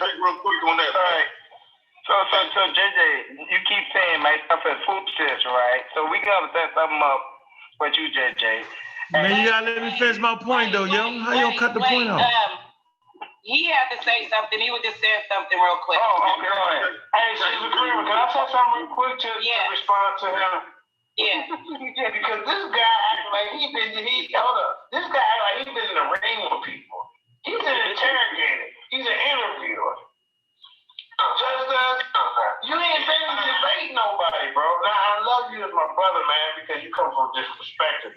interject real quick on that. All right. So JJ, you keep saying my stuff is foolishness, right? So we gotta set something up with you, JJ. Man, you gotta let me finish my point though, yo. How you gonna cut the point off? He had to say something. He was just saying something real quick. Oh, okay, go ahead. Hey, she's agreeing. Can I say something real quick to respond to him? Yeah. Yeah, because this guy acts like this guy acts like he's been in the ring with people. He's an interrogator. He's an interviewer. Just you ain't been to debate nobody, bro. Now I love you as my brother, man, because you come from a different perspective.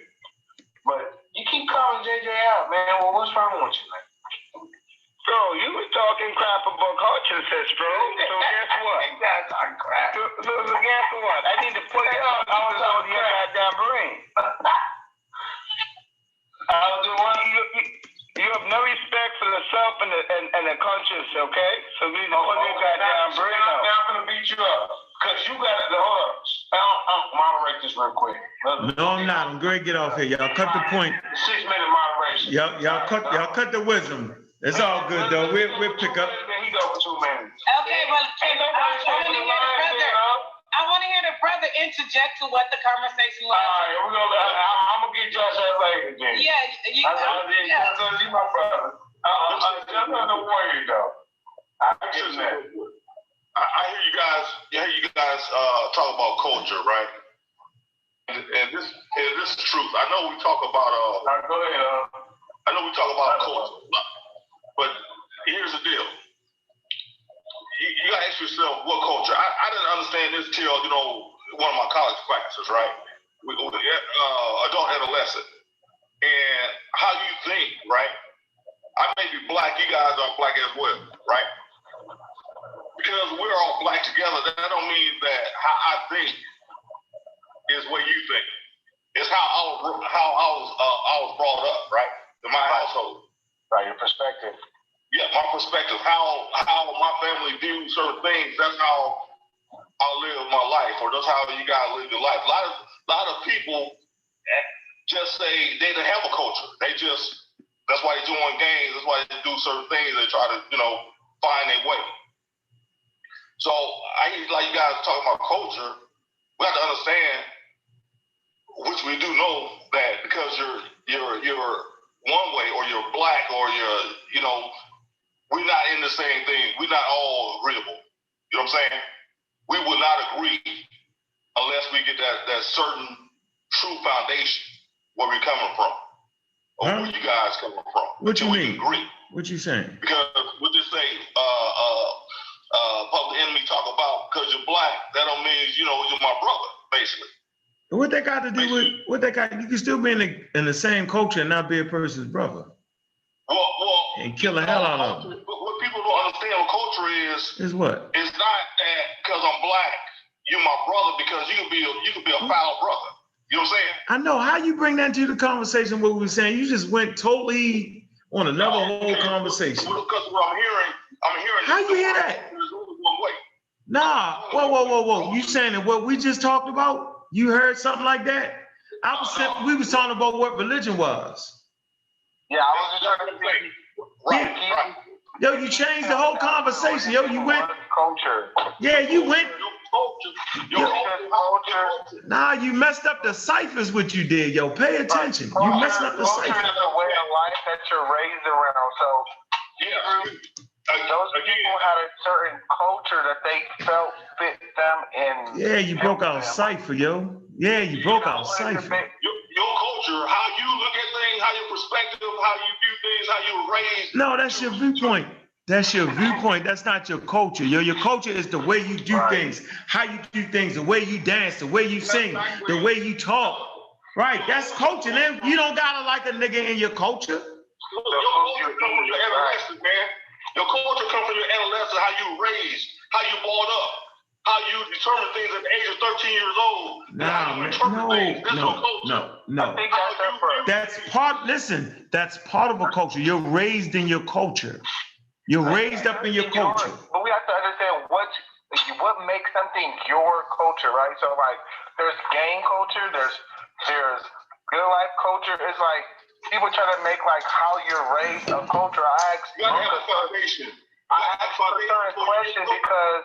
But you keep calling JJ out, man. Well, what's wrong with you, man? Bro, you was talking crap about culture, sis, bro. So guess what? That's not crap. So guess what? I need to put you out on your goddamn brain. You have no respect for the self and the conscience, okay? So we need to put your goddamn brain out. Now I'm gonna beat you up. Cause you gotta hold up. I'll moderate this real quick. No, I'm not. I'm going to get off here. Y'all cut the point. 6 minute moderation. Y'all cut the wisdom. It's all good though. We'll pick up. He go for 2 minutes. Okay, well, I want to hear the brother interject to what the conversation was. All right, I'm gonna get Josh that later, then. Yeah, you my brother. I'm not the warrior though. I hear you guys talk about culture, right? And this is truth. I know we talk about go ahead. I know we talk about culture, but here's the deal. You gotta ask yourself what culture. I didn't understand this till one of my college classes, right? Adult adolescent, and how you think, right? I may be black, you guys are black as well, right? Because we're all black together, that don't mean that how I think is what you think. It's how I was brought up, right? In my household. Right, your perspective. Yeah, my perspective, how my family views certain things, that's how I live my life, or that's how you guys live your life. A lot of people just say they don't have a culture. That's why they join gangs, that's why they do certain things, they try to, find their way. So like you guys talking about culture, we have to understand, which we do know that because you're one way, or you're black, or we're not in the same thing. We're not all agreeable. You know what I'm saying? We would not agree unless we get that certain true foundation where we're coming from, or where you guys coming from. What you mean? Agree. What you saying? Because we just say public enemy talk about because you're black, that don't mean you're my brother, basically. What that got to do with what that got? You can still be in the same culture and not be a person's brother. Well, and kill the hell out of them. What people don't understand what culture is what? It's not that because I'm black, you're my brother, because you could be a foul brother. You know what I'm saying? I know. How you bring that to the conversation? What we were saying, you just went totally on another whole conversation. Because what I'm hearing. How you hear that? One way. Nah. Whoa. You saying that what we just talked about? You heard something like that? We was talking about what religion was. Yeah, I was just trying to say. Right. Yo, you changed the whole conversation. Yo, you went. Culture. Yeah, you went. Your culture. Nah, you messed up the ciphers. What you did, yo. Pay attention. You messed up the ciphers. Culture is a way of life that you're raised around. So, those people had a certain culture that they felt fit them in. Yeah, you broke out cipher, yo. Yeah, you broke out cipher. Your culture, how you look at things, how your perspective, how you view things, how you were raised. No, that's your viewpoint. That's your viewpoint. That's not your culture. Your culture is the way you do things, how you do things, the way you dance, the way you sing, the way you talk. Right, that's culture. Then you don't gotta like a nigga in your culture. Your culture comes from your adolescence, man. Your culture comes from your adolescence, how you were raised, how you brought up, how you determine things at the age of 13 years old. No. That's part of a culture. You're raised in your culture. You're raised up in your culture. But we have to understand what makes something your culture, right? So like there's gang culture, there's good life culture. It's like people try to make like how you're raised a culture. You gotta have a foundation. I asked a certain question because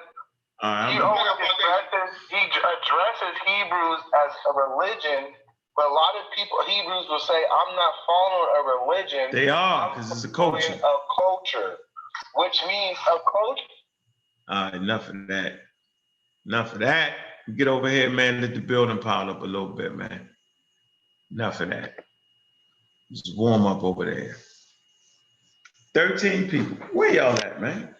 he addresses Hebrews as a religion, but a lot of people, Hebrews will say, I'm not following a religion. They are, because it's a culture. A culture, which means a culture. Enough of that. Enough of that. Get over here, man. Let the building pile up a little bit, man. Enough of that. Just warm up over there. 13 people. Where y'all at, man?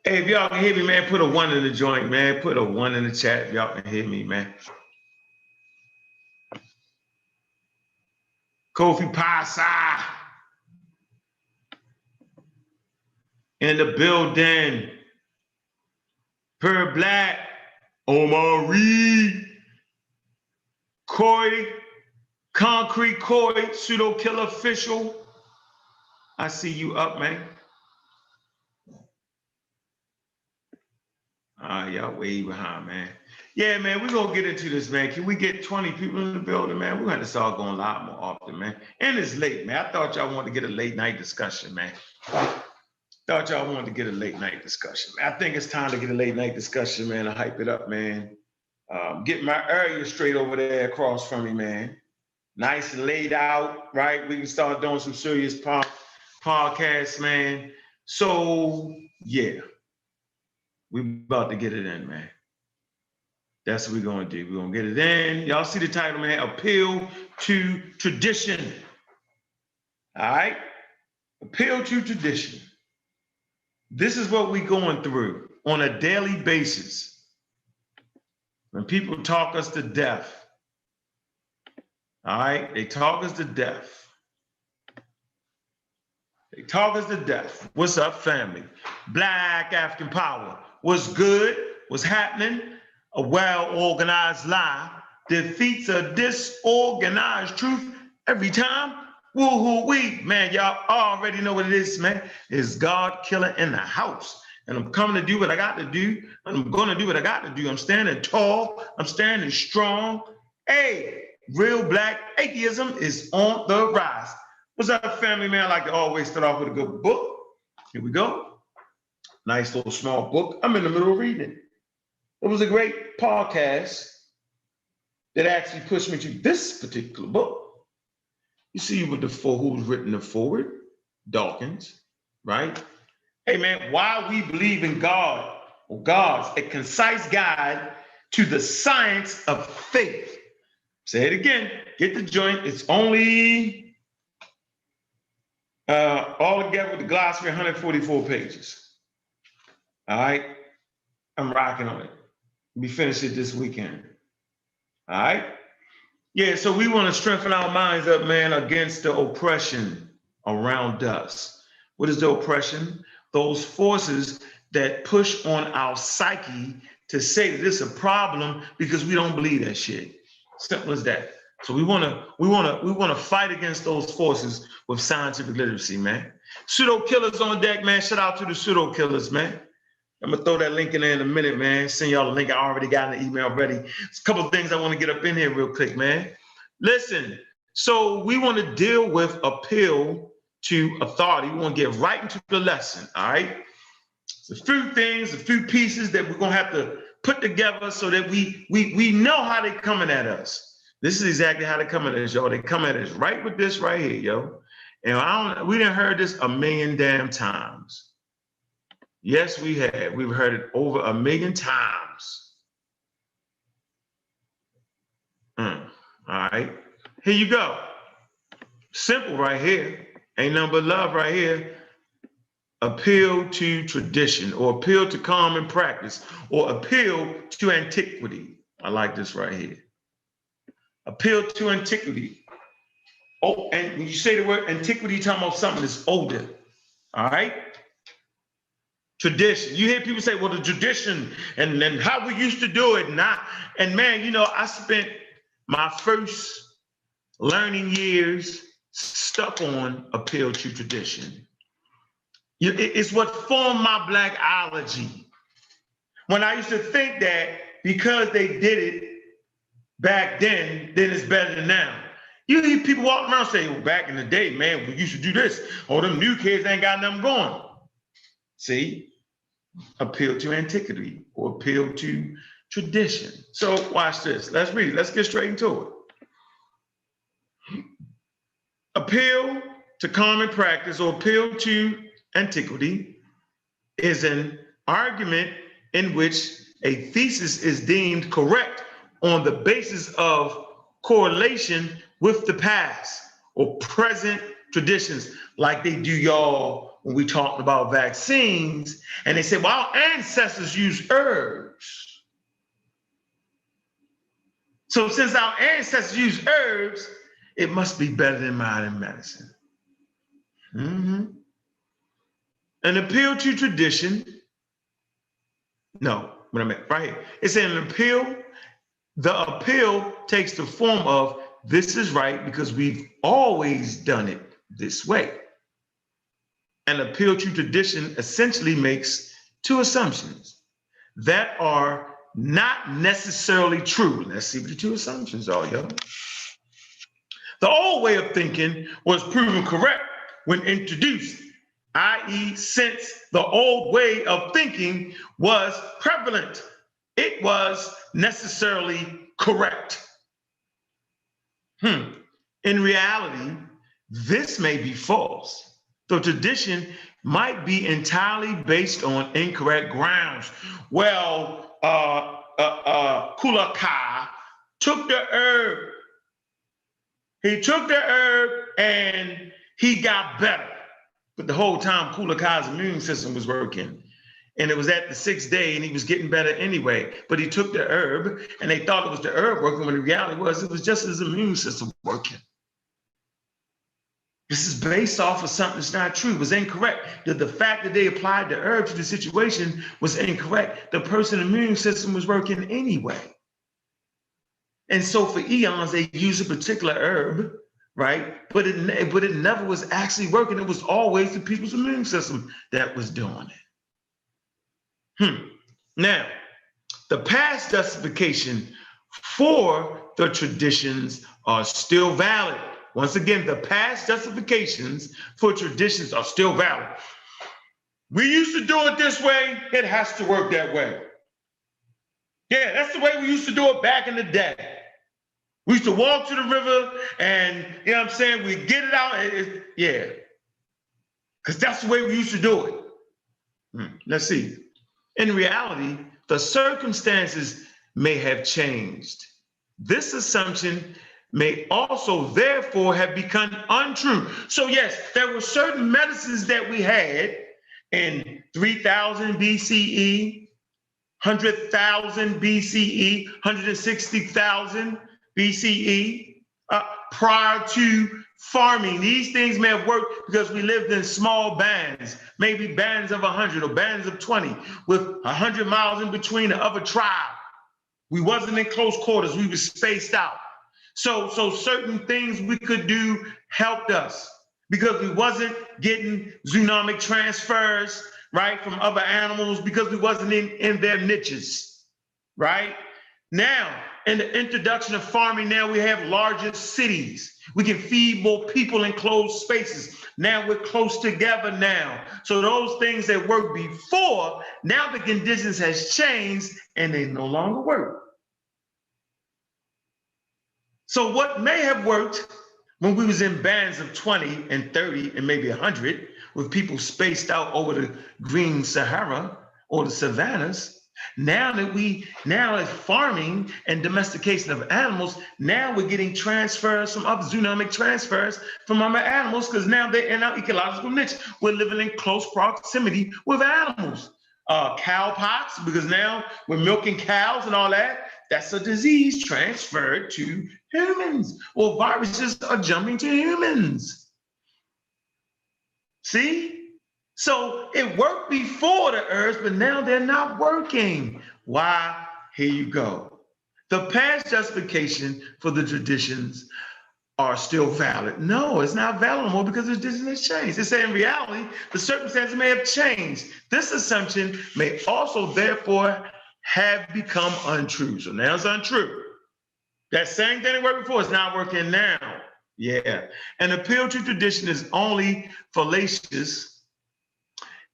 Hey, if y'all can hear me, man, put a 1 in the joint, man. Put a 1 in the chat if y'all can hear me, man. Kofi Pasa in the building. Per Black, Omar Reed, Corey, Concrete Corey, Pseudo Killer Official. I see you up, man. Y'all way behind, man. Yeah, man, we're going to get into this, man. Can we get 20 people in the building, man? We're going to start going live more often, man. And it's late, man. I thought y'all wanted to get a late night discussion, man. Thought y'all wanted to get a late night discussion. I think it's time to get a late night discussion, man, to hype it up, man. Get my area straight over there across from me, man. Nice and laid out, right? We can start doing some serious podcasts, man. So, yeah. We about to get it in, man. That's what we're going to do. We're going to get it in. Y'all see the title, man? Appeal to Tradition. All right? Appeal to Tradition. This is what we're going through on a daily basis. When people talk us to death. All right? They talk us to death. They talk us to death. What's up, family? Black African Power. What's good? What's happening? A well-organized lie defeats a disorganized truth every time. Woo-hoo-wee. Man, y'all already know what it is, man. It's God killer in the house. And I'm coming to do what I got to do. And I'm going to do what I got to do. I'm standing tall. I'm standing strong. Hey, real black atheism is on the rise. What's up, family, man? I like to always start off with a good book. Here we go. Nice little small book. I'm in the middle of reading it. It was a great podcast that actually pushed me to this particular book. You see with the who's written the forward, Dawkins, right? Hey, man, why we believe in God or gods, a concise guide to the science of faith. Say it again, get the joint. It's only all together with the glossary, 144 pages. All right, I'm rocking on it. We finish it this weekend. All right. Yeah, so we want to strengthen our minds up, man, against the oppression around us. What is the oppression? Those forces that push on our psyche to say that it's a problem because we don't believe that shit. Simple as that. So we want to fight against those forces with scientific literacy, man. Pseudo killers on deck, man. Shout out to the pseudo killers, man. I'm gonna throw that link in there in a minute, man. Send y'all a link. I already got an email ready. There's a couple of things I want to get up in here real quick, man. Listen, so we want to deal with appeal to authority. We want to get right into the lesson, all right? There's a few things, a few pieces that we're gonna have to put together so that we know how they're coming at us. This is exactly how they're coming at us, y'all. They come at us right with this right here, yo. And we done heard this a million damn times. Yes, we have. We've heard it over 1 million times. All right. Here you go. Simple right here. Ain't nothing but love right here. Appeal to tradition or appeal to common practice or appeal to antiquity. I like this right here. Appeal to antiquity. Oh, and when you say the word antiquity, you're talking about something that's older. All right. Tradition. You hear people say, well, the tradition and how we used to do it. And man, you know, I spent my first learning years stuck on appeal to tradition. It's what formed my blackology. When I used to think that because they did it back then it's better than now. You hear people walking around saying, well, back in the day, man, we used to do this. Oh, them new kids ain't got nothing going. See? Appeal to antiquity or appeal to tradition. So watch this. Let's read. Let's get straight into it. Appeal to common practice or appeal to antiquity is an argument in which a thesis is deemed correct on the basis of correlation with the past or present traditions, like they do y'all when we talk about vaccines, and they say, well, our ancestors used herbs. So since our ancestors used herbs, it must be better than modern medicine. An appeal to tradition. No, what I meant right here. It's an appeal. The appeal takes the form of this is right because we've always done it this way. An appeal to tradition essentially makes two assumptions that are not necessarily true. Let's see what the two assumptions are, y'all. The old way of thinking was proven correct when introduced, i.e., since the old way of thinking was prevalent, it was necessarily correct. In reality, this may be false. The tradition might be entirely based on incorrect grounds. Well, Kulaka took the herb. He took the herb and he got better. But the whole time Kulaka's immune system was working. And it was at the 6th day and he was getting better anyway. But he took the herb and they thought it was the herb working when the reality was it was just his immune system working. This is based off of something that's not true. It was incorrect. The fact that they applied the herb to the situation was incorrect. The person's immune system was working anyway. And so for eons, they used a particular herb, right? But it never was actually working. It was always the people's immune system that was doing it. Now, the past justification for the traditions are still valid. Once again, the past justifications for traditions are still valid. We used to do it this way, it has to work that way. Yeah, that's the way we used to do it back in the day. We used to walk to the river and, you know what I'm saying, we get it out. Yeah, because that's the way we used to do it. Let's see. In reality, the circumstances may have changed. This assumption may also therefore have become untrue. So yes, there were certain medicines that we had in 3000 BCE, 100,000 BCE, 160,000 BCE, prior to farming. These things may have worked because we lived in small bands, maybe bands of 100 or bands of 20 with 100 miles in between the other tribe. We wasn't in close quarters, we were spaced out. So certain things we could do helped us because we wasn't getting zoonotic transfers, right, from other animals because we wasn't in their niches, right? Now, in the introduction of farming, now we have larger cities. We can feed more people in closed spaces. Now we're close together now. So those things that worked before, now the conditions has changed and they no longer work. So what may have worked when we was in bands of 20 and 30 and maybe 100 with people spaced out over the green Sahara or the savannas, now as farming and domestication of animals, now we're getting transfers from other zoonotic transfers from other animals because now they're in our ecological niche. We're living in close proximity with animals. Cowpox, because now we're milking cows and all that. That's a disease transferred to humans, or viruses are jumping to humans. See? So it worked before the herbs, but now they're not working. Why? Here you go. The past justification for the traditions are still valid. No, it's not valid anymore because the tradition has changed. They say in reality, the circumstances may have changed. This assumption may also therefore have become untrue. So now it's untrue. That same thing that worked before is not working now. Yeah. An appeal to tradition is only fallacious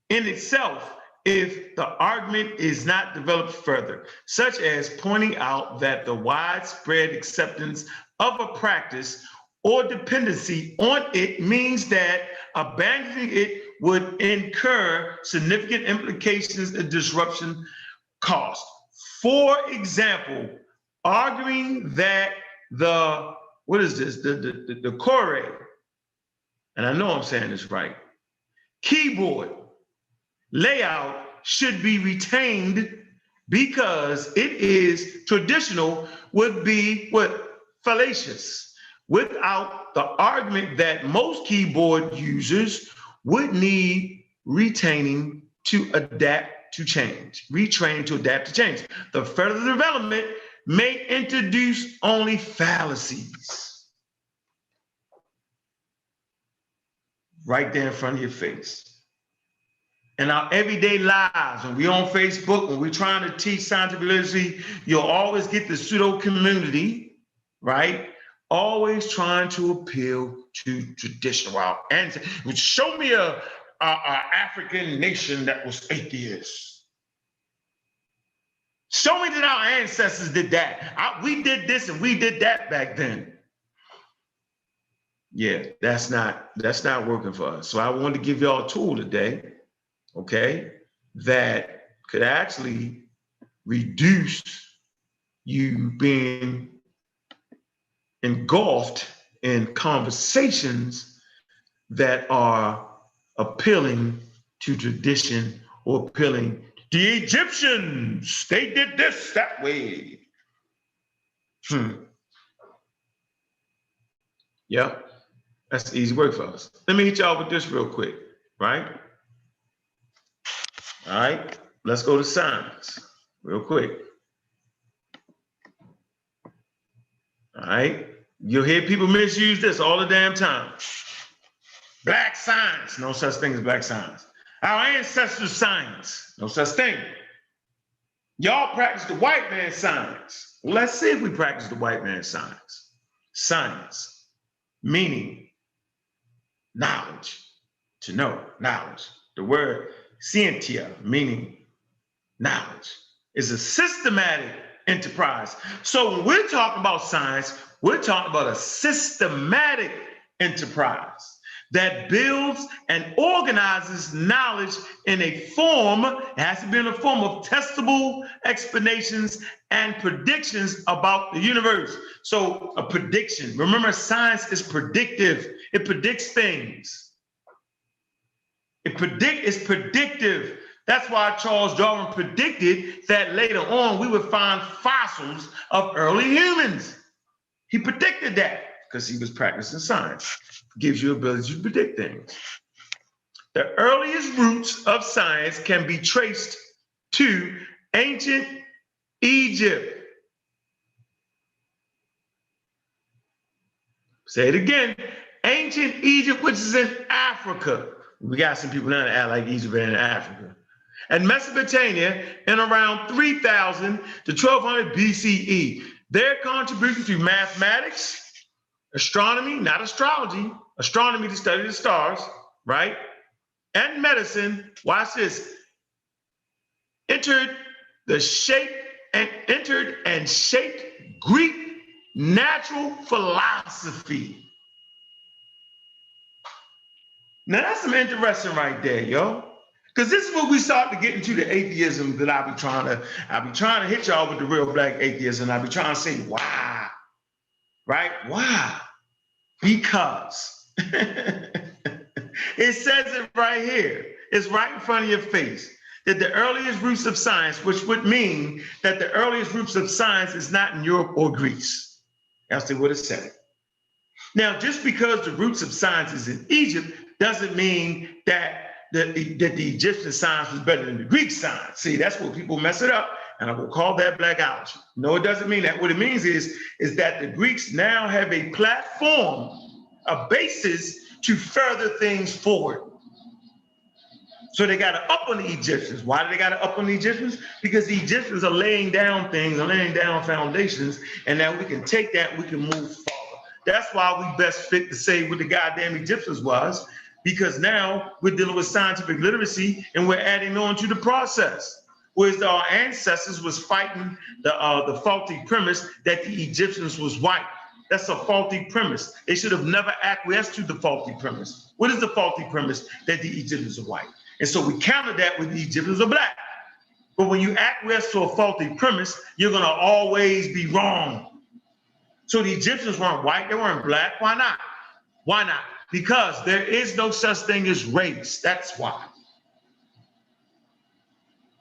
in itself if the argument is not developed further, such as pointing out that the widespread acceptance of a practice or dependency on it means that abandoning it would incur significant implications and disruption cost. For example, arguing that the core, and I know I'm saying this right, keyboard layout should be retained because it is traditional would be fallacious without the argument that most keyboard users would need retaining to adapt to change, retraining to adapt to change. The further development may introduce only fallacies right there in front of your face. In our everyday lives, when we're on Facebook, when we're trying to teach scientific literacy, you'll always get the pseudo community, right? Always trying to appeal to tradition. Wow, and show me a African nation that was atheist. Show me that our ancestors did that. We did this and we did that back then. Yeah, that's not working for us. So I wanted to give y'all a tool today, okay, that could actually reduce you being engulfed in conversations that are appealing to tradition or appealing. The Egyptians, they did this that way. Yeah, that's easy work for us. Let me hit y'all with this real quick, right? All right, let's go to science real quick. All right, you'll hear people misuse this all the damn time. Black science, no such thing as black science. Our ancestors' science, no such thing. Y'all practice the white man's science. Well, let's see if we practice the white man's science. Science, meaning knowledge, to know, knowledge. The word scientia, meaning knowledge, is a systematic enterprise. So when we're talking about science, we're talking about a systematic enterprise that builds and organizes knowledge in a form, it has to be in a form of testable explanations and predictions about the universe. So a prediction, remember, science is predictive. It predicts things. It's predictive. That's why Charles Darwin predicted that later on we would find fossils of early humans. He predicted that because he was practicing science. Gives you ability to predict things. The earliest roots of science can be traced to ancient Egypt. Say it again. Ancient Egypt, which is in Africa. We got some people now that act like Egypt ain't in Africa. And Mesopotamia in around 3000 to 1200 BCE. Their contribution to mathematics, astronomy, not astrology, astronomy to study the stars, right? And medicine, watch this, entered and shaped Greek natural philosophy. Now that's some interesting right there, yo. Because this is what we start to get into the atheism that I'll be trying to hit y'all with the real black atheism. I'll be trying to say, why? Right? Why? Because it says it right here. It's right in front of your face. That the earliest roots of science, which would mean that the earliest roots of science is not in Europe or Greece. That's what it said. Now, just because the roots of science is in Egypt doesn't mean that the Egyptian science was better than the Greek science. See, that's what people mess it up, and I will call that blackology. No, it doesn't mean that. What it means is that the Greeks now have a platform, a basis to further things forward. So they got to up on the Egyptians. Why do they got to up on the Egyptians? Because the Egyptians are laying down things, are laying down foundations, and now we can take that, we can move forward. That's why we best fit to say what the goddamn Egyptians was, because now we're dealing with scientific literacy and we're adding on to the process. Whereas our ancestors was fighting the faulty premise that the Egyptians was white. That's a faulty premise. They should have never acquiesced to the faulty premise. What is the faulty premise? That the Egyptians are white. And so we counter that with the Egyptians are black. But when you acquiesce to a faulty premise, you're going to always be wrong. So the Egyptians weren't white, they weren't black. Why not? Why not? Because there is no such thing as race. That's why.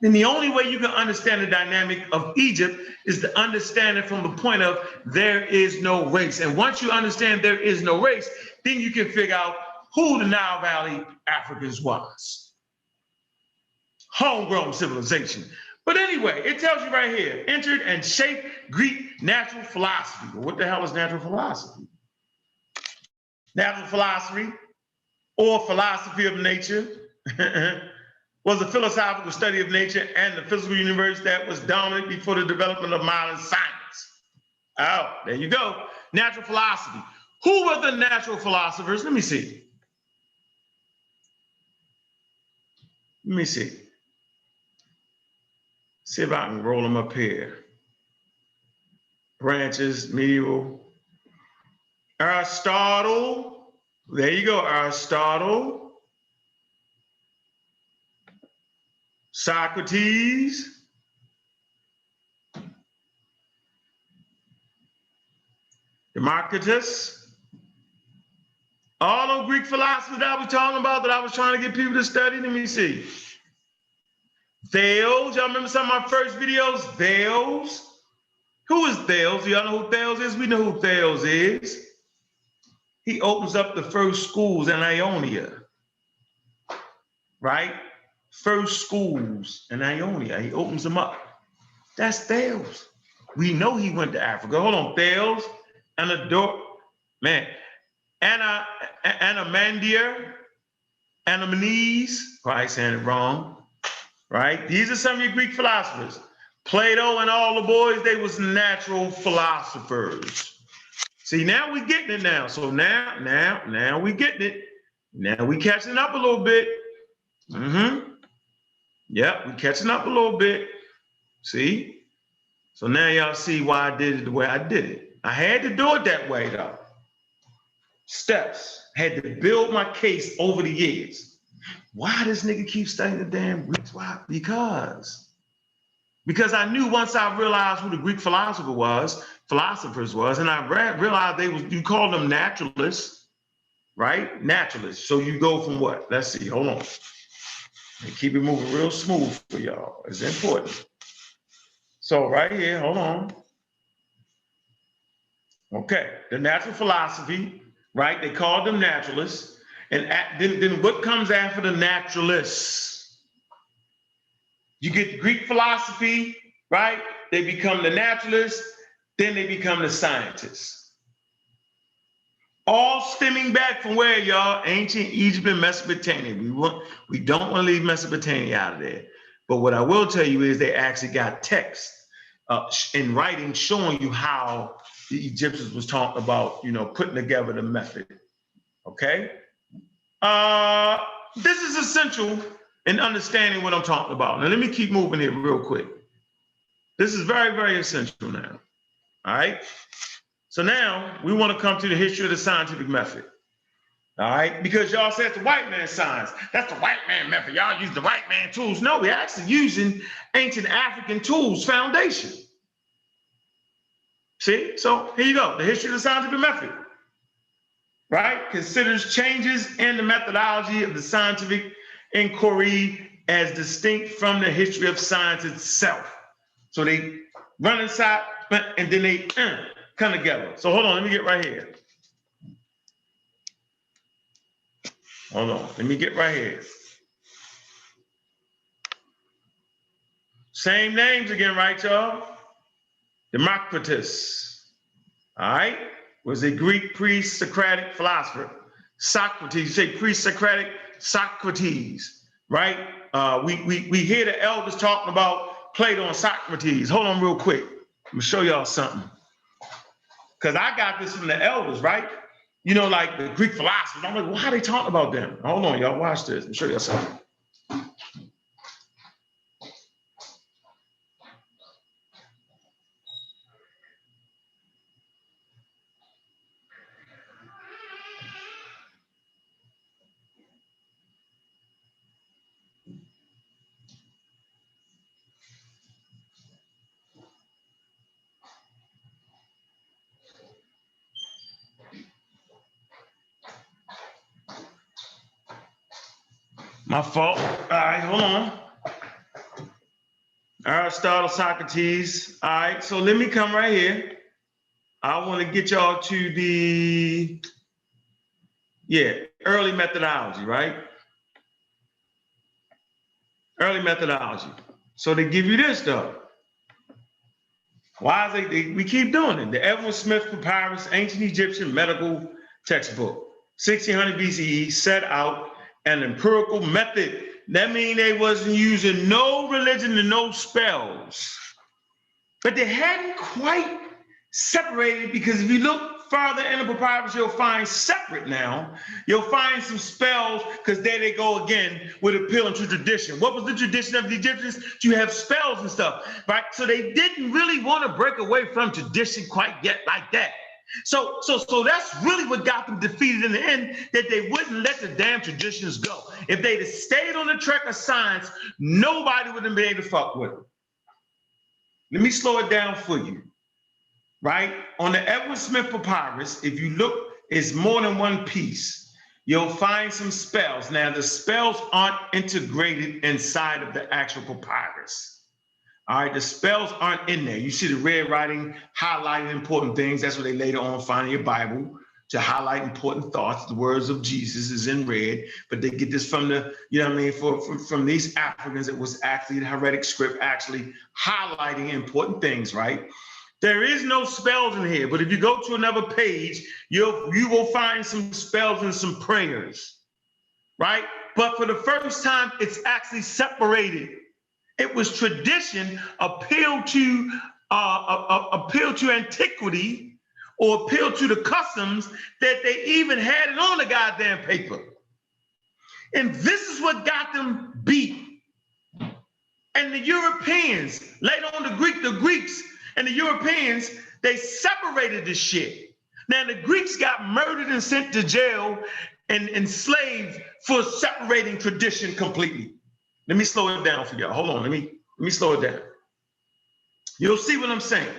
And the only way you can understand the dynamic of Egypt is to understand it from the point of there is no race. And once you understand there is no race, then you can figure out who the Nile Valley Africans was. Homegrown civilization. But anyway, it tells you right here, entered and shaped Greek natural philosophy. Well, what the hell is natural philosophy? Natural philosophy, or philosophy of nature, was a philosophical study of nature and the physical universe that was dominant before the development of modern science. Oh, there you go. Natural philosophy. Who were the natural philosophers? Let me see. Let me see. See if I can roll them up here. Branches, medieval. Aristotle. There you go, Aristotle. Socrates, Democritus, all those Greek philosophers that I was talking about that I was trying to get people to study. Let me see. Thales, y'all remember some of my first videos? Thales. Who is Thales? Y'all know who Thales is? We know who Thales is. He opens up the first schools in Ionia, right? First schools in Ionia. He opens them up. That's Thales. We know he went to Africa. Hold on, Thales, Anamandier, Anamenes, probably saying it wrong, right? These are some of your Greek philosophers. Plato and all the boys, they was natural philosophers. See, now we getting it now. So now we getting it. Now we catching up a little bit. Yep, we catching up a little bit. See? So now y'all see why I did it the way I did it. I had to do it that way though. Steps. Had to build my case over the years. Why this nigga keep studying the damn Greeks? Why? Because I knew once I realized who the Greek philosophers was, and I realized you call them naturalists, right? Naturalists. So you go from what? Let's see, hold on. And keep it moving real smooth for y'all. It's important. So right here, hold on. Okay, the natural philosophy, right? They called them naturalists. And then what comes after the naturalists? You get Greek philosophy, right? They become the naturalists, then they become the scientists. All stemming back from where, y'all? Ancient Egypt and Mesopotamia. We don't want to leave Mesopotamia out of there. But what I will tell you is they actually got text in writing showing you how the Egyptians was talking about, putting together the method. Okay? This is essential in understanding what I'm talking about. Now, let me keep moving here real quick. This is very, very essential now. All right? So now we want to come to the history of the scientific method. All right? Because y'all said it's the white man science. That's the white man method. Y'all use the white man tools. No, we're actually using ancient African tools foundation. See? So here you go. The history of the scientific method. Right? Considers changes in the methodology of the scientific inquiry as distinct from the history of science itself. So they run inside and then they come together. So hold on, let me get right here. Hold on, let me get right here. Same names again, right, y'all? Democritus, all right, was a Greek pre-Socratic philosopher. Socrates, you say pre-Socratic, Socrates, right? We hear the elders talking about Plato and Socrates. Hold on real quick. Let me show y'all something. Because I got this from the elders, right? You know, like the Greek philosophers. I'm like, well, how they talking about them? Hold on, y'all, watch this. Let me show y'all something. My fault. All right, hold on. Aristotle, Socrates. All right, so let me come right here. I want to get y'all to the, early methodology, right? Early methodology. So they give you this stuff. Why is we keep doing it? The Edwin Smith Papyrus, ancient Egyptian medical textbook, 1600 BCE, set out an empirical method. That means they wasn't using no religion and no spells. But they hadn't quite separated, because if you look further in the papyrus, you'll find separate now. You'll find some spells, because there they go again with appealing to tradition. What was the tradition of the Egyptians? To have spells and stuff, right? So they didn't really want to break away from tradition quite yet like that. So that's really what got them defeated in the end, that they wouldn't let the damn traditions go. If they'd have stayed on the track of science, nobody would have been able to fuck with them. Let me slow it down for you, right? On the Edwin Smith Papyrus, if you look, it's more than one piece. You'll find some spells. Now, the spells aren't integrated inside of the actual papyrus. All right, the spells aren't in there. You see the red writing highlighting important things. That's what they later on find in your Bible, to highlight important thoughts. The words of Jesus is in red, but they get this from the, you know what I mean, from these Africans. It was actually the heretic script actually highlighting important things, right? There is no spells in here, but if you go to another page, you will find some spells and some prayers, right? But for the first time, it's actually separated. It was tradition appealed to antiquity, or appealed to the customs, that they even had it on the goddamn paper. And this is what got them beat. And the Europeans, later on the Greeks and the Europeans, they separated this shit. Now the Greeks got murdered and sent to jail and enslaved for separating tradition completely. Let me slow it down for y'all. Hold on, let me slow it down. You'll see what I'm saying.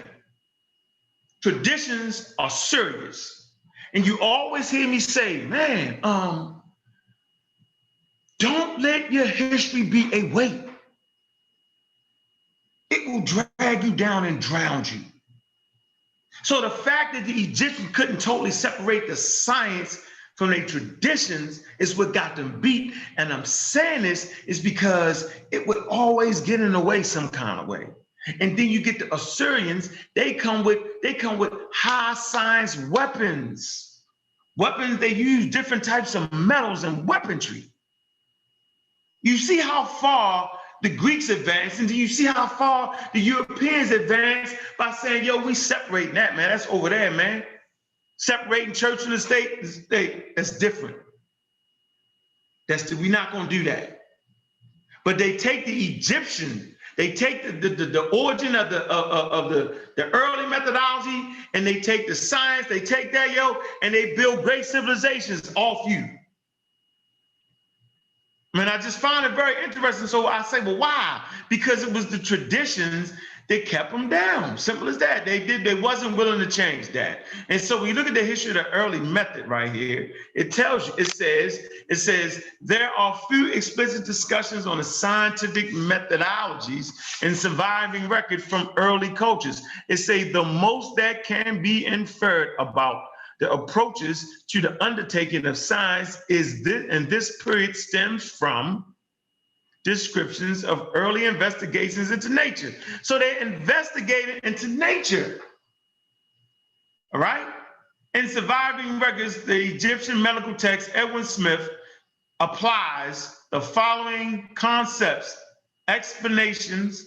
Traditions are serious. And you always hear me say, man, don't let your history be a weight. It will drag you down and drown you. So the fact that the Egyptians couldn't totally separate the science from their traditions is what got them beat. And I'm saying this is because it would always get in the way some kind of way. And then you get the Assyrians, they come with high science weapons. Weapons, they use different types of metals and weaponry. You see how far the Greeks advanced, and do you see how far the Europeans advanced by saying, yo, we separating that, man. That's over there, man. Separating church and the state, that's different. We're not going to do that. But they take the Egyptian, they take the origin of the early methodology, and they take the science, they take that, and they build great civilizations off you. I mean, I just found it very interesting. So I say, well, why? Because it was the traditions that kept them down. Simple as that. They wasn't willing to change that. And so when you look at the history of the early method right here, it tells you, it says there are few explicit discussions on the scientific methodologies and surviving record from early cultures. It says the most that can be inferred about the approaches to the undertaking of science is this, and this period stems from descriptions of early investigations into nature. So they investigated into nature, all right? In surviving records, the Egyptian medical text, Edwin Smith, applies the following concepts: explanations,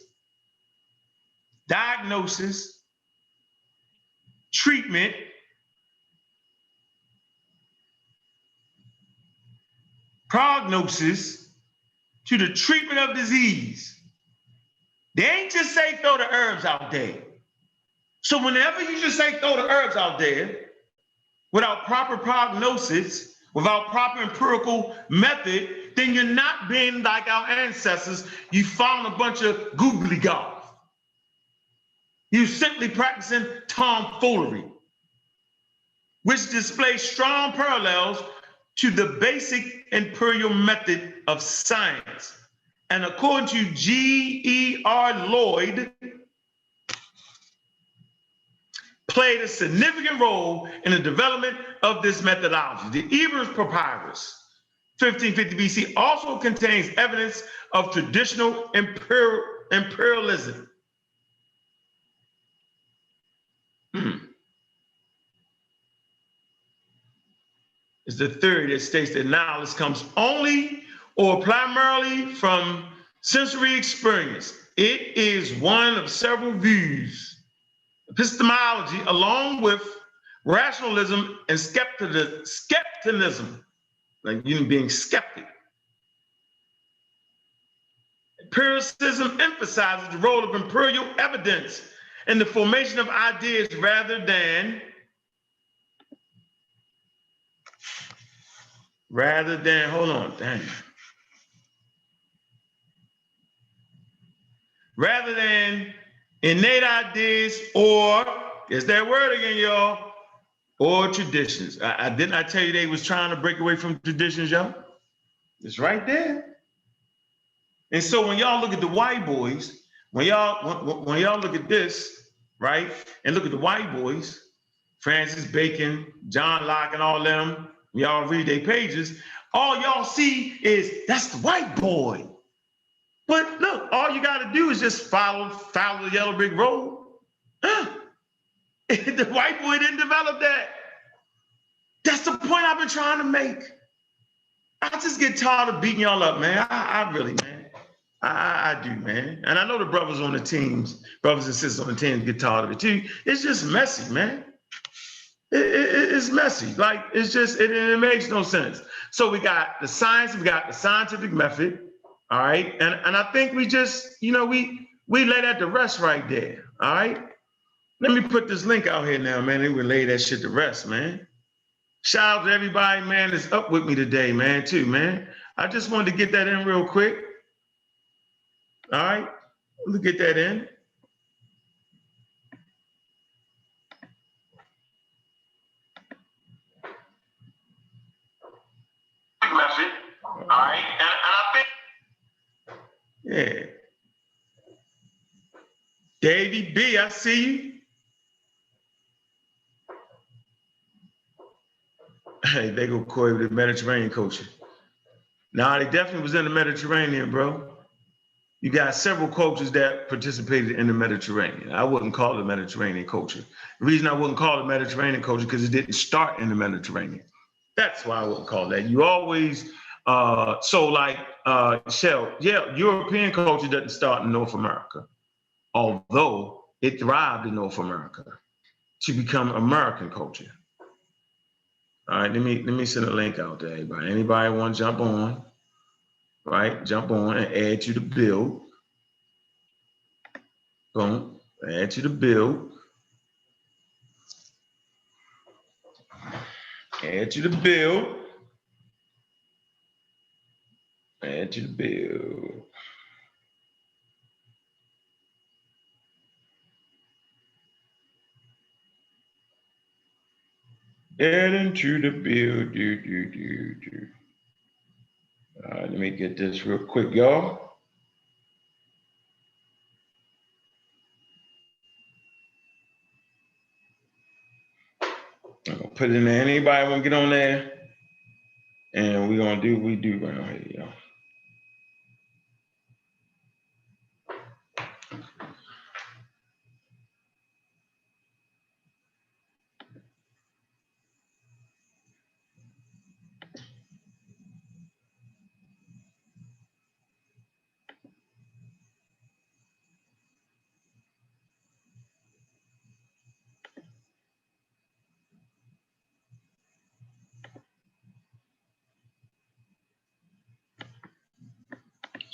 diagnosis, treatment, prognosis to the treatment of disease. They ain't just say throw the herbs out there. So whenever you just say throw the herbs out there without proper prognosis, without proper empirical method, then you're not being like our ancestors. You found a bunch of googly gobbs. You're simply practicing tomfoolery, which displays strong parallels to the basic imperial method of science. And according to G.E.R. Lloyd, played a significant role in the development of this methodology. The Ebers Papyrus, 1550 BC, also contains evidence of traditional imperialism. It's the theory that states that knowledge comes only or primarily from sensory experience. It is one of several views. Epistemology, along with rationalism and skepticism, like you being skeptic. Empiricism emphasizes the role of imperial evidence in the formation of ideas rather than hold on, dang. Rather than innate ideas, or, is that word again, y'all, or traditions. Didn't I tell you they was trying to break away from traditions, y'all? It's right there. And so when y'all look at the white boys, when y'all look at this, right, and look at the white boys, Francis Bacon, John Locke, and all them, y'all read their pages, all y'all see is that's the white boy. But look, all you got to do is just follow the yellow brick road. The white boy didn't develop that. That's the point I've been trying to make. I just get tired of beating y'all up, man. I really, man. I do, man. And I know the brothers on the teams, brothers and sisters on the teams get tired of it too. It's just messy, man. It's messy. Like, it's just, it makes no sense. So we got the science, we got the scientific method. All right, and I think we just, we lay that to rest right there. All right, let me put this link out here now, man. And we lay that shit to rest, man. Shout out to everybody, man, that's up with me today, man, too, man. I just wanted to get that in real quick. All right, let me get that in. Message. All right, and I think. Yeah. Davey B, I see you. Hey, they go Corey with the Mediterranean culture. Nah, they definitely was in the Mediterranean, bro. You got several cultures that participated in the Mediterranean. I wouldn't call it a Mediterranean culture. The reason I wouldn't call it Mediterranean culture because it didn't start in the Mediterranean. That's why I wouldn't call that. You always, Shell, yeah, European culture doesn't start in North America, although it thrived in North America to become American culture. All right, let me send a link out to everybody. Anybody want to jump on, right? Jump on and add to the build. Boom, add to the build. Add to the build. Add to the build. Add into the build. All right, let me get this real quick, y'all. I'm gonna put it in there. Anybody want to get on there? And we're gonna do what we do around here, y'all.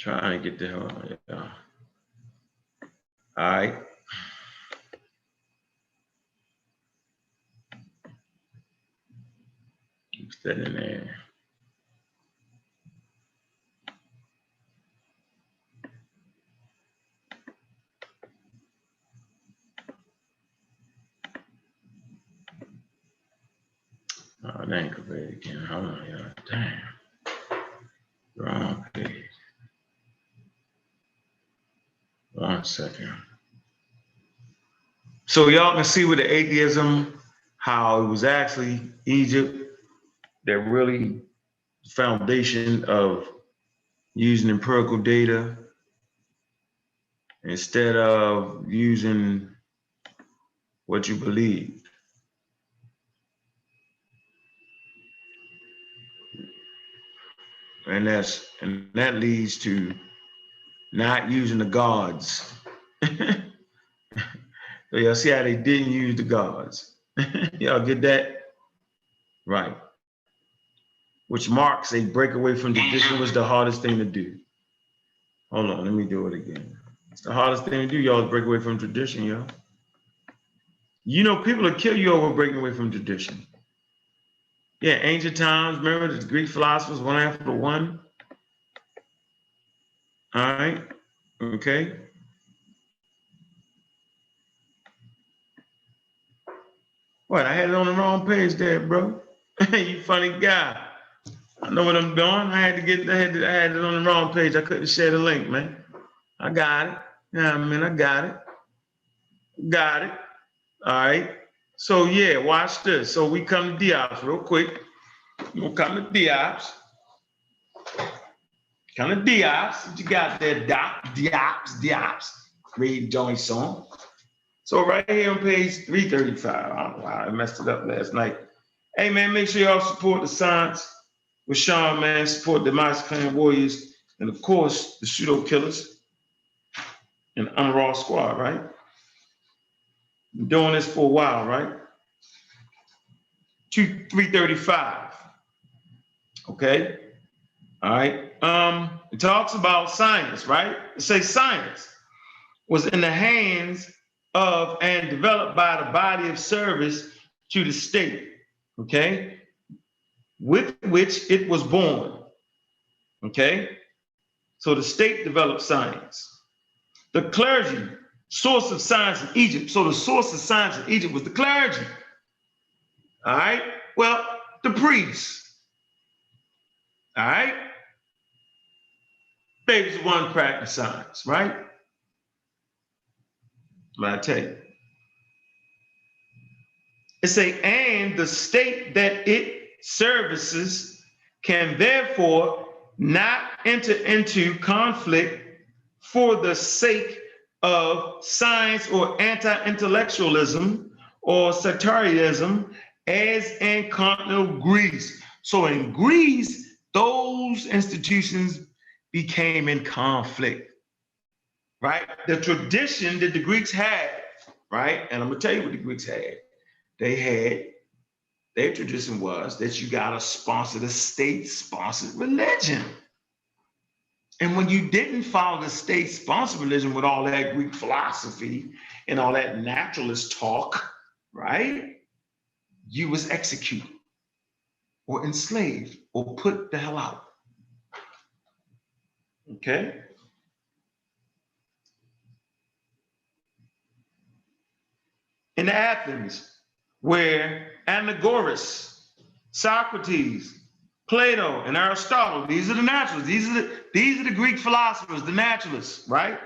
Trying to get the hell out of here. All right. Keep that in there. Oh, that ain't correct again. Hold on, y'all. Damn. Wrong page. 1 second. So y'all can see with the atheism, how it was actually Egypt that really foundation of using empirical data instead of using what you believe. And that leads to not using the gods. So y'all see how they didn't use the gods. Y'all get that? Right. Which marks a breakaway from tradition was the hardest thing to do. Hold on, let me do it again. It's the hardest thing to do, y'all, is break away from tradition, y'all. You know, people will kill you over breaking away from tradition. Yeah, ancient times, remember the Greek philosophers, one after one? All right, okay. What, I had it on the wrong page there, bro. You funny guy. I know what I'm doing. I had it on the wrong page. I couldn't share the link, man. I got it. Yeah, man, I got it. Got it. All right. So yeah, watch this. So we come to Diops real quick. We'll come to Diops. Come to Diops. What you got there, Doc? Diops. Read Joey song. So right here on page 335. I don't know why I messed it up last night. Hey man, make sure y'all support the science with Sean, man. Support the Mice Clan Warriors, and of course the pseudo killers and Unraw Squad, right? Been doing this for a while, right? 335. Okay. All right. It talks about science, right? It says science was in the hands of and developed by the body of service to the state, okay, with which it was born, okay? So the state developed science. The clergy, source of science in Egypt. So the source of science in Egypt was the clergy, all right? Well, the priests, all right? They was the one practicing science, right? What I tell you. It say, and the state that it services can therefore not enter into conflict for the sake of science or anti-intellectualism or sectarianism as in continental Greece. So in Greece, those institutions became in conflict, right? The tradition that the Greeks had, right? And I'm gonna tell you what the Greeks had. They had, their tradition was that you gotta sponsor the state-sponsored religion. And when you didn't follow the state-sponsored religion with all that Greek philosophy and all that naturalist talk, right? You was executed or enslaved or put the hell out. Okay? In Athens, where Anaxagoras, Socrates, Plato, and Aristotle, these are the naturalists, these are the Greek philosophers, the naturalists, right?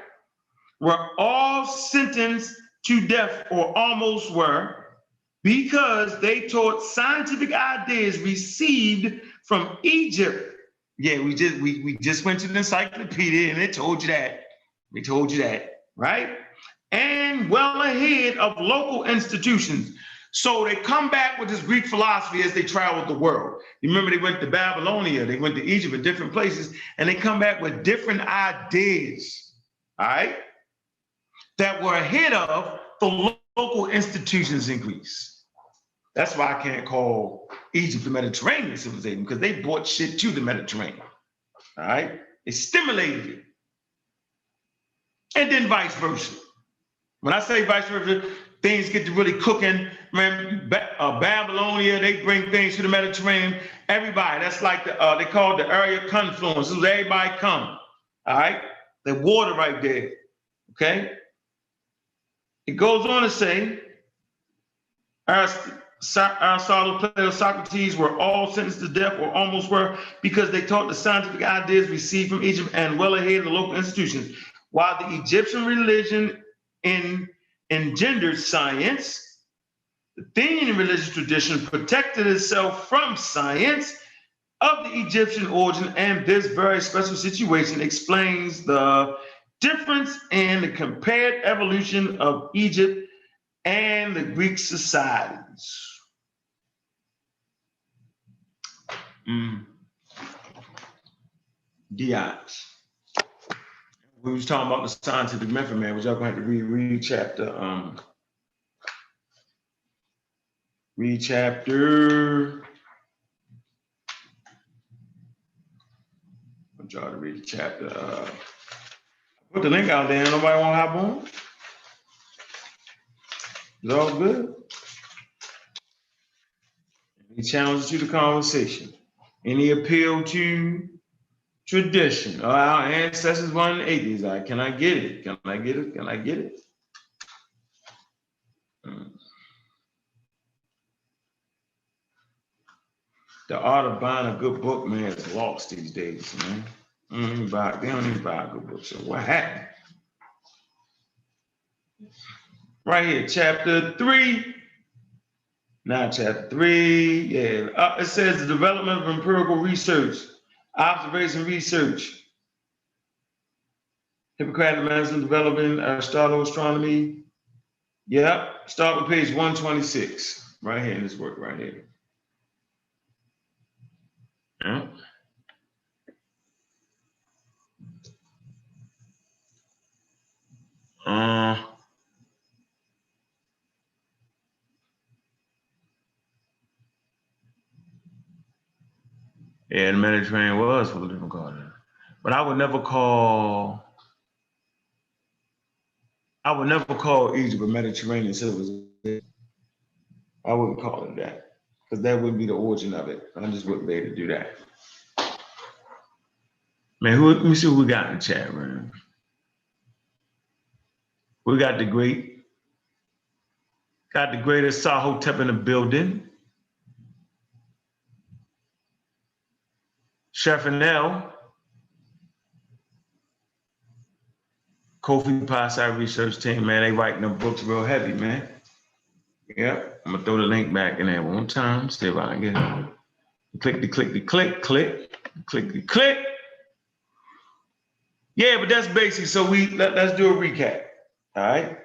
Were all sentenced to death or almost were because they taught scientific ideas received from Egypt. Yeah, we just went to the encyclopedia and it told you that. We told you that, right? And well ahead of local institutions. So they come back with this Greek philosophy as they traveled the world. You remember they went to Babylonia, they went to Egypt and different places, and they come back with different ideas, all right, that were ahead of the local institutions in Greece. That's why I can't call Egypt the Mediterranean civilization, because they brought shit to the Mediterranean, all right? They stimulated it. And then vice versa. When I say vice versa, things get to really cooking. Man, Babylonia, they bring things to the Mediterranean. Everybody, that's like they call it the area of confluence. This is everybody come. All right? The water right there. Okay? It goes on to say, Aristotle, Plato, Socrates were all sentenced to death or almost were because they taught the scientific ideas received from Egypt and well ahead of the local institutions. While the Egyptian religion engendered science, the Athenian religious tradition protected itself from science of the Egyptian origin, and this very special situation explains the difference in the compared evolution of Egypt and the Greek societies. Dios. We was talking about the scientific method, man. Y'all gonna have to read chapter. Read chapter. I'm trying to read the chapter. Put the link out there. Nobody want to hop on? It's all good. Any challenges to the conversation? Any appeal to tradition? Our ancestors were atheists. Like, can I get it? Can I get it? Can I get it? The art of buying a good book, man, is lost these days, man. They don't even buy a good book. So what happened? Right here, chapter 3. Now, chapter 3, yeah. It says the development of empirical research, observation research, Hippocratic medicine, developing Aristotle astronomy. Yep. Start with page 126, right here in this work, right here. Yeah. Yeah, the Mediterranean was full of different cultures. But I would never call Egypt a Mediterranean civilization. I wouldn't call it that, because that wouldn't be the origin of it. I just wouldn't be able to do that. Man, let me see what we got in the chat room. We got the greatest Sahotep in the building. Chef-N-L, Kofi Pie research team, man, they writing them books real heavy, man. Yep, I'm gonna throw the link back in there one time, see if I can get it. Click. Yeah, but that's basic, so let's do a recap, all right?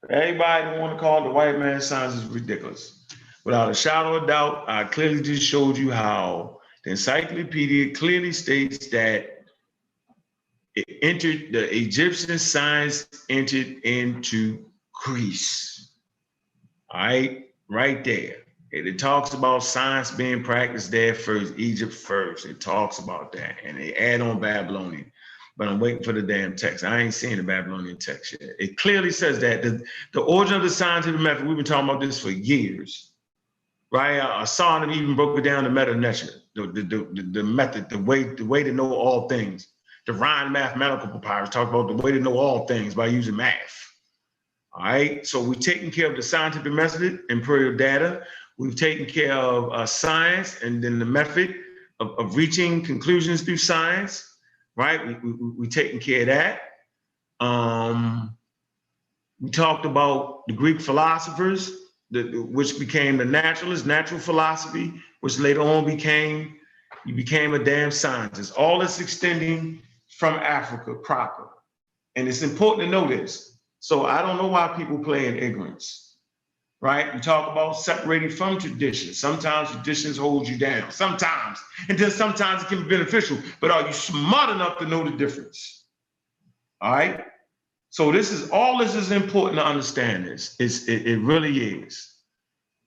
Everybody that want to call the white man science is ridiculous. Without a shadow of doubt, I clearly just showed you how the encyclopedia clearly states that the Egyptian science entered into Greece. All right there. It talks about science being practiced there first, Egypt first. It talks about that, and they add on Babylonian. But I'm waiting for the damn text. I ain't seen the Babylonian text yet. It clearly says that the origin of the scientific method, we've been talking about this for years, right? Sonnet even broke it down to meta-nature, the method, the way to know all things. The Rhine mathematical papyrus talk about the way to know all things by using math. All right, so we've taken care of the scientific method, imperial data. We've taken care of science and then the method of reaching conclusions through science. Right, we taking care of that. We talked about the Greek philosophers, which became the naturalists, natural philosophy, which later on you became a damn scientist. All this extending from Africa proper. And it's important to know this. So I don't know why people play in ignorance, right? We talk about separating from tradition. Sometimes traditions hold you down, sometimes. And then sometimes it can be beneficial, but are you smart enough to know the difference? All right? So this is important to understand this. It really is.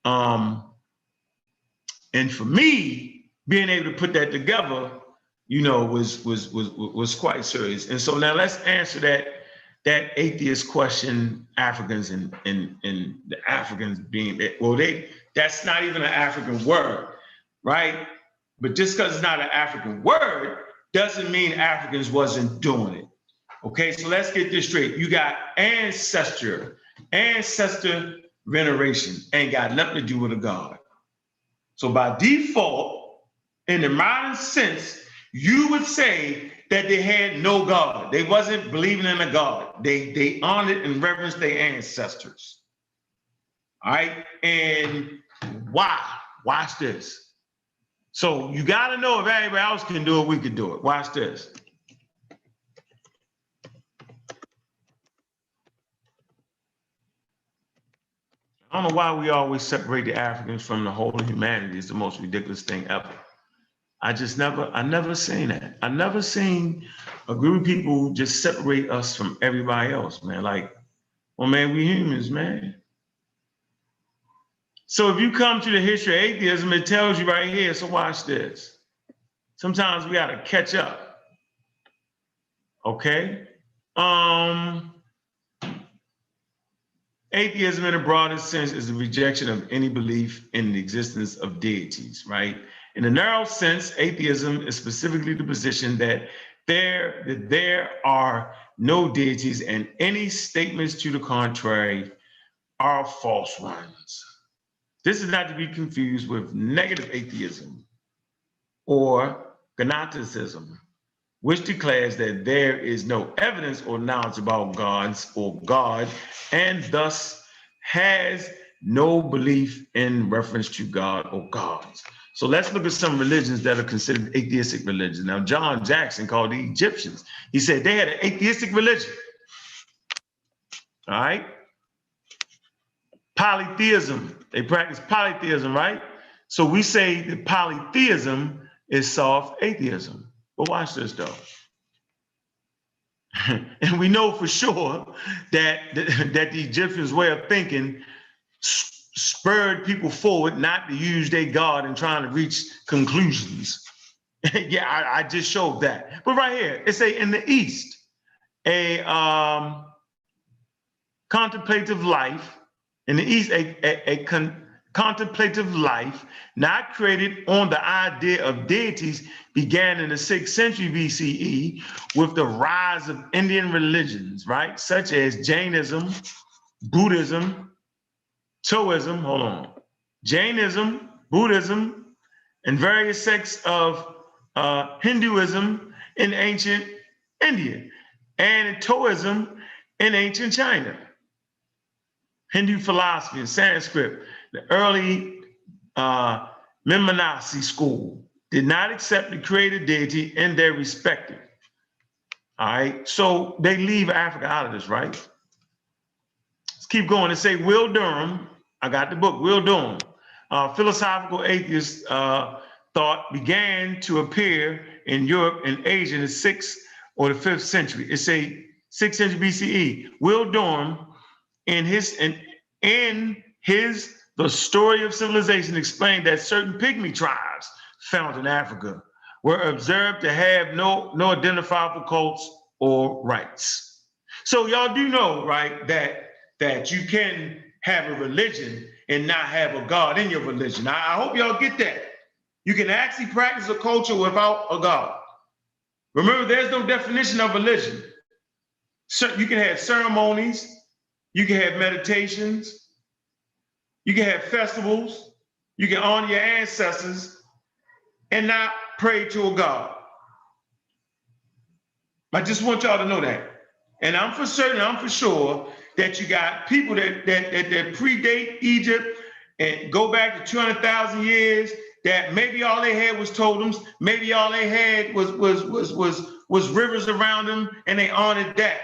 And for me, being able to put that together, was quite serious. And so now let's answer that that atheists question Africans and the Africans being, well, that's not even an African word, right? But just because it's not an African word doesn't mean Africans wasn't doing it. Okay, so let's get this straight. You got ancestor veneration ain't got nothing to do with a God. So by default, in the modern sense, you would say that they had no God. They wasn't believing in a God. They honored and reverenced their ancestors. All right, and why? Watch this. So you got to know if everybody else can do it, we could do it. Watch this. I don't know why we always separate the Africans from the whole of humanity. It's the most ridiculous thing ever. I never seen that. I never seen a group of people just separate us from everybody else, man. Like, well, man, we humans, man. So if you come to the history of atheism, it tells you right here, so watch this. Sometimes we gotta catch up, okay? Atheism in the broadest sense is the rejection of any belief in the existence of deities, right? In the narrow sense, atheism is specifically the position that there are no deities and any statements to the contrary are false ones. This is not to be confused with negative atheism or Gnosticism, which declares that there is no evidence or knowledge about gods or God, and thus has no belief in reference to God or gods. So let's look at some religions that are considered atheistic religions. Now, John Jackson called the Egyptians. He said they had an atheistic religion. All right? Polytheism. They practice polytheism, right? So we say that polytheism is soft atheism. But watch this, though. And we know for sure that the Egyptians' way of thinking spurred people forward not to use their God in trying to reach conclusions. Yeah, I just showed that. But right here, it say in the East, a contemplative life, in the East, contemplative life, not created on the idea of deities, began in the 6th century BCE with the rise of Indian religions, right? Such as Jainism, Buddhism, Jainism, Buddhism, and various sects of Hinduism in ancient India, and Taoism in ancient China. Hindu philosophy and Sanskrit, the early Mimamasi school did not accept the created deity in their respective. All right, so they leave Africa out of this, right? Let's keep going and say Will Durham, I got the book, Will Durham, philosophical atheist thought began to appear in Europe and Asia in the 6th or the 5th century. It's a 6th century BCE. Will Durham, in his The Story of Civilization, explained that certain pygmy tribes found in Africa were observed to have no identifiable cults or rites. So y'all do know, right, that you can have a religion and not have a God in your religion. I hope y'all get that. You can actually practice a culture without a God. Remember, there's no definition of religion. So you can have ceremonies, you can have meditations, you can have festivals, you can honor your ancestors and not pray to a God. I just want y'all to know that. And I'm for certain, I'm for sure that you got people that predate Egypt and go back to 200,000 years, that maybe all they had was totems, maybe all they had was rivers around them, and they honored that.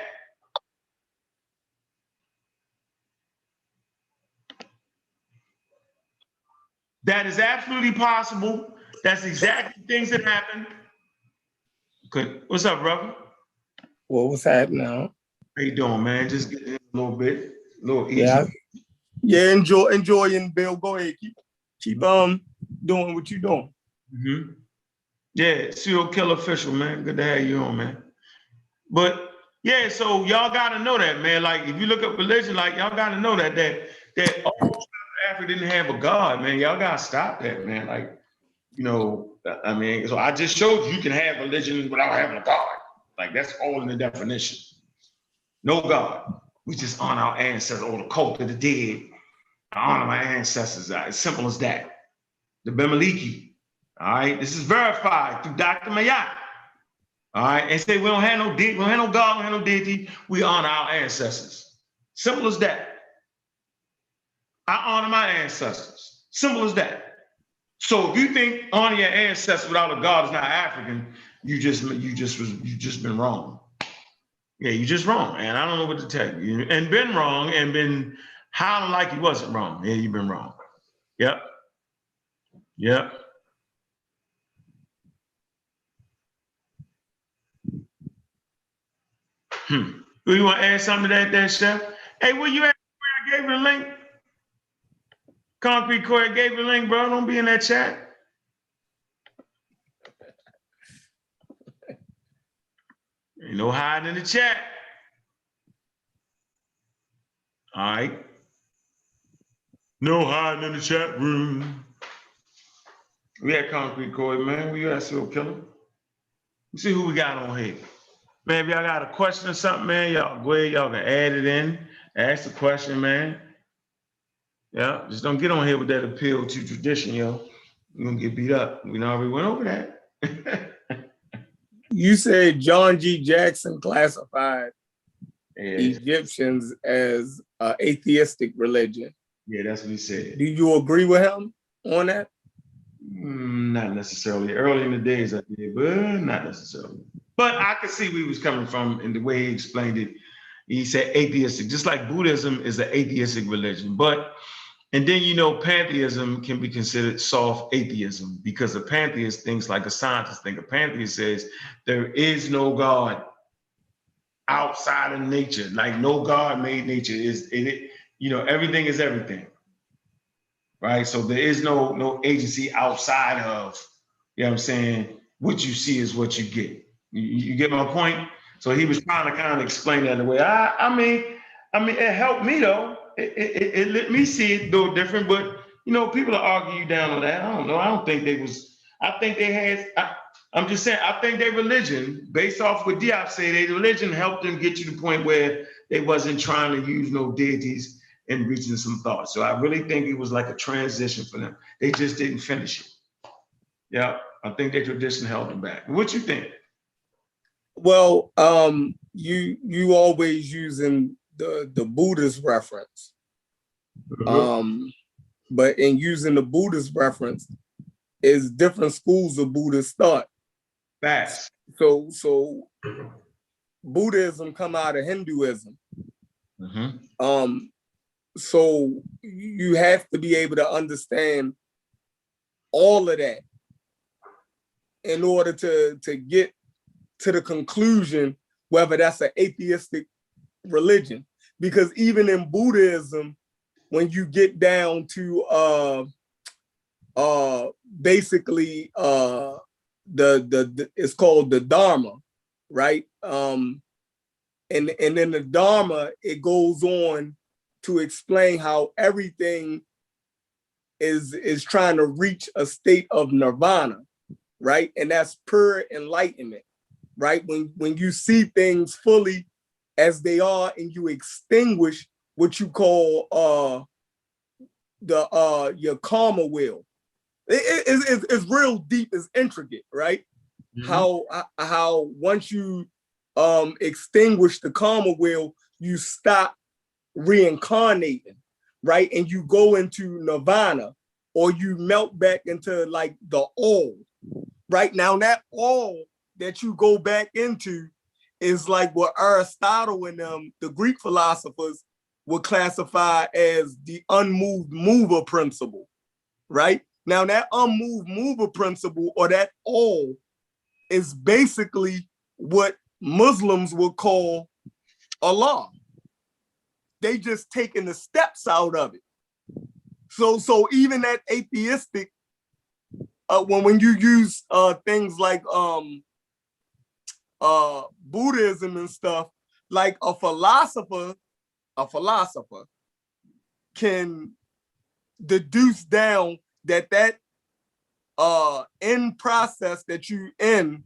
That is absolutely possible. That's exactly things that happen. Good. What's up, brother? Well, what's happening now? How you doing, man? Just getting in a little bit, a little easy. Yeah, enjoying, Bill. Go ahead, keep doing what you're doing. Yeah, serial killer official, man. Good to have you on, man. But Yeah, so y'all gotta know that, man. Like, if you look up religion, like y'all gotta know that all Africa didn't have a God, man. Y'all gotta stop that, man. Like, you know, I mean, so I just showed you can have religion without having a God. Like, that's all in the definition. No God. We just honor our ancestors, or the cult of the dead. I honor my ancestors. As simple as that. The Bemeliki. All right, this is verified through Dr. Mayat. All right, and say we don't have no deity, we don't have no God, we don't have no deity. We honor our ancestors. Simple as that. I honor my ancestors. Simple as that. So if you think honor your ancestors without a God is not African, you just been wrong. Yeah, you just wrong, man. I don't know what to tell you. And been wrong and been howling like you wasn't wrong. Yeah, you've been wrong. Yep. Yep. Do you want to add something to that, Chef? Hey, where you at? I gave you the link. Concrete Corey gave you the link, bro. Don't be in that chat. Ain't no hiding in the chat. All right. No hiding in the chat room. We had Concrete Corey, man. We got Serial Killer. Let's see who we got on here. Man, if y'all got a question or something, man, y'all go ahead, y'all can add it in. Ask the question, man. Yeah, just don't get on here with that appeal to tradition, yo. You're gonna get beat up. We already went over that. You said John G. Jackson classified Egyptians as atheistic religion. Yeah, that's what he said. Do you agree with him on that? Not necessarily. Early in the days I did, but not necessarily. But I could see where he was coming from in the way he explained it. He said atheistic, just like Buddhism is an atheistic religion. And then, you know, pantheism can be considered soft atheism because a pantheist thinks like a scientist thinks. A pantheist says there is no God outside of nature. Like no God made nature. You know, everything is everything. Right? So there is no agency outside of, you know what I'm saying? What you see is what you get. You get my point? So he was trying to kind of explain that in a way. I mean, it helped me though. It let me see it a little different, but you know, people will argue you down on that. I don't know. I don't think they was, I think they had, I'm just saying, I think their religion, based off what Diop said, their religion helped them get to the point where they wasn't trying to use no deities and reaching some thoughts. So I really think it was like a transition for them. They just didn't finish it. Yeah, I think their tradition held them back. What you think? Well, you always using the Buddhist reference. But in using the Buddhist reference, is different schools of Buddhist thought. Facts. So Buddhism come out of Hinduism. So you have to be able to understand all of that in order to get to the conclusion whether that's an atheistic religion. Because even in Buddhism, when you get down to basically it's called the Dharma, right? And then the Dharma, it goes on to explain how everything is trying to reach a state of nirvana, right? And that's pure enlightenment, right? When you see things fully as they are and you extinguish what you call your karma will. It's real deep, it's intricate, right? How once you extinguish the karma will, you stop reincarnating, right? And you go into nirvana, or you melt back into like the all, right? Now that all that you go back into is like what Aristotle and the Greek philosophers would classify as the unmoved mover principle, right? Now that unmoved mover principle, or that all, is basically what Muslims would call Allah. They just taking the steps out of it. So even that atheistic, when you use things like Buddhism and stuff, like a philosopher can deduce down that end process that you in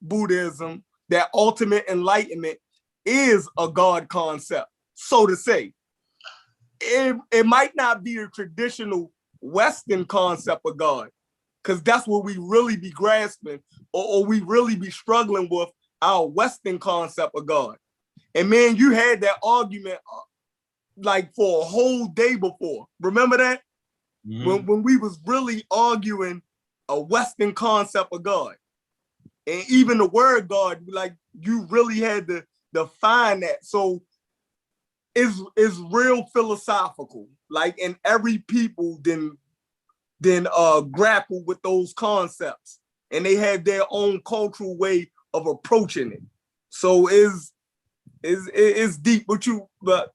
Buddhism, that ultimate enlightenment is a God concept, so to say. It might not be the traditional Western concept of God, because that's what we really be grasping, or we really be struggling with our Western concept of God. And man, you had that argument like for a whole day before. Remember that? Mm-hmm. When we was really arguing a Western concept of God. And even the word God, like you really had to define that. So it's real philosophical. Like, and every people then grapple with those concepts. And they have their own cultural way of approaching it. So it's deep, but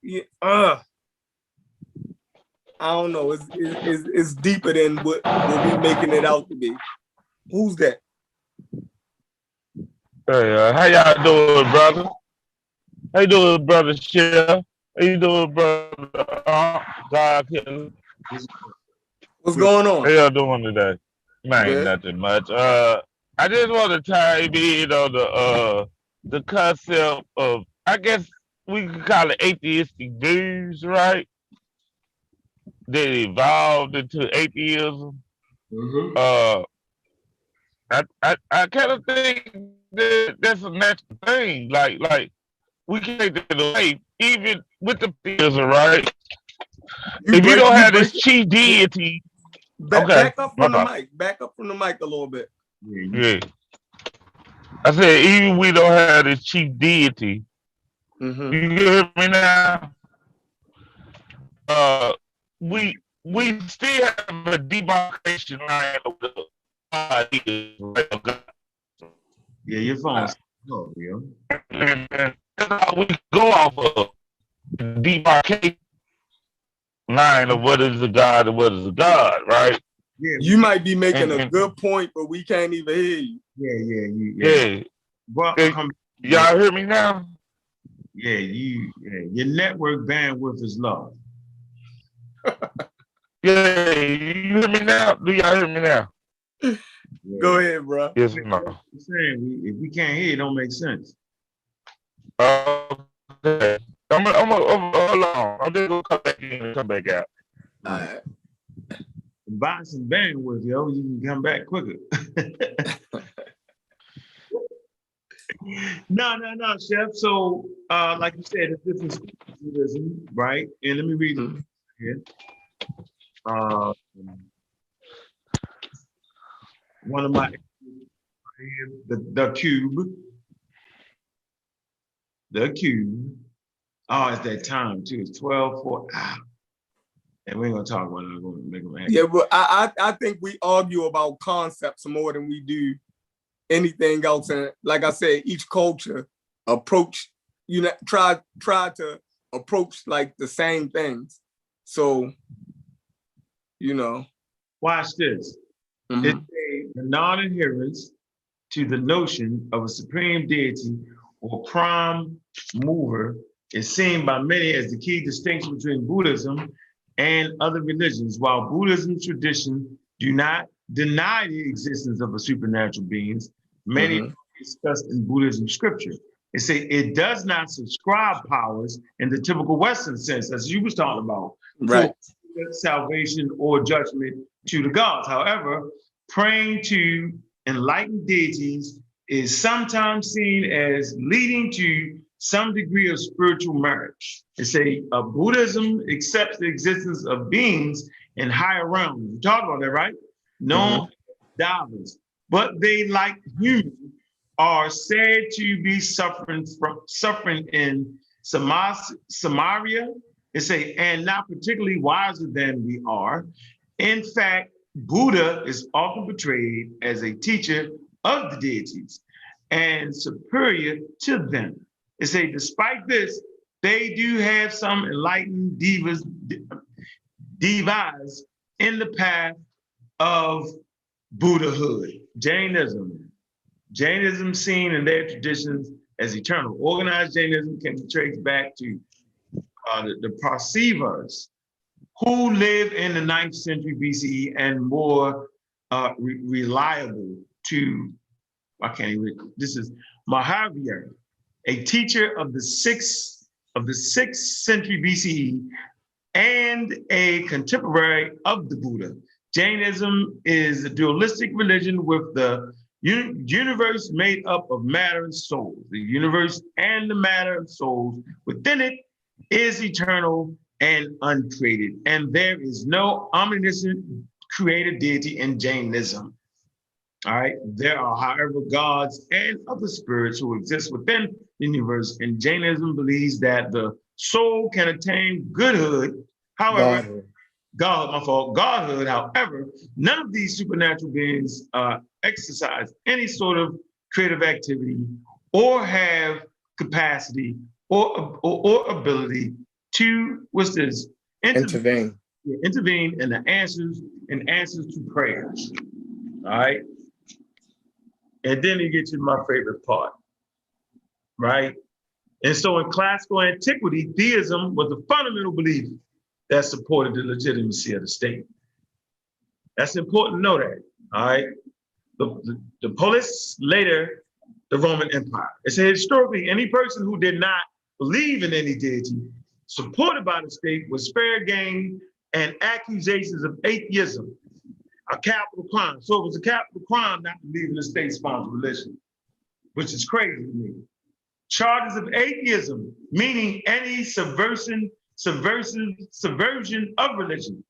I don't know. It's deeper than what we making it out to be. Who's that? Hey, how y'all doing, brother? How you doing, brother Chef? How you doing, brother God? What's going on? How y'all doing today? Man, nothing much. I just want to tie in on the concept of, I guess we could call it atheistic views, right? That evolved into atheism. Mm-hmm. I kind of think that's a natural thing. Like we can't take that away, even with the theism, right? If you don't have this chief deity, back up from the mic. Back up from the mic a little bit. Yeah. I said, even we don't have this chief deity. Mm-hmm. You hear me now? We still have a demarcation line of the ideas. Yeah, your phone's real. And that's how we go off of the demarcation line of what is a God and what is a God, right? Yeah, you might be making a good point, but we can't even hear you. Yeah. Well, y'all hear me now? Yeah, your network bandwidth is low. Yeah, you hear me now? Do y'all hear me now? Yeah. Go ahead, bro. Yes or no? I'm saying if we can't hear, it don't make sense. Okay. I'm hold on. I'm just gonna come back in and come back out. All right. Buy some bandwidth, yo. You can come back quicker. No, Chef. So, like you said, it's different Buddhism, right? And let me read it here. One of my the cube. The cube. Oh, it's that time too. It's 12:04. And we ain't gonna talk about it. I'm gonna make them act. Yeah, but I think we argue about concepts more than we do anything else. And like I said, each culture approach, try to approach like the same things. So, Watch this. Mm-hmm. It's a non-adherence to the notion of a supreme deity or prime mover is seen by many as the key distinction between Buddhism and other religions. While Buddhism's tradition do not deny the existence of a supernatural beings, many discussed in Buddhism scripture. They say it does not subscribe powers in the typical Western sense, as you was talking about, right? Salvation or judgment to the gods. However, praying to enlightened deities is sometimes seen as leading to some degree of spiritual merit. They say Buddhism accepts the existence of beings in higher realms. We talked about that, right? Known as but they, like humans, are said to be suffering in Samaria. They say, and not particularly wiser than we are. In fact, Buddha is often portrayed as a teacher of the deities and superior to them. They say, despite this, they do have some enlightened divas in the path of Buddhahood. Jainism seen in their traditions as eternal. Organized Jainism can be traced back to the Parsivas, who lived in the 9th century BCE and more reliable to, I can't even, this is Mahavir, a teacher of the 6th century BCE and a contemporary of the Buddha. Jainism is a dualistic religion with the universe made up of matter and soul. The universe and the matter and souls within it is eternal and uncreated. And there is no omniscient creator deity in Jainism. All right. There are, however, gods and other spirits who exist within the universe. And Jainism believes that the soul can attain goodhood. However, godhood. However, none of these supernatural beings exercise any sort of creative activity or have capacity or ability to, what's this? Intervene In the answers to prayers. All right. And then you get to my favorite part, right? And so in classical antiquity, theism was a fundamental belief that supported the legitimacy of the state. That's important to know that, all right? The polis, later, the Roman Empire. It said historically, any person who did not believe in any deity supported by the state was fair game and accusations of atheism, a capital crime. So it was a capital crime not to believe in the state-sponsored religion, which is crazy to me. Charges of atheism, meaning any subversion of religion,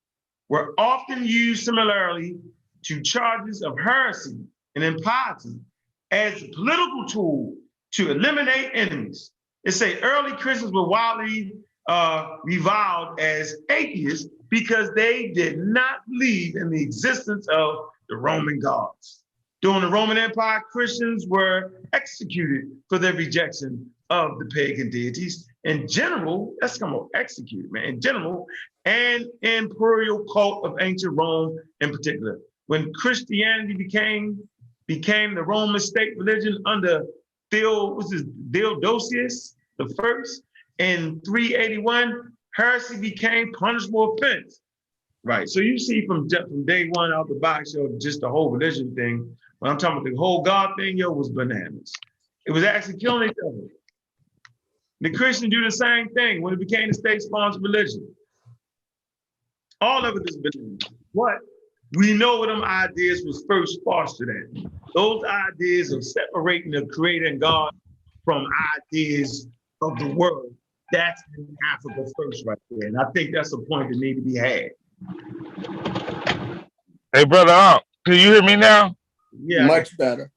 were often used similarly to charges of heresy and impiety as a political tool to eliminate enemies. It say early Christians were widely reviled as atheists because they did not believe in the existence of the Roman gods. During the Roman Empire, Christians were executed for their rejection of the pagan deities. In general, that's come on, executed, man. In general, and imperial cult of ancient Rome in particular. When Christianity became the Roman state religion under Theodosius the First in 381, heresy became punishable offense. Right. So you see from day one out the box, just the whole religion thing. When I'm talking about the whole God thing, was bananas. It was actually killing each other. The Christians do the same thing when it became a state-sponsored religion. All of it is bananas. What? We know what them ideas was first fostered at. Those ideas of separating the creator and God from ideas of the world, that's in Africa first right there. And I think that's a point that needs to be had. Hey, brother, can you hear me now? Yeah. Much better.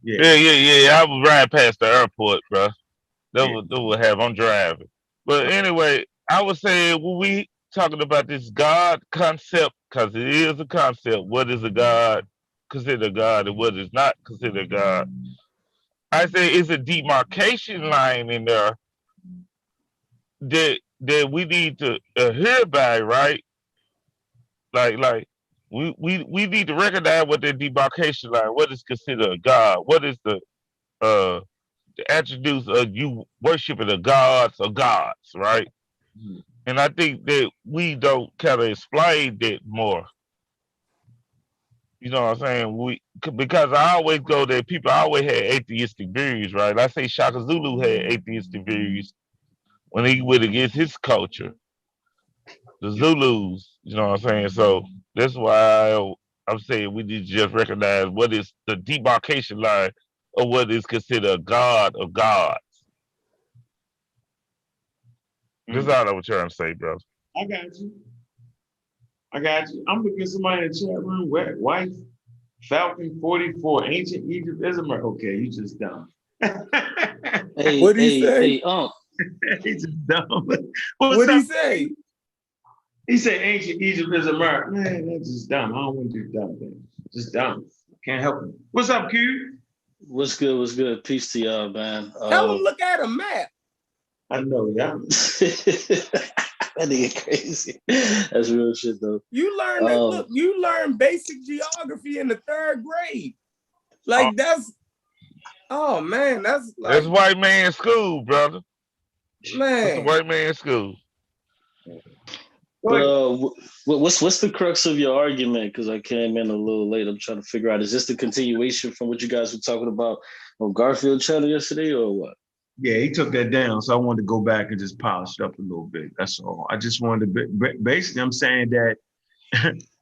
Yeah. I was riding past the airport, bro. That would have, I'm driving. But anyway, I was saying, when we talking about this God concept, because it is a concept, what is a God, consider God, and what is not considered God. I say it's a demarcation line in there that we need to adhere by, right? Like we need to recognize what the demarcation line, what is considered a God, what is the attributes of you worshiping the gods or gods, right? Mm-hmm. And I think that we don't kind of explain that more. You know what I'm saying? Because I always go there, people always had atheistic views, right? I say Shaka Zulu had atheistic views when he went against his culture. The Zulus, you know what I'm saying? So that's why I'm saying we need to just recognize what is the demarcation line of what is considered a God of gods. That's all I was trying to say, bro. I got you. I'm looking at somebody in the chat room. Wife, Falcon 44, ancient Egypt is America. Okay, you just dumb. Hey, what did he say? He's just dumb. What did he say? He said ancient Egypt is America. Man, that's just dumb. I don't want to do dumb things. Just dumb. Can't help it. What's up, Q? What's good? Peace to y'all, man. Tell him look at a map. I know, yeah. That nigga crazy. That's real shit, though. You learn look. You learn basic geography in the 3rd grade. Like that's. Oh man, that's like white man school, brother. That's the man. white man school. But what's the crux of your argument? Because I came in a little late. I'm trying to figure out, is this the continuation from what you guys were talking about on Garfield channel yesterday, or what? Yeah, he took that down, so I wanted to go back and just polish it up a little bit. That's all. I just wanted to basically, I'm saying that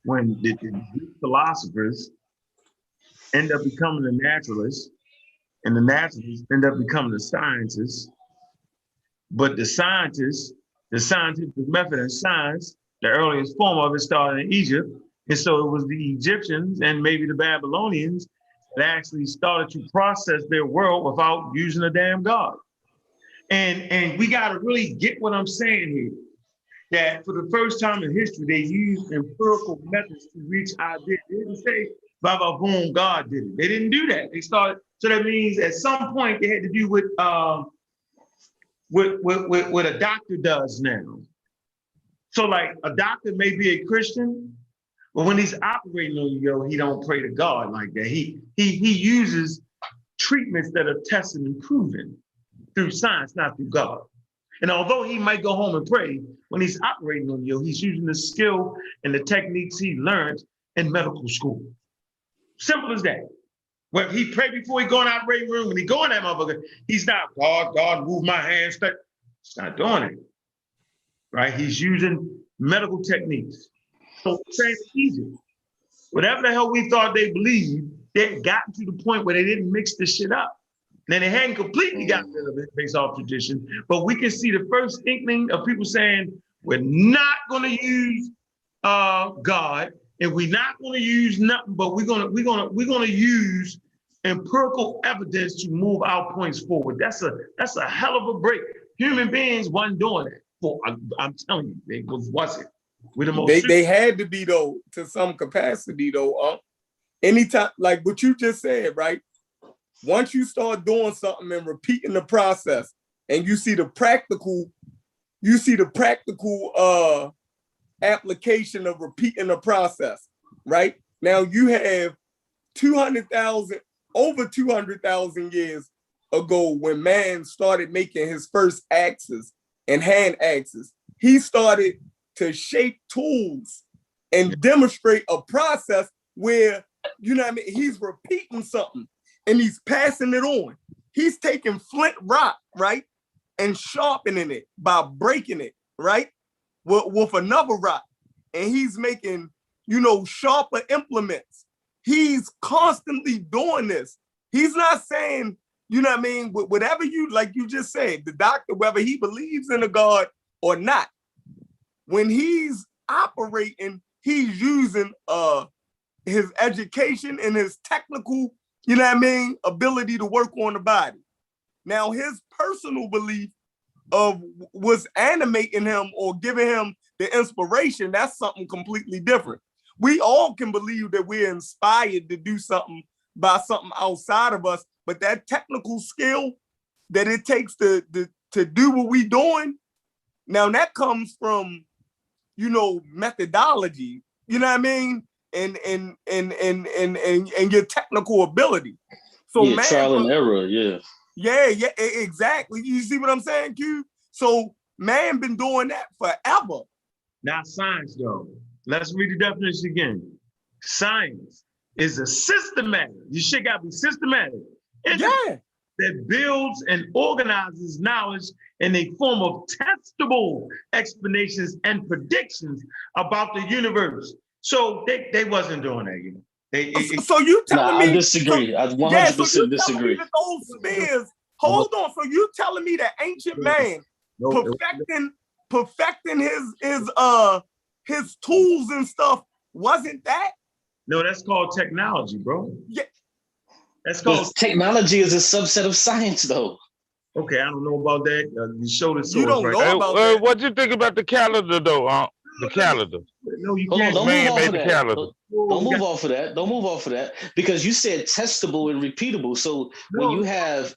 when the Greek philosophers end up becoming the naturalists, and the naturalists end up becoming the scientists, but the scientific method and science, the earliest form of it started in Egypt. And so it was the Egyptians and maybe the Babylonians that actually started to process their world without using a damn God. And we got to really get what I'm saying here, that for the first time in history, they used empirical methods to reach ideas. They didn't say, Baba, boom, God did it. They didn't do that. They started, so that means at some point they had to do what a doctor does now. So like a doctor may be a Christian, but when he's operating on you, he don't pray to God like that. He uses treatments that are tested and proven through science, not through God. And although he might go home and pray, when he's operating on you, he's using the skill and the techniques he learned in medical school. Simple as that. When he prayed before he go in the operating room, when he go in that motherfucker, he's not, God, move my hands. He's not doing it, right? He's using medical techniques. So same as Egypt. Whatever the hell we thought they believed, they had gotten to the point where they didn't mix this shit up. Now, they hadn't completely gotten rid of it based off tradition, but we can see the first inkling of people saying, we're not going to use God, and we're not going to use nothing, but we're going to use empirical evidence to move our points forward. That's a hell of a break. Human beings wasn't doing it. Well, I'm telling you, they wasn't. We're the most They had to be though, to some capacity though. Anytime, like what you just said, right? Once you start doing something and repeating the process, and you see the practical application of repeating the process, right? Now you have over 200,000 years ago when man started making his first axes and hand axes. He started to shape tools and demonstrate a process where, you know what I mean, he's repeating something and he's passing it on. He's taking flint rock, right? And sharpening it by breaking it, right? With another rock. And he's making, sharper implements. He's constantly doing this. He's not saying, you know what I mean, whatever like you just said, the doctor, whether he believes in a God or not, when he's operating, he's using his education and his technical, you know what I mean, ability to work on the body. Now, his personal belief of what's animating him or giving him the inspiration, that's something completely different. We all can believe that we're inspired to do something by something outside of us, but that technical skill that it takes to do what we're doing, now that comes from, methodology, you know what I mean? And your technical ability. So yeah, man, trial and error, yeah. Yeah, exactly. You see what I'm saying, Q? So man been doing that forever. Not science, though. Let's read the definition again. Science is a systematic. Your shit got to be systematic. That builds and organizes knowledge in a form of testable explanations and predictions about the universe. So they wasn't doing that, So you telling me? I disagree. I 100% disagree. That those spears. Hold on. So you telling me that ancient man perfecting his tools and stuff wasn't that? No, that's called technology, bro. Yeah. That's called technology is a subset of science, though. Okay, I don't know about that. You showed the source, you don't right? know about that. What you think about the calendar, though? The calendar. No, you can't. Don't move off of that. Calendar. Don't move off of that. Don't move off of that because you said testable and repeatable. So when you have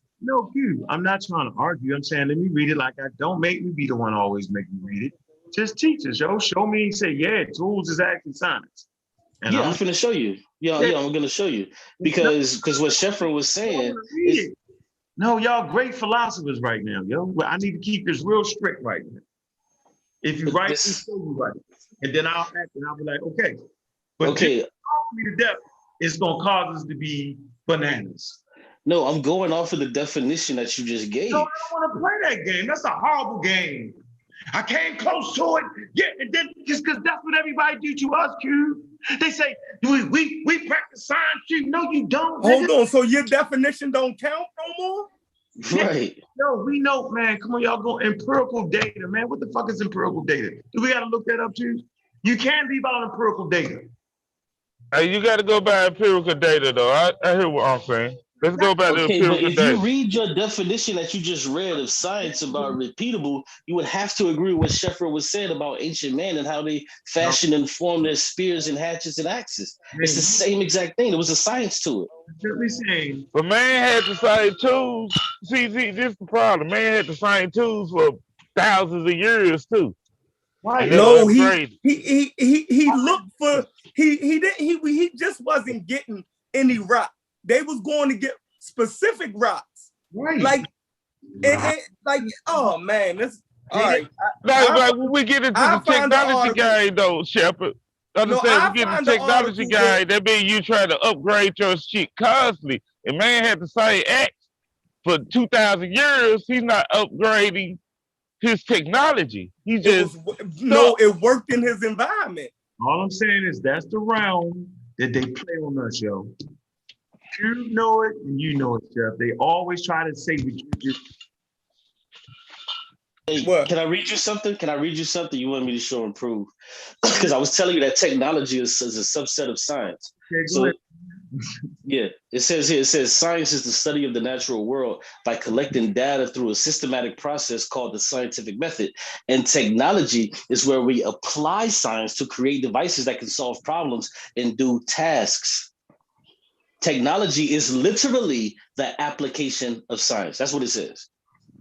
Q, I'm not trying to argue. I'm saying let me read it like I don't make me be the one always make me read it. Just teach us, yo. Show me. Say, yeah, tools is actually science. And I'm going to show you. Yeah, I'm going to show you because what Sheffrin was saying is No, y'all great philosophers right now, yo. Well, I need to keep this real strict right now. If you right, This- you show you right. And then I'll act and I'll be like, okay. But Okay. just talk me to death, it's gonna cause us to be bananas. No, I'm going off of the definition that you just gave. No, I don't want to play that game. That's a horrible game. I came close to it. Yeah, and then just because that's what everybody do to us, Q. They say, we practice science, Q. No, you don't. Hold on, so your definition don't count no more? Right. No, we know, man. Come on, y'all go empirical data, man. What the fuck is empirical data? Do we gotta look that up too? You can't leave out empirical data. Hey, you got to go by empirical data, though. I hear what I'm saying. Let's go back to Okay, but empirical if data. you read your definition that you just read of science about repeatable, you would have to agree with what Sheffer was saying about ancient man and how they fashioned and formed their spears and hatchets and axes. It's the same exact thing. There was a science to it. Simply saying, But man had the same tools. See, this is the problem. Man had the same tools for thousands of years too. right? No, he looked for he just wasn't getting any rock. They was going to get specific rocks. Right. Like oh man, this all right. Like when we get into the technology guide though, Shepard. Understand, we get into the technology guide, that means you try to upgrade your shit constantly. And man had the same axe for 2,000 years. He's not upgrading his technology. He just it worked in his environment. All I'm saying is that's the realm that they play on us, yo. You know it, and you know it, Jeff. They always try to say what you do. Hey, can I read you something? Can I read you something you want me to show and prove? Because I was telling you that technology is a subset of science. Okay, so, yeah, it says here, science is the study of the natural world by collecting data through a systematic process called the scientific method. And technology is where we apply science to create devices that can solve problems and do tasks. Technology is literally the application of science. That's what it says.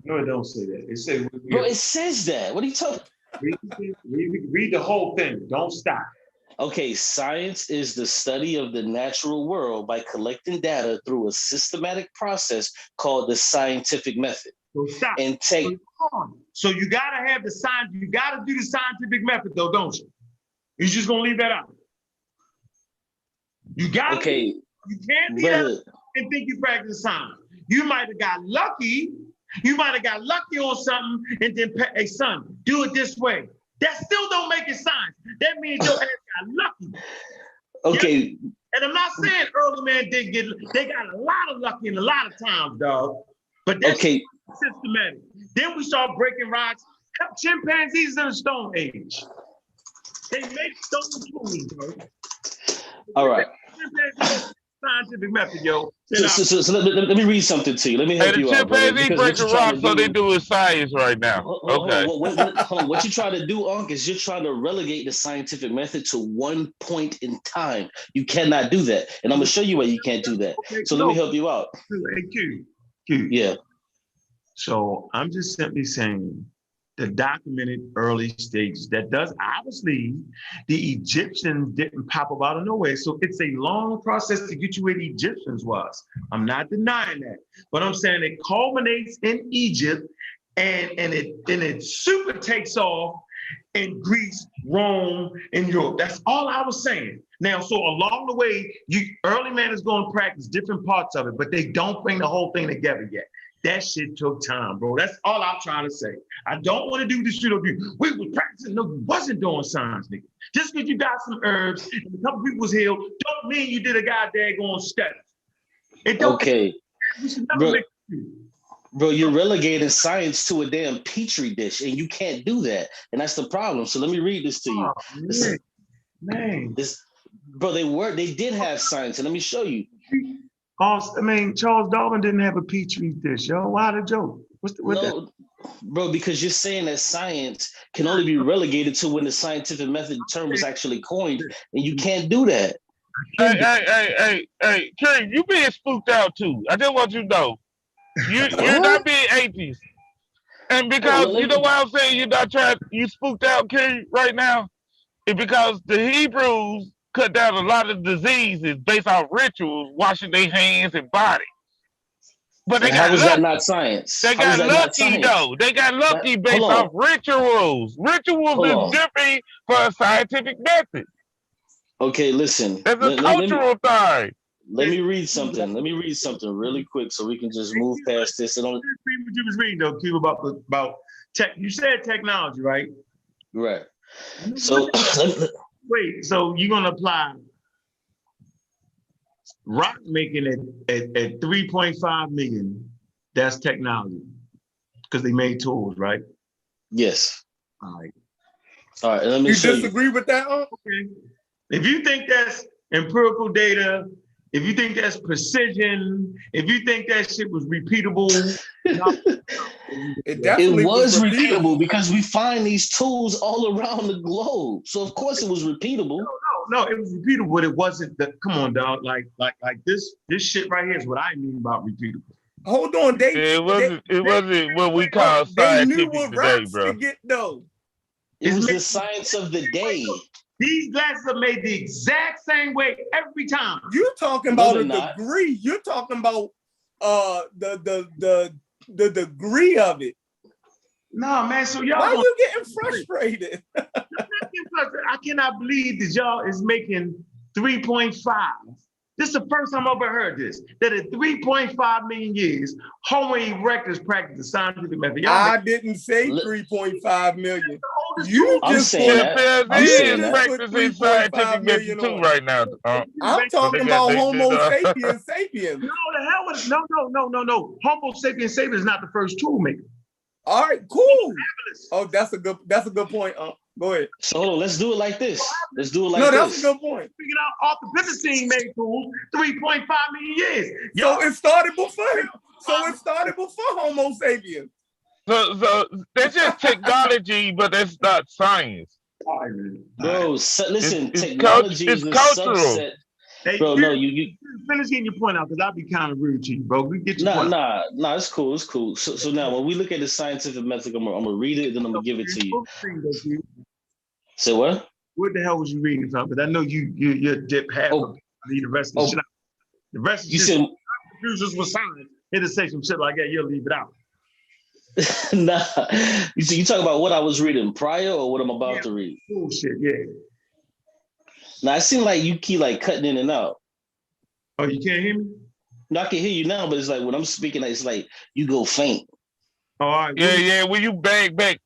No, it don't say that. It says, bro, it says that. What are you talking? Read the whole thing. Don't stop. Okay, science is the study of the natural world by collecting data through a systematic process called the scientific method. So stop. And take. So you gotta have the science. You gotta do the scientific method, though, don't you? You're just gonna leave that out. You gotta. Okay. You can't be that and think you practice science. You might have got lucky. You might have got lucky on something and then, hey, son, do it this way. That still don't make it science. That means your ass got lucky. Okay. Yeah? And I'm not saying early man didn't get, they got a lot of lucky in a lot of times, dog. But that's systematic. Then we start breaking rocks. Chimpanzees in the Stone Age. They make stone tools, bro. All right. Scientific method, yo. So let me read something to you. Let me help you out. Chimpanzees breaking rocks, so they do is science right now. Okay. Hold on. What you try to do, Unc, is you're trying to relegate the scientific method to one point in time. You cannot do that. And I'm going to show you why you can't do that. So let me help you out. Hey, Q. Yeah. So I'm just simply saying the documented early stages that does obviously the Egyptians didn't pop up out of nowhere. So it's a long process to get you where the Egyptians was. I'm not denying that, but I'm saying it culminates in Egypt and it super takes off in Greece, Rome, and Europe. That's all I was saying. Now, so along the way, early man is going to practice different parts of it, but they don't bring the whole thing together yet. That shit took time, bro. That's all I'm trying to say. I don't want to do this shit of you. We was practicing, no, we wasn't doing science, nigga. Just because you got some herbs and a couple people was healed, don't mean you did a goddamn going study. It don't. Okay. We should never make Bro, you're relegating science to a damn petri dish, and you can't do that. And that's the problem. So let me read this to you. Oh, man. Bro, they did have science, and let me show you. I mean, Charles Darwin didn't have a petri dish, yo. Why the joke? Bro, because you're saying that science can only be relegated to when the scientific method term was actually coined, and you can't do that. Hey, Kerry, you being spooked out too. I just want you to know, you're not being atheist, and because you know why I'm saying you're not trying, you spooked out, Kerry, right now, is because the Hebrews cut down a lot of diseases based on rituals, washing their hands and body. But they how got is lucky. that not science? They got lucky though. They got lucky based off rituals. Rituals is different for a scientific method. Okay, listen. It's a cultural thing. Let me read something. Let me read something really quick so we can just move past this. What you was reading though, Q, about tech. You said technology, right? Right. So wait. So you're gonna apply rock making it at 3.5 million? That's technology because they made tools, right? Yes. All right. All right. Let me you disagree with that? Okay. If you think that's empirical data, if you think that's precision, if you think that shit was repeatable, it was repeatable because we find these tools all around the globe. So of course it was repeatable. No, it was repeatable, but it wasn't. Come on, dog. Like this shit right here is what I mean about repeatable. Hold on, it wasn't what we call scientific today, bro. It was the science of the day. These glasses are made the exact same way every time. You're talking about a degree. You're talking about the degree of it. No, man. So y'all, why are you getting frustrated? I cannot believe that y'all is making 3.5. This is the first time I've ever heard this. That in 3.5 million years, Homo erectus practiced the scientific method. I didn't say 3.5 million. You just said practicing scientific method too right now. I'm talking about Homo sapiens sapiens. No, the hell with no. Homo sapiens sapiens is not the first tool maker. All right, cool. Oh, that's a good point. Go ahead. So hold on, let's do it like this. Let's do it like this. No, that's a good point. Figured out Arthropithecine made tools 3.5 million years. So it started before him. So it started before Homo sapiens. So that's just technology, but that's not science. Bro, listen, technology is a subset. Hey, bro, no, you finish getting your point out because I'll be kind of rude to you, bro. We get your point. Nah, it's cool. It's cool. So now when we look at the scientific method, I'm gonna read it, then I'm gonna give it to you. Say what? What the hell was you reading from? Because I know you're dip half of the rest of the shit out. The rest of the shit users with science. It'll say some shit like that, you'll leave it out. Nah. You talk about what I was reading prior or what I'm about to read? Bullshit, yeah. Now, it seems like you keep like cutting in and out. Oh, you can't hear me? No, I can hear you now, but it's like when I'm speaking, it's like you go faint. Oh, all right. Yeah. When you bag back,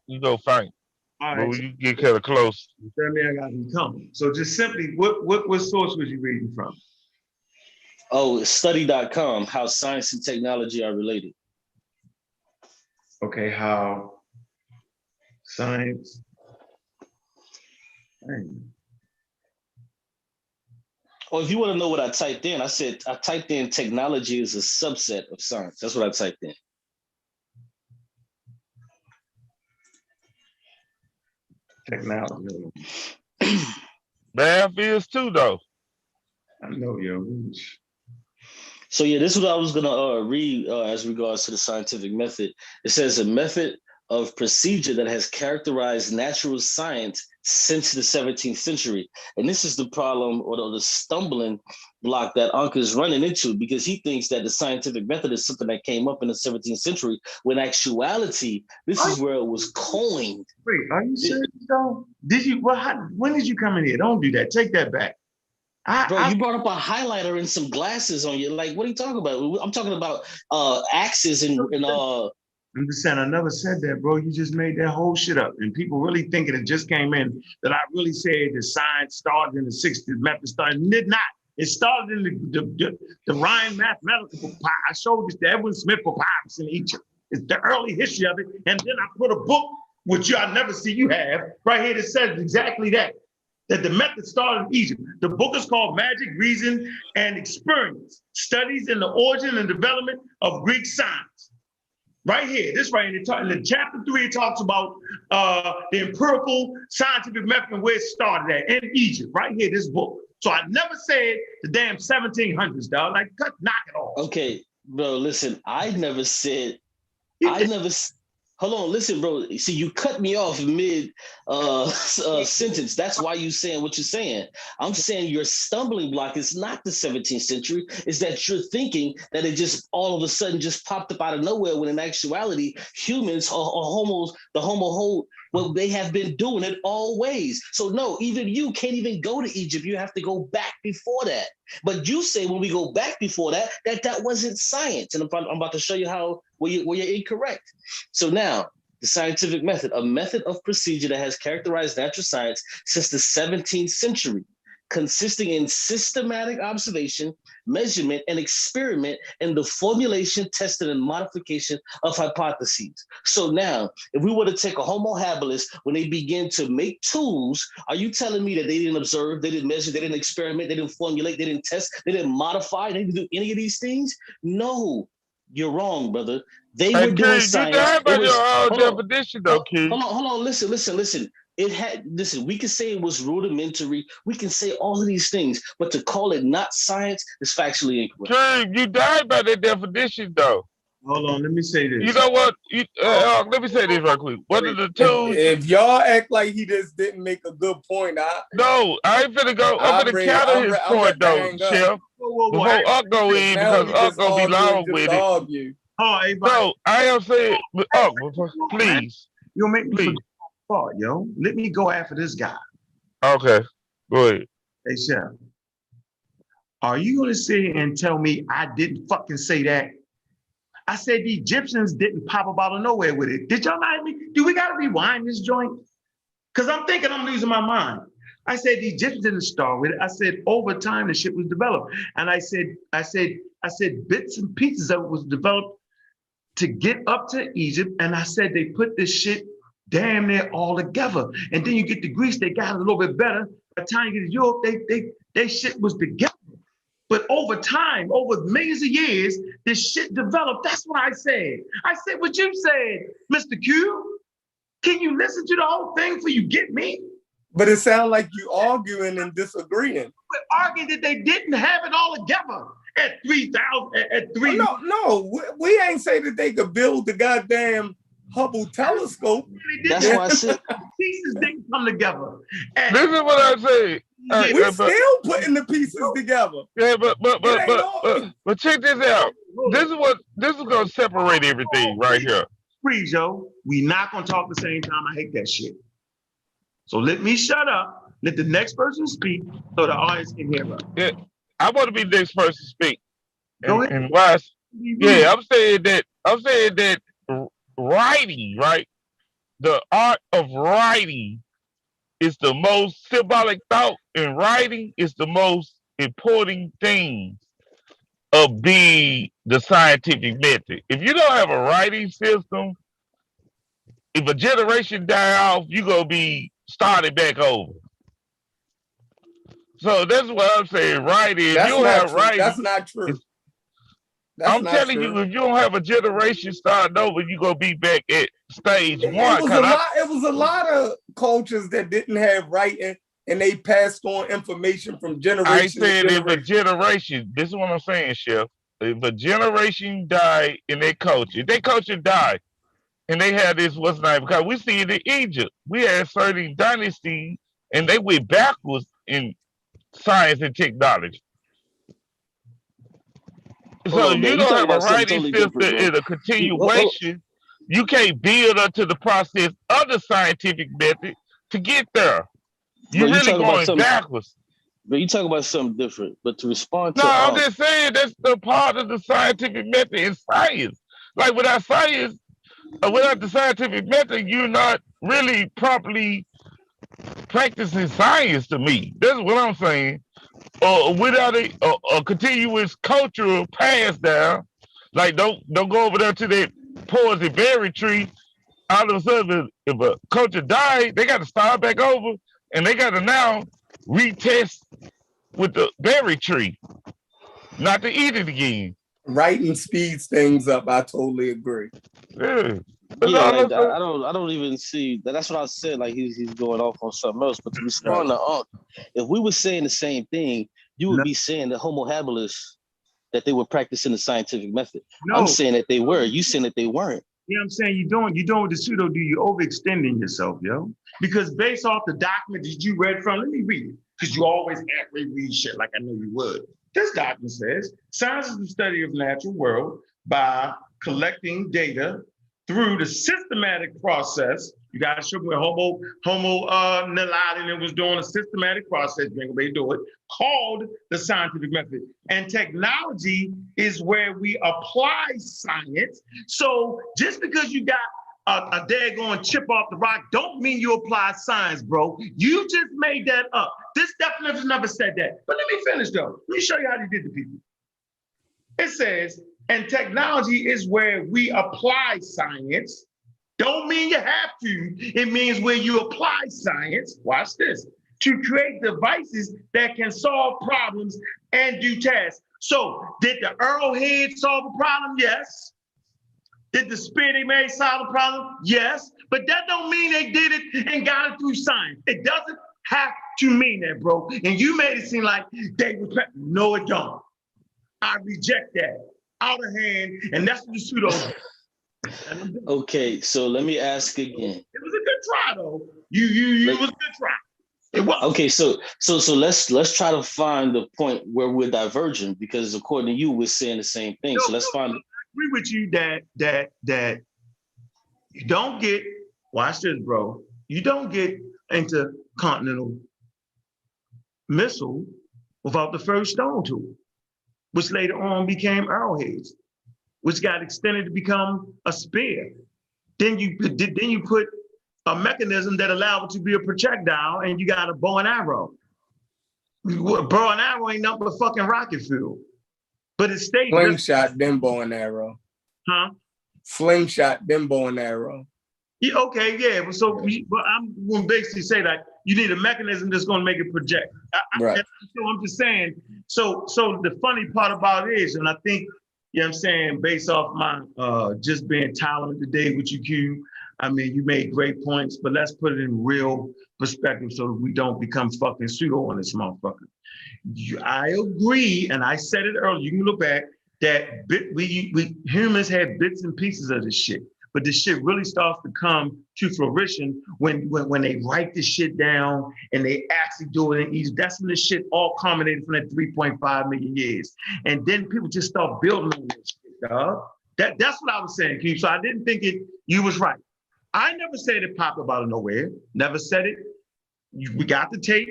you go faint. All right. But when you get kind of close. Tell me I got to come. So just simply, what source was you reading from? Oh, study.com, how science and technology are related. Okay, how science. Or if you want to know what I typed in, I typed in technology is a subset of science. That's what I typed in. Technology. Math is too, though. I know, yo. So yeah, this is what I was gonna read as regards to the scientific method. It says a method of procedure that has characterized natural science since the 17th century. And this is the problem or the stumbling block that Anka is running into, because he thinks that the scientific method is something that came up in the 17th century, when actuality, this is where it was coined. Wait, are you serious though? When did you come in here? Don't do that. Take that back. Bro, you brought up a highlighter and some glasses on you. Like, what are you talking about? I'm talking about axes and I'm just saying, I never said that, bro. You just made that whole shit up. And people really thinking it just came in that I really said the science started in the 60s, method started. It did not. It started in the Rhine mathematical papyrus. I showed this to Edwin Smith papyrus in Egypt. It's the early history of it. And then I put a book, which I never see you have, right here that says exactly that the method started in Egypt. The book is called Magic, Reason, and Experience, Studies in the Origin and Development of Greek Science. Right here, this right in the chapter 3, it talks about the empirical scientific method and where it started at in Egypt. Right here, this book. So I never said the damn 1700s, dog. Like, knock it off. Okay, bro, listen. I never said Hold on, listen, bro. See, you cut me off mid sentence. That's why you saying what you're saying. I'm saying your stumbling block is not the 17th century. Is that you're thinking that it just all of a sudden just popped up out of nowhere, when in actuality, humans or homos, the homo, well, they have been doing it always. So no, even you can't even go to Egypt. You have to go back before that. But you say when we go back before that, that wasn't science. And I'm about to show you how where you're incorrect. So now, the scientific method, a method of procedure that has characterized natural science since the 17th century, consisting in systematic observation, measurement, and experiment in the formulation, testing, and modification of hypotheses. So now, if we were to take a Homo habilis, when they begin to make tools, are you telling me that they didn't observe, they didn't measure, they didn't experiment, they didn't formulate, they didn't test, they didn't modify, they didn't do any of these things? No, you're wrong, brother. They were doing science. You died by your own definition, though, King. Hold on, listen. We can say it was rudimentary. We can say all of these things, but to call it not science is factually incorrect. King, you died by that definition, though. Hold on, let me say this. You know what? Let me say this right quick. What are the tools? If y'all act like he just didn't make a good point, no, I ain't finna go. I'm finna counter his point, though, Chef. Before Uck go in, because Uck gonna be long with it. Oh, hey, no, I am saying, Uck, please. You'll make me forget my thought, yo. Let me go after this guy. Okay, go ahead. Hey, Chef, are you gonna sit and tell me I didn't fucking say that? I said the Egyptians didn't pop up out of nowhere with it. Did y'all not me? Do we gotta rewind this joint? Because I'm thinking I'm losing my mind. I said the Egyptians didn't start with it. I said over time the shit was developed. And I said bits and pieces of it was developed to get up to Egypt. And I said they put this shit damn near all together. And then you get to Greece, they got it a little bit better. By the time you get to Europe, they shit was together. But over time, over millions of years, this shit developed. That's what I said. I said what you said, Mr. Q. Can you listen to the whole thing before you get me? But it sounds like you arguing and disagreeing. We're arguing that they didn't have it all together at 3,000, at 3. No, we ain't say that they could build the goddamn Hubble telescope. That's why I said pieces didn't come together. This is what I say. We're still putting the pieces together. Yeah, but check this out. This is gonna separate everything right here. Please, yo, we not gonna talk the same time. I hate that shit. So let me shut up. Let the next person speak so the audience can hear us. Yeah, I want to be the next person to speak. Go ahead. And why? Yeah, I'm saying that writing, right? The art of writing is the most symbolic thought, and writing is the most important thing of being the scientific method. If you don't have a writing system, if a generation die off, you're going to be started back over. So that's what I'm saying. Writing, if you don't have writing. That's not true. I'm telling you, if you don't have a generation starting over, you're going to be back at stage one. It was a lot of cultures that didn't have writing, and they passed on information from generation I said if a generation, this is what I'm saying, Chef. If a generation died in their culture died, and they had this, what's name? Because we see it in Egypt. We had certain dynasties, and they went backwards in science and technology. So if you don't have a writing system in a continuation, you can't build up to the process of the scientific method to get there. You're really going backwards. But you talk about something different. But to respond to I'm just saying that's the part of the scientific method in science. Like without science, without the scientific method, you're not really properly practicing science to me. That's what I'm saying. Without a continuous cultural pass down, like don't go over there to that poison berry tree. All of a sudden, if a culture died, they got to start back over, and they got to now retest with the berry tree, not to eat it again. Writing speeds things up. I totally agree. Yeah. I don't even see that. That's what I said. Like he's going off on something else. But to respond to Unc, if we were saying the same thing, you would be saying the Homo habilis that they were practicing the scientific method. No. I'm saying that they were. You saying that they weren't. You know what I'm saying? You're doing with the pseudo, you're overextending yourself, yo. Because based off the document that you read from, let me read it. Because you always halfway read shit like I know you would. This document says, science is the study of the natural world by collecting data through the systematic process. You got to show me what Homo naledi was doing, a systematic process, they do it, called the scientific method. And technology is where we apply science. So just because you got a daggone chip off the rock, don't mean you apply science, bro. You just made that up. This definition never said that. But let me finish though. Let me show you how they did the people. It says, and technology is where we apply science. Don't mean you have to. It means where you apply science, watch this, to create devices that can solve problems and do tasks. So did the arrowhead solve a problem? Yes. Did the spear they made solve a problem? Yes. But that don't mean they did it and got it through science. It doesn't have to mean that, bro. And you made it seem like they were, no, it don't. I reject that. Out of hand, and that's what the pseudo. Okay, so let me ask again. It was a good try, though. You was a good try. It was. Okay, so let's try to find the point where we're diverging, because according to you, we're saying the same thing. So let's find. I agree with you that you don't get. Watch this, bro. You don't get intercontinental missile without the first stone tool, which later on became arrowheads, which got extended to become a spear. Then you put a mechanism that allowed it to be a projectile, and you got a bow and arrow. Bow and arrow ain't nothing but fucking rocket fuel. But it stayed. Slingshot, then bow and arrow. Huh? Slingshot, then bow and arrow. Yeah, okay, yeah. But I'm going to basically say that you need a mechanism that's going to make it project. Right. So I'm just saying. So the funny part about it is, and I think, you know what I'm saying, based off my just being tolerant today with you, Q, I mean, you made great points, but let's put it in real perspective so that we don't become fucking pseudo on this motherfucker. I agree, and I said it earlier, you can look back, that we humans had bits and pieces of this shit. But this shit really starts to come to fruition when they write this shit down and they actually do it in each. That's when this shit all culminated from that 3.5 million years. And then people just start building on this shit, dog. That's what I was saying, Keith. So I didn't think you was right. I never said it popped up out of nowhere. Never said it. We got the tape,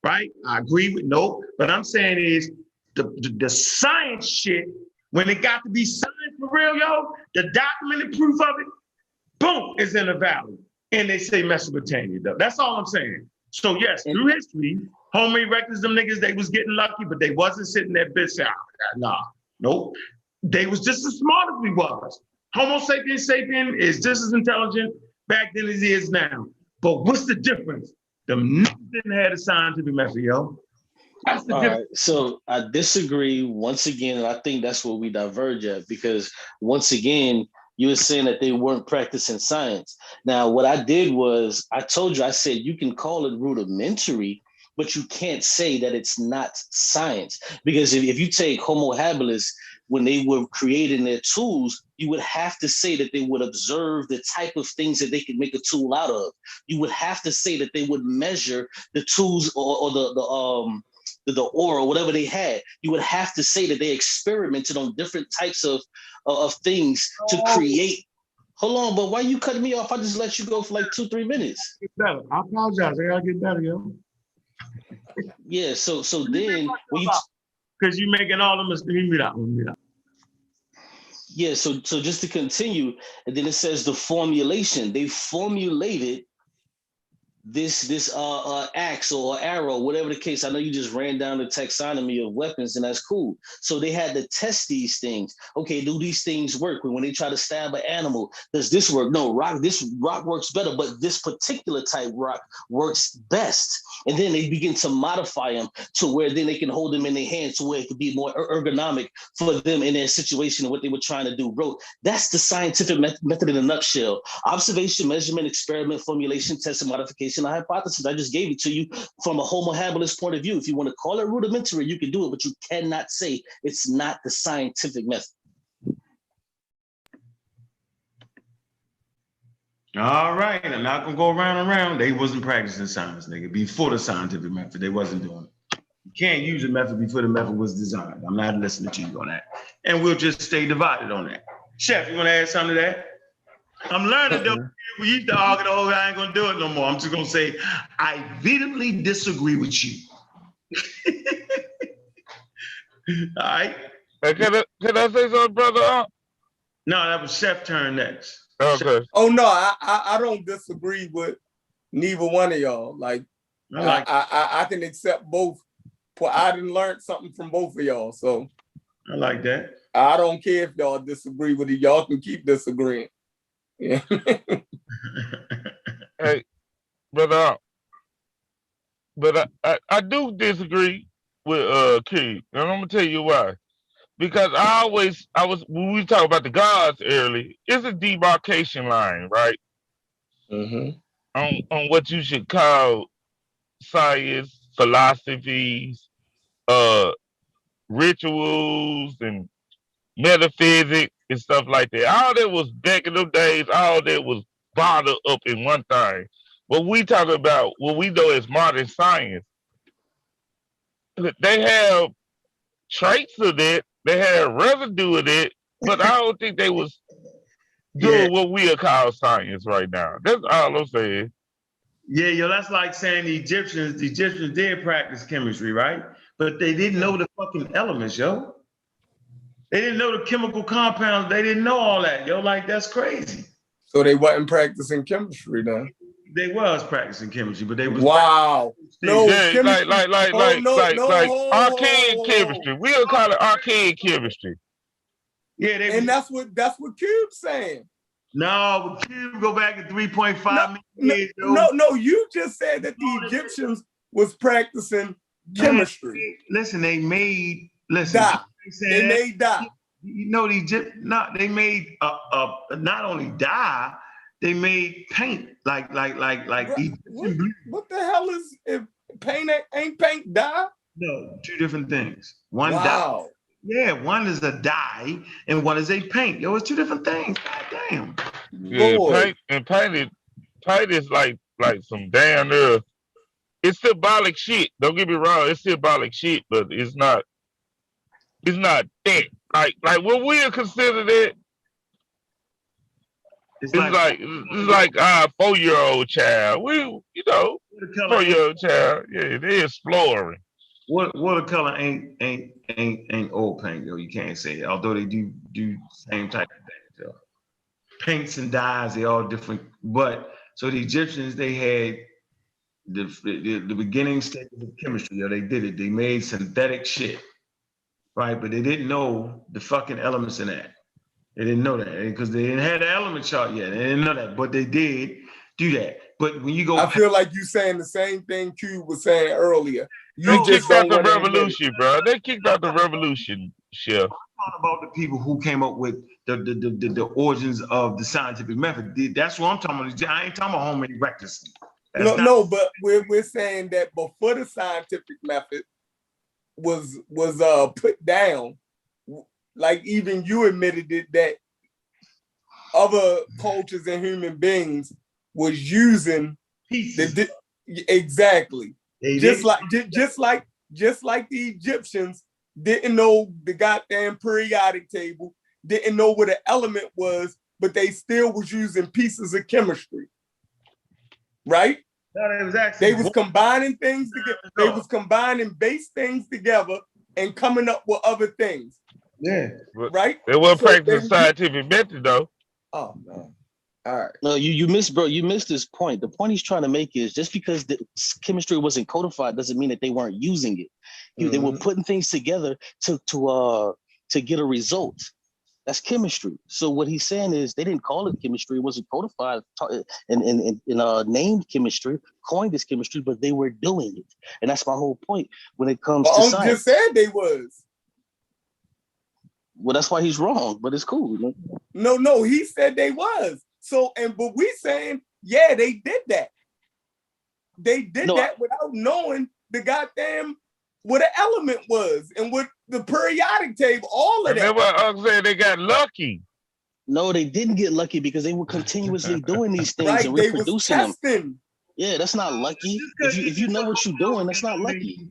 right? I agree with no. But I'm saying is the science shit, when it got to be science for real, yo, the documented proof of it, boom, is in the valley. And they say Mesopotamia, though. That's all I'm saying. So yes, through history, Homo erectus, them niggas, they was getting lucky, but they wasn't sitting there bitch saying, nope. They was just as smart as we was. Homo sapiens sapien is just as intelligent back then as he is now. But what's the difference? Them niggas didn't have a scientific method, yo. That's the difference. Right, so I disagree once again, and I think that's where we diverge at, because once again, you were saying that they weren't practicing science. Now, what I did was I told you, I said, you can call it rudimentary, but you can't say that it's not science. Because if you take Homo habilis, when they were creating their tools, you would have to say that they would observe the type of things that they could make a tool out of. You would have to say that they would measure the tools or the ore or whatever they had. You would have to say that they experimented on different types of things to create. Hold on, but why you cutting me off? I just let you go for like 2-3 minutes. Get better. I apologize. I gotta get better, yo. Yeah. So then when you, because you're making all the mistakes. Yeah. So just to continue, and then it says the formulation. They formulated this axe or arrow, whatever the case. I know you just ran down the taxonomy of weapons, and that's cool. So they had to test these things. Okay, do these things work? When they try to stab an animal, does this work? No, this rock works better, but this particular type rock works best. And then they begin to modify them to where then they can hold them in their hands to where it could be more ergonomic for them in their situation and what they were trying to do. Bro, that's the scientific method in a nutshell. Observation, measurement, experiment, formulation, test, and modification. A hypothesis. I just gave it to you from a Homo habilis point of view. If you want to call it rudimentary, you can do it, but you cannot say it's not the scientific method. All right, I'm not gonna go around and around. They wasn't practicing science, nigga. Before the scientific method, they wasn't doing it. You can't use a method before the method was designed. I'm not listening to you on that. And we'll just stay divided on that. Chef, you want to add something to that? I'm learning though. We used to argue the whole I ain't gonna do it no more. I'm just gonna say I vehemently disagree with you. All right. Hey, can I say something, brother? No, that was Chef turn next. Okay. Oh no, I don't disagree with neither one of y'all. Like I can accept both. I didn't learn something from both of y'all, so I like that. I don't care if y'all disagree with it. Y'all can keep disagreeing. Yeah. Hey, brother, but I do disagree with King, and I'm gonna tell you why. Because when we talk about the gods early, it's a demarcation line, right? Mm-hmm. On what you should call science, philosophies, rituals, and metaphysics and stuff like that. All that was back in those days. All that was bottled up in one thing. What we talk about, what we know as modern science, they have traits of it. They have residue of it, but I don't think they was doing what we call science right now. That's all I'm saying. Yeah, yo, that's like saying the Egyptians did practice chemistry, right? But they didn't know the fucking elements, yo. They didn't know the chemical compounds. They didn't know all that, yo. Like, that's crazy. So they wasn't practicing chemistry then? They was practicing chemistry, but they was no, yeah, chemistry. like arcane chemistry. We'll call it arcane chemistry. Yeah, that's what Cube's saying. No, Cube go back to 3.5 million years. No, you just said that the Egyptians was practicing chemistry. Listen, they made dye. They made dye. You know, they made not only dye, they made paint like what the hell is if paint ain't paint dye? No, two different things. One dye. Yeah, one is a dye and one is a paint. Yo, it's two different things. God damn. Yeah, paint is like some damn it's symbolic shit. Don't get me wrong, it's symbolic shit, but it's not that. Like what we consider that. It's like our 4-year-old child. 4-year-old child. Yeah, they're exploring. Watercolor ain't old paint, though. You can't say it. Although they do same type of things. So. Paints and dyes, they all different. But so the Egyptians, they had the beginning stages of chemistry. You know, they did it. They made synthetic shit, right? But they didn't know the fucking elements in that. They didn't know that because they didn't have the element chart yet. They didn't know that, but they did do that. But when you go, I feel like you saying the same thing Cube was saying earlier. They kicked out the revolution, bro. They kicked out the revolution, Chef. I'm talking about the people who came up with the origins of the scientific method. That's what I'm talking about. I ain't talking about homemade recklessly. No, but we're saying that before the scientific method was put down, like even you admitted it, that other cultures and human beings was using pieces. Exactly. Just like the Egyptians didn't know the goddamn periodic table, didn't know what an element was, but they still was using pieces of chemistry. Right? No, they was combining things together. They was combining base things together and coming up with other things. Yeah. Right? They weren't practicing scientific method though. Oh man. All right. No, you missed, bro. You missed this point. The point he's trying to make is just because the chemistry wasn't codified doesn't mean that they weren't using it. They were putting things together to get a result. That's chemistry. So what he's saying is they didn't call it chemistry. It wasn't codified and named chemistry, coined as chemistry, but they were doing it. And that's my whole point when it comes to science. Just said they was. Well, that's why he's wrong, but it's cool. You know? No, he said they was. So, but we saying, yeah, they did that. They did that without knowing the goddamn what an element was and what the periodic table, all of that. That's what I'm saying. They got lucky. No, they didn't get lucky because they were continuously doing these things Right, and they was reproducing them. testing. Yeah, that's not lucky. If you know what you're doing, that's not lucky.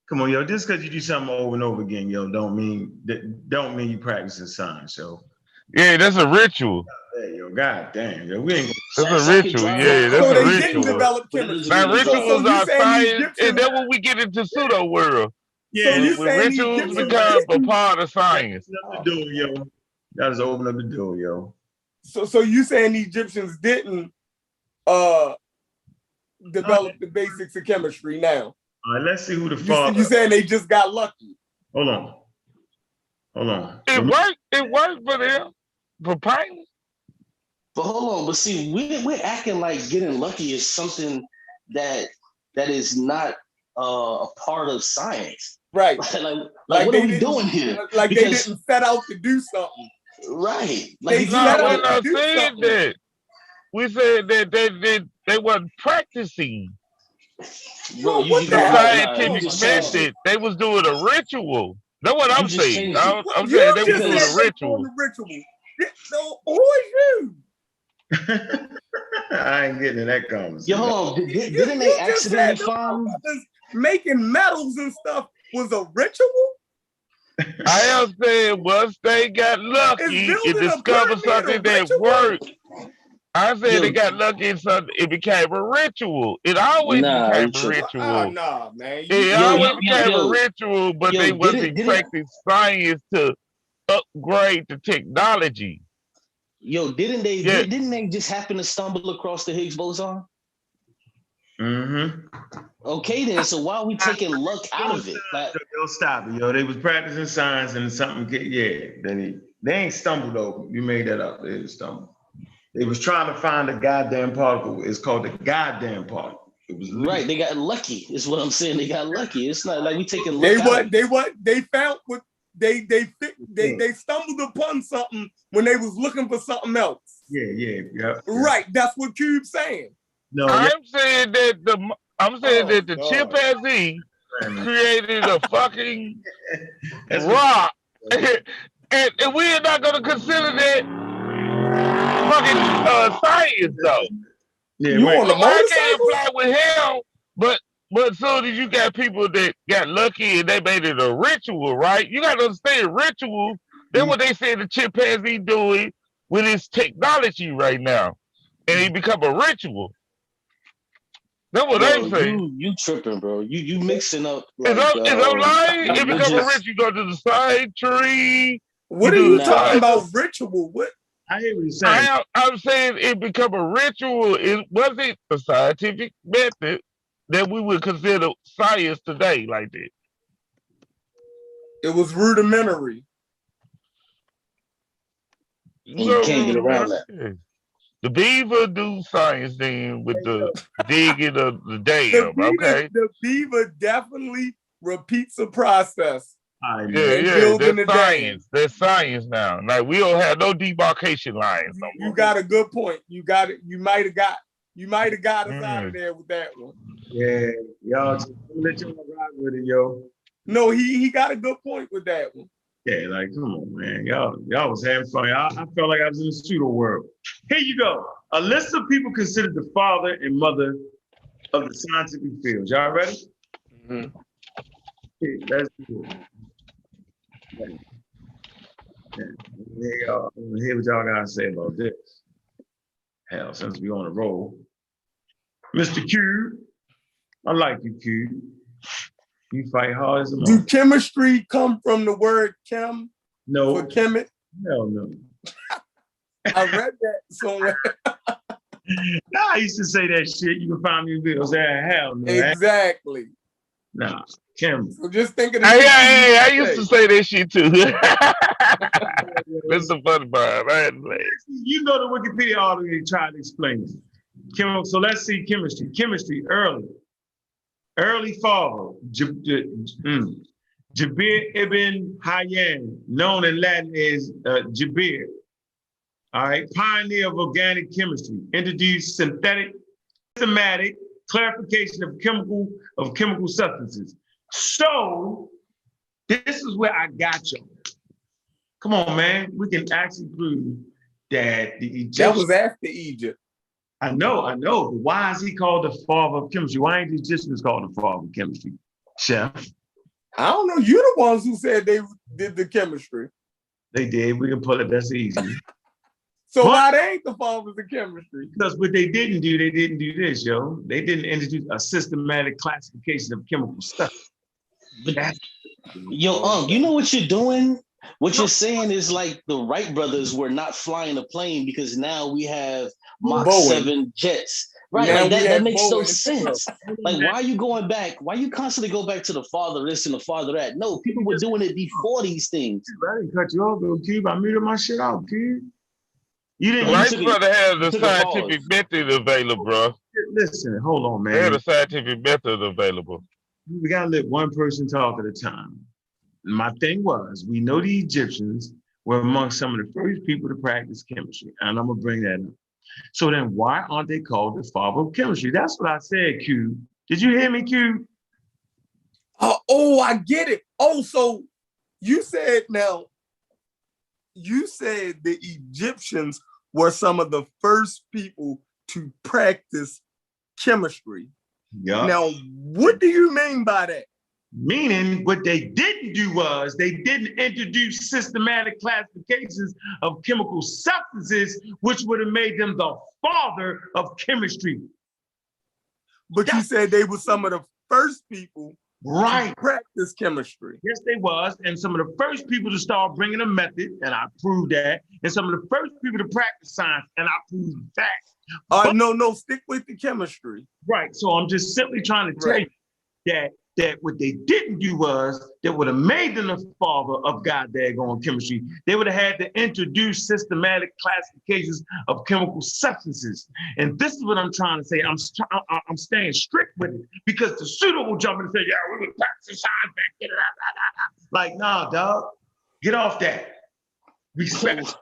Come on, yo. Just because you do something over and over again, yo, don't mean you practicing science, yo. Yeah, that's a ritual. Hey, yo, god damn, yo, we ain't. That's a ritual. Yeah, that's So a they ritual. didn't develop chemistry. Now rituals you are saying science, and then when we get into pseudo world, So you when saying rituals the become a Egyptians part of science. Open up the door, yo. That is open up the door, yo. So you saying the Egyptians didn't develop the basics of chemistry now? All right, let's see who the father. You saying they just got lucky? Hold on. It worked. It worked for them. For pain. But hold on, but see, we're acting like getting lucky is something that is not a part of science. Right. like what are we doing here? Like they didn't set out to do something. Right. Like we're not saying that. We said that they weren't practicing. Bro, the scientific method. They was doing a ritual. That's what I'm saying. I'm saying they were doing a ritual. No, who is you? I ain't getting in that conversation. Yo, didn't they accidentally find making metals and stuff was a ritual? I am saying once they got lucky and discovered something that worked. I said they got lucky and something, it became a ritual. It always became a ritual. Oh, nah, man. It always became a ritual, but they wasn't practicing science to upgrade the technology. Yo, didn't they just happen to stumble across the Higgs boson? Mm-hmm. Okay then, so why are we taking luck out of it? Yo, stop it, yo. They was practicing science and something, they ain't stumbled over. You made that up. They just stumbled. They was trying to find a goddamn particle. It's called the goddamn particle. It was right. They got lucky. Is what I'm saying. They got lucky. It's not like we taking luck. They found what they stumbled upon something when they was looking for something else. Yeah. Right. That's what Cube's saying. No, I'm saying that the chimpanzee created a fucking rock, and we are not going to consider that fucking science though. Yeah, you on the motorcycle? I can't apply with him, but so did you got people that got lucky and they made it a ritual, right? You got to understand ritual. That's what they say the chimpanzee doing with his technology right now, and it become a ritual. That's what they say. You tripping, bro? You mixing up? Like, is I'm lying? It become a ritual. You go to the side tree. What are you talking about? Ritual? What? I hear what you're saying. I'm saying it become a ritual. It wasn't a scientific method that we would consider science today like that. It was rudimentary. You can't get around that. The beaver do science then with the digging of the dam, okay? The beaver definitely repeats the process. Yeah, that's science. That's science now. Like we don't have no demarcation lines no more. You got a good point. You might have got us out of there with that one. Yeah, y'all just let y'all ride with it, yo. No, he got a good point with that one. Yeah, like come on, man. Y'all was having fun. I felt like I was in the pseudo world. Here you go. A list of people considered the father and mother of the scientific field. Y'all ready? Mm-hmm. Okay, let's do it. Hear what y'all gotta say about this. Hell, since we on the roll. Mr. Q, I like you, Q. You fight hard as a Do chemistry come from the word chem? No. For chemist? Hell no. I read that somewhere. I used to say that shit. You can find me in videos. Hell no. Exactly. Nah, chem. So just thinking. I used to say that shit too. That's the funny part. You know the Wikipedia already tried to explain it. So let's see chemistry. Chemistry early father, Jabir ibn Hayyan, known in Latin as Jabir. All right, pioneer of organic chemistry, introduced systematic clarification of chemical substances. So this is where I got you. Come on, man. We can actually prove that the Egyptians. That was after Egypt. I know, but why is he called the father of chemistry? Why ain't the Egyptians called the father of chemistry, Chef? I don't know. You're the ones who said they did the chemistry. They did. We can pull it. That's easy. So why they ain't the fathers of chemistry? Because what they didn't do this, yo. They didn't introduce a systematic classification of chemical stuff. Yo, you know what you're doing? What you're saying is like the Wright brothers were not flying a plane because now we have Mach 7 jets. Right, like that makes no sense. Like, why are you going back? Why you constantly go back to the father this and the father that? No, people were doing it before these things. I didn't cut you off, though, Cube. I muted my shit out, Cube. You didn't. Wright brother has the scientific method available, bro. Listen, hold on, man. They had a scientific method available. We gotta let one person talk at a time. My thing was, we know the Egyptians were among some of the first people to practice chemistry, and I'm gonna bring that up. So then why aren't they called the father of chemistry? That's what I said, Q. Did you hear me, Q? Oh, I get it. Oh, so you said the Egyptians were some of the first people to practice chemistry. Yeah. Now, what do you mean by that? Meaning what they didn't do was they didn't introduce systematic classifications of chemical substances, which would have made them the father of chemistry. But you said they were some of the first people to practice chemistry. Yes, they was. And some of the first people to start bringing a method, and I proved that. And some of the first people to practice science, and I proved that. No, stick with the chemistry. Right. So I'm just simply trying to tell you that what they didn't do was that would have made them the father of goddamn chemistry. They would have had to introduce systematic classifications of chemical substances. And this is what I'm trying to say. I'm staying strict with it because the pseudo will jump in and say, yeah, we're going to practice science back. Like, nah, dog, get off that. Respect.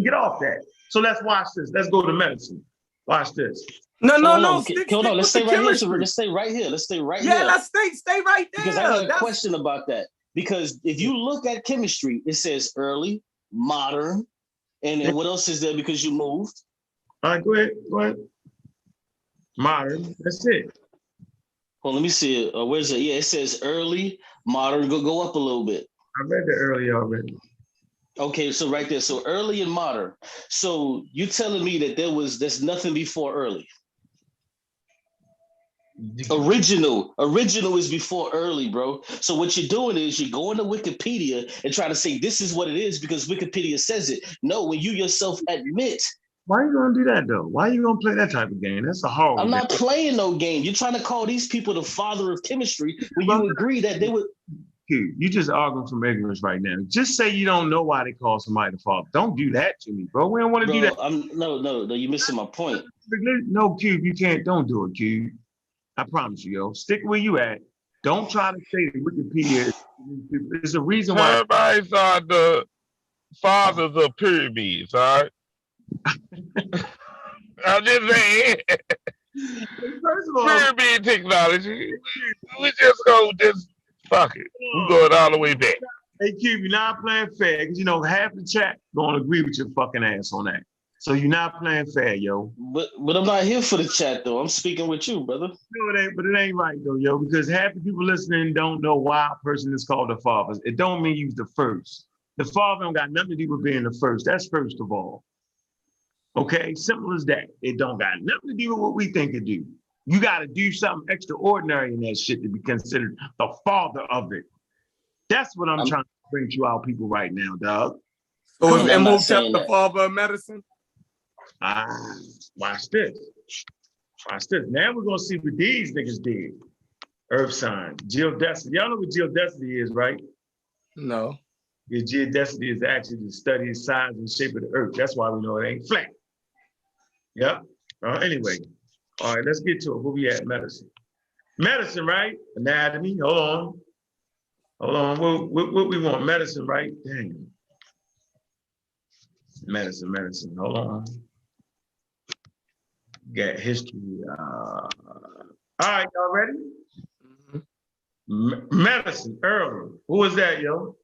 Get off that. So let's watch this. Let's go to medicine. Watch this. No. Hold on. Let's stay right here. Let's stay right here. Yeah, let's stay right there. Because I got a question about that. Because if you look at chemistry, it says early, modern, and then what else is there because you moved? All right, go ahead. Modern. That's it. Well, let me see it. Where's it? Yeah, it says early, modern. Go up a little bit. I read that earlier already. Okay, so right there. So early and modern. So you telling me that there's nothing before early? Original is before early, bro. So what you're doing is you're going to Wikipedia and trying to say this is what it is because Wikipedia says it. No, when you yourself admit. Why are you gonna do that though? Why are you gonna play that type of game? That's a horrible I'm not playing no game. You're trying to call these people the father of chemistry when you agree that they would. You just arguing from ignorance right now. Just say you don't know why they call somebody the father. Don't do that to me, bro. We don't want to do that. No, you're missing my point. No, Cube, you can't. Don't do it, Cube. I promise you, yo. Stick where you at. Don't try to say that Wikipedia is a reason why. Everybody's the fathers of pyramids, all right? I'm just saying. First of all, pyramid technology. We just fuck it. We're going all the way back. Hey, Cube, you're not playing fair because half the chat gonna agree with your fucking ass on that. So you're not playing fair, yo. But I'm not here for the chat though. I'm speaking with you, brother. No, it ain't right though, yo, because half the people listening don't know why a person is called the father. It don't mean you're the first. The father don't got nothing to do with being the first. That's first of all. Okay, simple as that. It don't got nothing to do with what we think it do. You got to do something extraordinary in that shit to be considered the father of it. That's what I'm trying to bring to our people right now, dog. So is Imhotep the father of medicine? Watch this. Now we're gonna see what these niggas did. Earth sign, geodesy. Y'all know what geodesy is, right? No. Yeah, geodesy is actually the study of size and shape of the earth. That's why we know it ain't flat. Yep. Anyway, all right, let's get to it. Where we at? Medicine, right? Anatomy. Hold on. What we want? Medicine, right? Dang. Medicine. Hold on. Got history. All right, y'all ready? Medicine, early. Who was that, yo?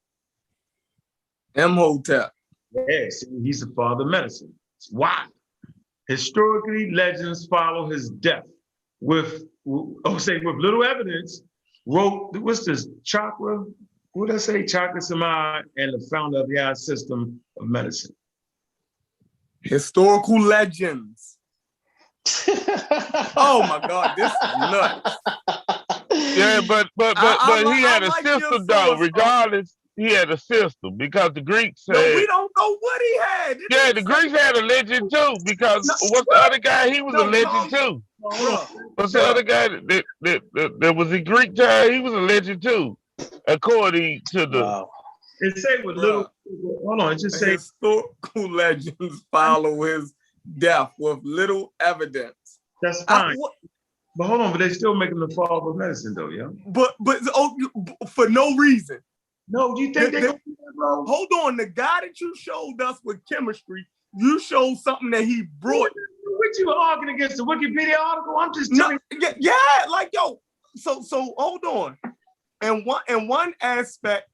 Imhotep. Yes, he's the father of medicine. Why? Historically, legends follow his death with little evidence. Wrote, what's this, Chakra? What did I say? Chakra Samad and the founder of the art system of medicine. Historical legends. Oh my God, this is nuts. Yeah, but he had a system though. Regardless, he had a system because the Greeks had. No, we don't know what he had. Yeah, the Greeks had a legend too. Because what's the other guy? He was a legend too. What's the other guy that was in Greek time? He was a legend too, according to the. Wow. It say with little. Hold on, it just say historical legends follow his death with little evidence. That's fine. But hold on, but they still make him the father of medicine, though, yeah. But for no reason. No, do you think they? Hold on, the guy that you showed us with chemistry, you showed something that he brought. What you arguing against the Wikipedia article? I'm just telling you. Yeah, like yo. So hold on. And one aspect,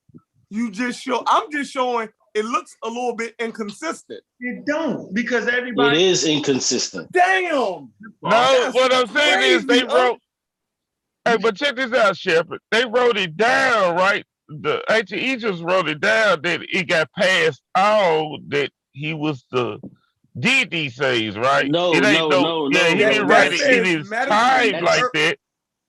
you just show. I'm just showing. It looks a little bit inconsistent. It don't, because everybody. It is inconsistent. Damn. No, what I'm saying is they wrote. Hey, but check this out, Shepard. They wrote it down, right? The ancient Egyptians wrote it down that it got passed on that he was the deity says, right? No. Yeah, he didn't write it in his time like that.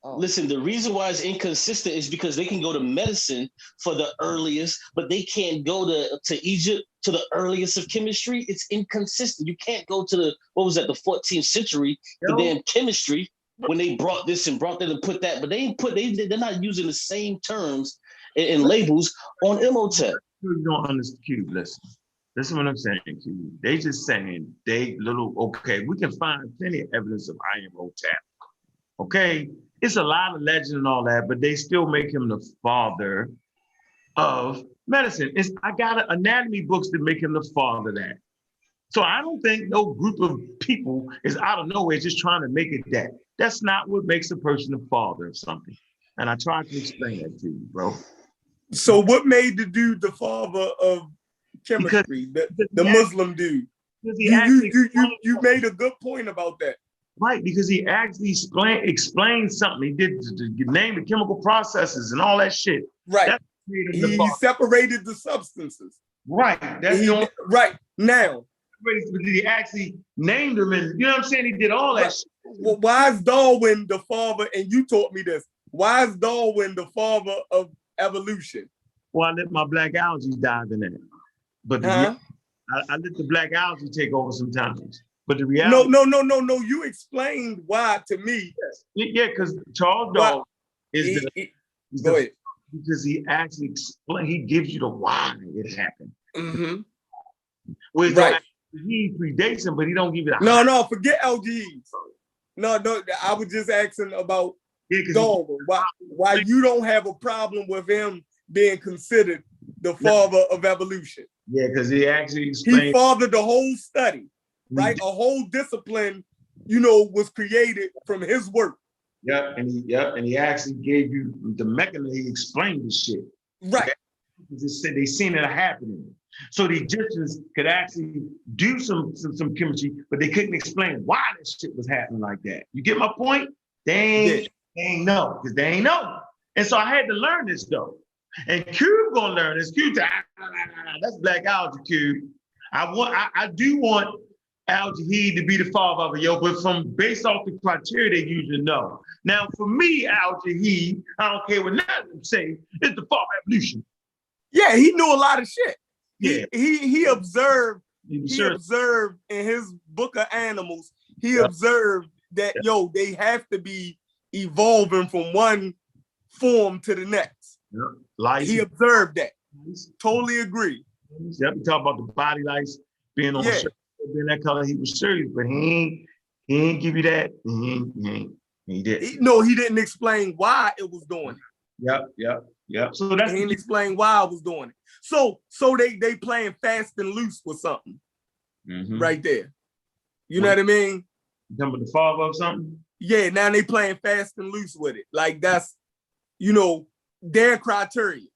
Listen, the reason why it's inconsistent is because they can go to medicine for the earliest, but they can't go to Egypt to the earliest of chemistry. It's inconsistent. You can't go to the 14th century, the damn chemistry, when they brought this and brought that and put that, but they're not using the same terms and labels on Imhotep. You don't understand, Cube. Listen what I'm saying, Cube. They just saying we can find plenty of evidence of Imhotep. Okay, it's a lot of legend and all that, but they still make him the father of medicine. I got anatomy books that make him the father of that. So I don't think no group of people is out of nowhere just trying to make it that. That's not what makes a person the father of something. And I tried to explain that to you, bro. So what made the dude the father of chemistry, the Muslim dude? You made a good point about that. Right, because he actually explained something. He did name the chemical processes and all that shit. Right. He separated the substances. Right. Right. Now. Did he actually named them? And you know what I'm saying? He did all that shit. Well, why is Darwin the father? And you taught me this. Why is Darwin the father of evolution? Well, I let my black algae dive in that. But I let the black algae take over sometimes. But the reality. No. You explained why to me. Yeah, because Charles Darwin go ahead. Because he actually explained. He gives you the why it happened. Mm-hmm. Right. He predates him, but he don't give you the. No. Forget LGEs. No. I was just asking about Darwin. Why you don't have a problem with him being considered the father of evolution? Yeah, because he actually explained. He fathered the whole study. Right, a whole discipline, was created from his work. And he actually gave you the mechanism. He explained the shit. Right. They seen it happening. So the Egyptians could actually do some chemistry, but they couldn't explain why this shit was happening like that. You get my point? They ain't know, because they ain't know. And so I had to learn this though. And Cube gonna learn this. Cube, that's black algae, Cube. I do want Al-Jahid to be the father of it, but based off the criteria they usually know. Now, for me, Al-Jahid, I don't care what none of them say, is the father of evolution. Yeah, he knew a lot of shit. Yeah. He observed in his book of animals, he observed that they have to be evolving from one form to the next. He observed that. Totally agree. Yep, we talk about the body lice being on being that color. He was serious, but he ain't give you that. He didn't. He didn't explain why it was doing it. Yep. So he didn't explain why I was doing it. So they playing fast and loose with something right there. You know what I mean? You talking about the father of something? Yeah, now they playing fast and loose with it. Like that's, their criteria.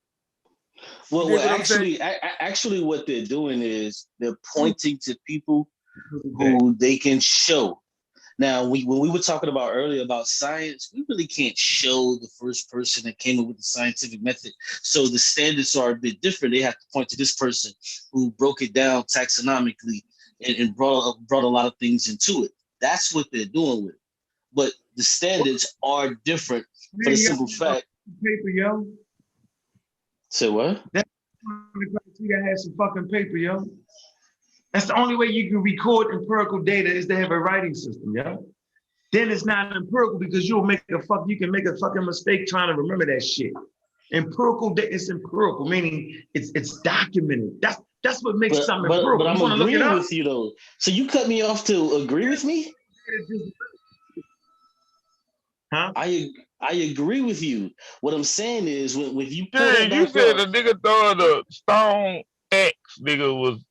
Well, actually, what they're doing is they're pointing to people who they can show. Now, when we were talking about earlier about science, we really can't show the first person that came up with the scientific method. So the standards are a bit different. They have to point to this person who broke it down taxonomically and brought a lot of things into it. That's what they're doing with it. But the standards are different for the simple fact. Paper, yo. Say what? That has some fucking paper, yo. That's the only way you can record empirical data is to have a writing system, yo. Then it's not empirical because you can make a fucking mistake trying to remember that shit. Empirical data is empirical, meaning it's documented. That's what makes something empirical. But I'm agreeing with you though. So you cut me off to agree with me? Huh? I agree with you. What I'm saying is when you you said the nigga throwing the stone X nigga was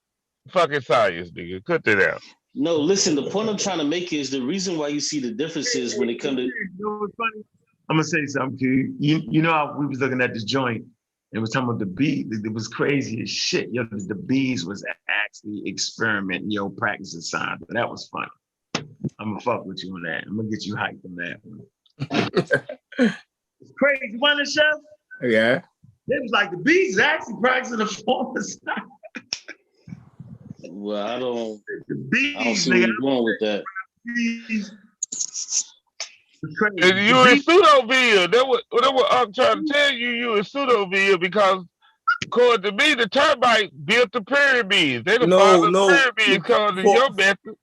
fucking science, nigga. Cut that out. No, listen, the point I'm trying to make is the reason why you see the differences when it comes to. You know what's funny? I'm gonna say something to you. You know how we was looking at this joint and was talking about the bees. It was crazy as shit. Yo, the bees was actually experimenting, practicing science. But that was funny. I'm gonna fuck with you on that. I'm gonna get you hyped on that one. It's crazy, wasn't it, Chef? Yeah. It was like the bees is actually practicing a form of science. Well, I don't see nigga, where you're going with that. And you in Pseudoville. That's what I'm trying to tell you. You in Pseudoville because, according to me, the termites built the pyramids. They the pyramids according to your method.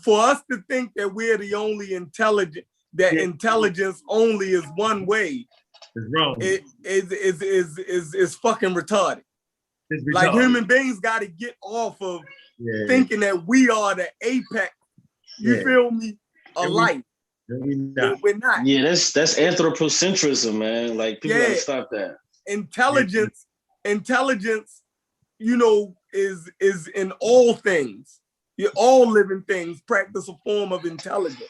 For us to think that we're the only intelligent, that intelligence only is one way, is wrong. It is fucking retarded. Like human beings got to get off of thinking that we are the apex. You feel me? Of life. We're not. Yeah, that's anthropocentrism, man. Like people gotta stop that. Intelligence, is in all things. All living things practice a form of intelligence.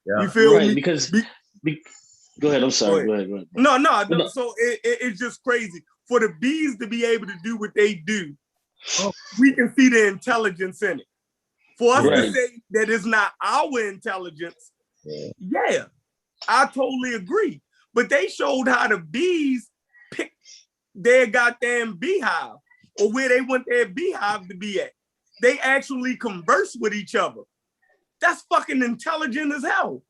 Yeah. You feel me? Because go ahead. I'm sorry. Go ahead. No. So it's just crazy for the bees to be able to do what they do. We can see the intelligence in it. For us to say that it's not our intelligence, I totally agree. But they showed how the bees pick their goddamn beehive or where they want their beehive to be at. They actually converse with each other. That's fucking intelligent as hell.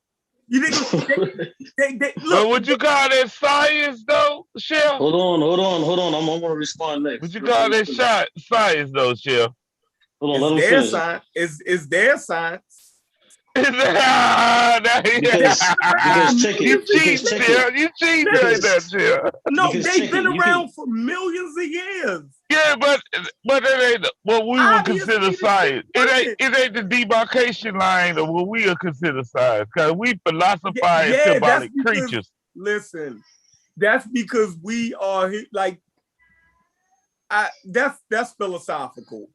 You think they look? But would you call that science though, Chef? Hold on. I'm gonna respond next. Would you call that science though, Chef? Hold on, it's their science. It's their science. Because check it. You cheat right there, Chef. No, they've been around for millions of years. Yeah, but it ain't what we would consider science. It ain't the demarcation line of what we would consider science, because we philosophize symbolic creatures. Listen, that's because we are like. That's philosophical.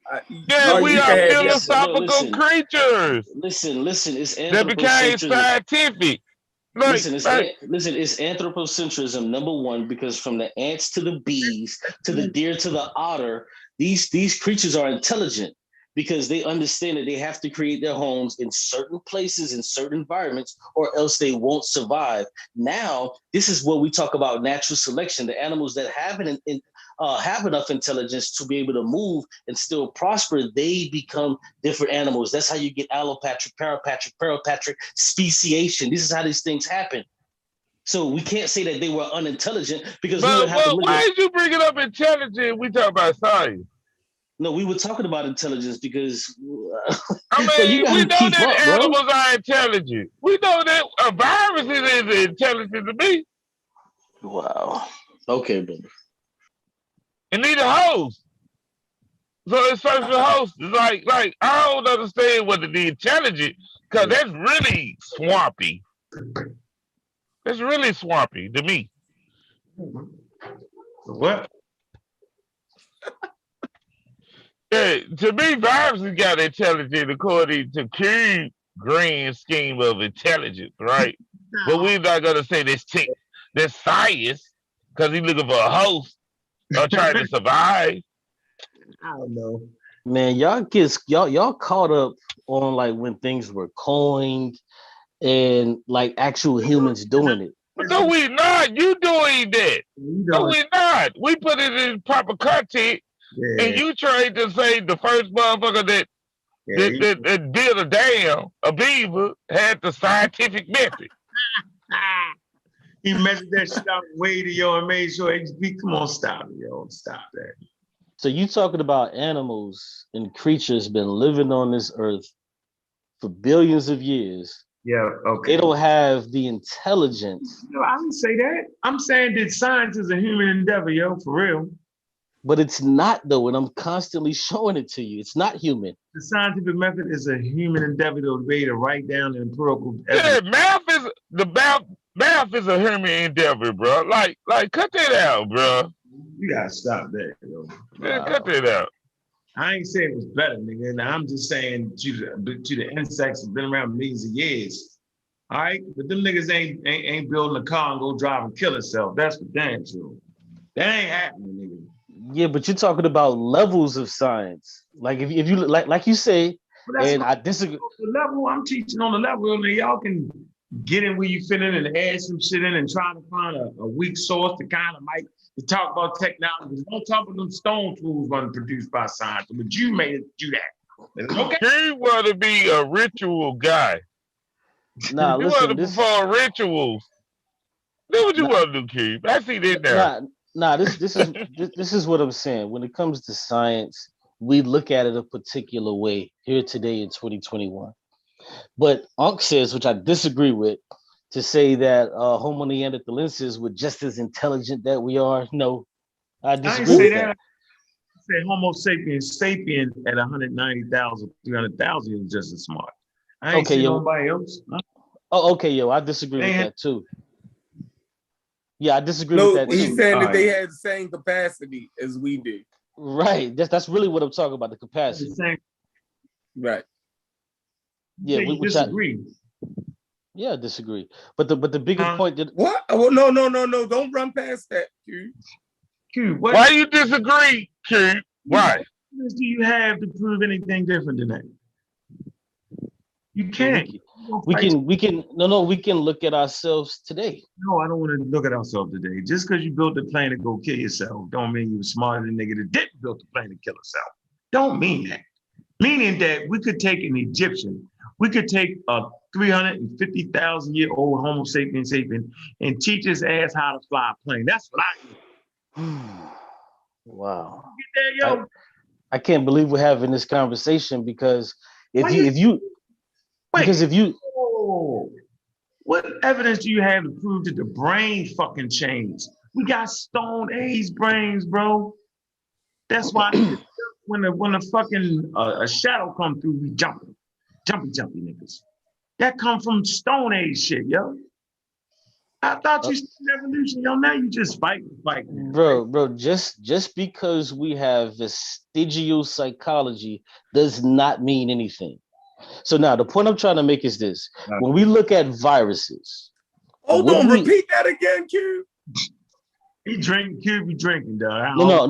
We are philosophical creatures. Listen. It's that became scientific. Listen, it's anthropocentrism, number one, because from the ants to the bees to the deer to the otter, these creatures are intelligent because they understand that they have to create their homes in certain places, in certain environments, or else they won't survive. Now, this is what we talk about natural selection. The animals that have enough intelligence to be able to move and still prosper, they become different animals. That's how you get allopatric, parapatric, speciation. This is how these things happen. So we can't say that they were unintelligent because why did you bring it up intelligent? We talk about science. No, we were talking about intelligence because we know that animals are intelligent. We know that a virus is intelligent to me. Wow. Okay, brother. It need a host. So it's searching for hosts. It's like I don't understand what the intelligent, because that's really swampy. That's really swampy to me. What? Yeah, to me, viruses got intelligent according to Q's grand scheme of intelligence, right? But we're not gonna say that's science because he's looking for a host. or trying to survive. I don't know. Man, y'all caught up on like when things were coined and like actual humans doing it. No, we not. You doing that. No, we not. We put it in proper content, and you tried to say the first motherfucker that built a dam, a beaver, had the scientific method. He measured that shit out way to yo and made sure XP. Come on, stop it, yo. Stop that. So you talking about animals and creatures been living on this earth for billions of years. Yeah, okay. They don't have the intelligence. No, I didn't say that. I'm saying that science is a human endeavor, yo, for real. But it's not though, and I'm constantly showing it to you. It's not human. The scientific method is a human endeavor to be able to write down empirical evidence. Yeah, math is a human endeavor, bro. Like cut that out, bro. You gotta stop that, yo. Man, cut that out. I ain't saying it was better, nigga. Now, I'm just saying to the insects have been around millions of years. All right, but them niggas ain't building a car and go drive and kill itself. That's for damn sure. That ain't happening, nigga. Yeah, but you're talking about levels of science. Like if you like you say, and I disagree. The level I'm teaching on the level, and y'all can get in where you fit in and add some shit in and try to find a weak source to kind of might to talk about technology. Don't talk about them stone tools running produced by science, but you made it do that. Okay. He want to be a ritual guy. Nah, you listen, want to perform rituals. That's what you want to do, Keith. I see that now. Nah, this is what I'm saying. When it comes to science, we look at it a particular way here today in 2021. But Unc says, which I disagree with, to say that Homo neanderthalensis were just as intelligent that we are. No, I disagree with that. I say Homo sapiens sapien at 190,000, 300,000 is just as smart. I ain't seen nobody else. Oh, okay, yo, I disagree with that too. Yeah, I disagree with that too. He's saying that they had the same capacity as we do. Right. That's really what I'm talking about, the capacity. Right. Yeah, we disagree. Yeah, I disagree. But the biggest point that what? Well, no, don't run past that, Q. Why do you disagree, Q? Why? What do you have to prove anything different than that? You can't. We can look at ourselves today. No, I don't want to look at ourselves today. Just because you built a plane to go kill yourself, don't mean you were smarter than the nigga that didn't build the plane to kill himself. Don't mean that. Meaning that we could take an Egyptian, we could take a 350,000-year-old Homo sapien sapien and teach his ass how to fly a plane. That's what I do. Wow. Get there, yo. I can't believe we're having this conversation because if you what evidence do you have to prove that the brain fucking changed? We got stone age brains, bro. That's why when the fucking a shadow come through, we jumpy niggas. That come from stone age shit, yo. I thought you said evolution, yo. Now you just fighting. Bro. Just because we have vestigial psychology does not mean anything. So now the point I'm trying to make is this: when we look at viruses, repeat that again, Q. He drinking, Q be drinking, dog. No.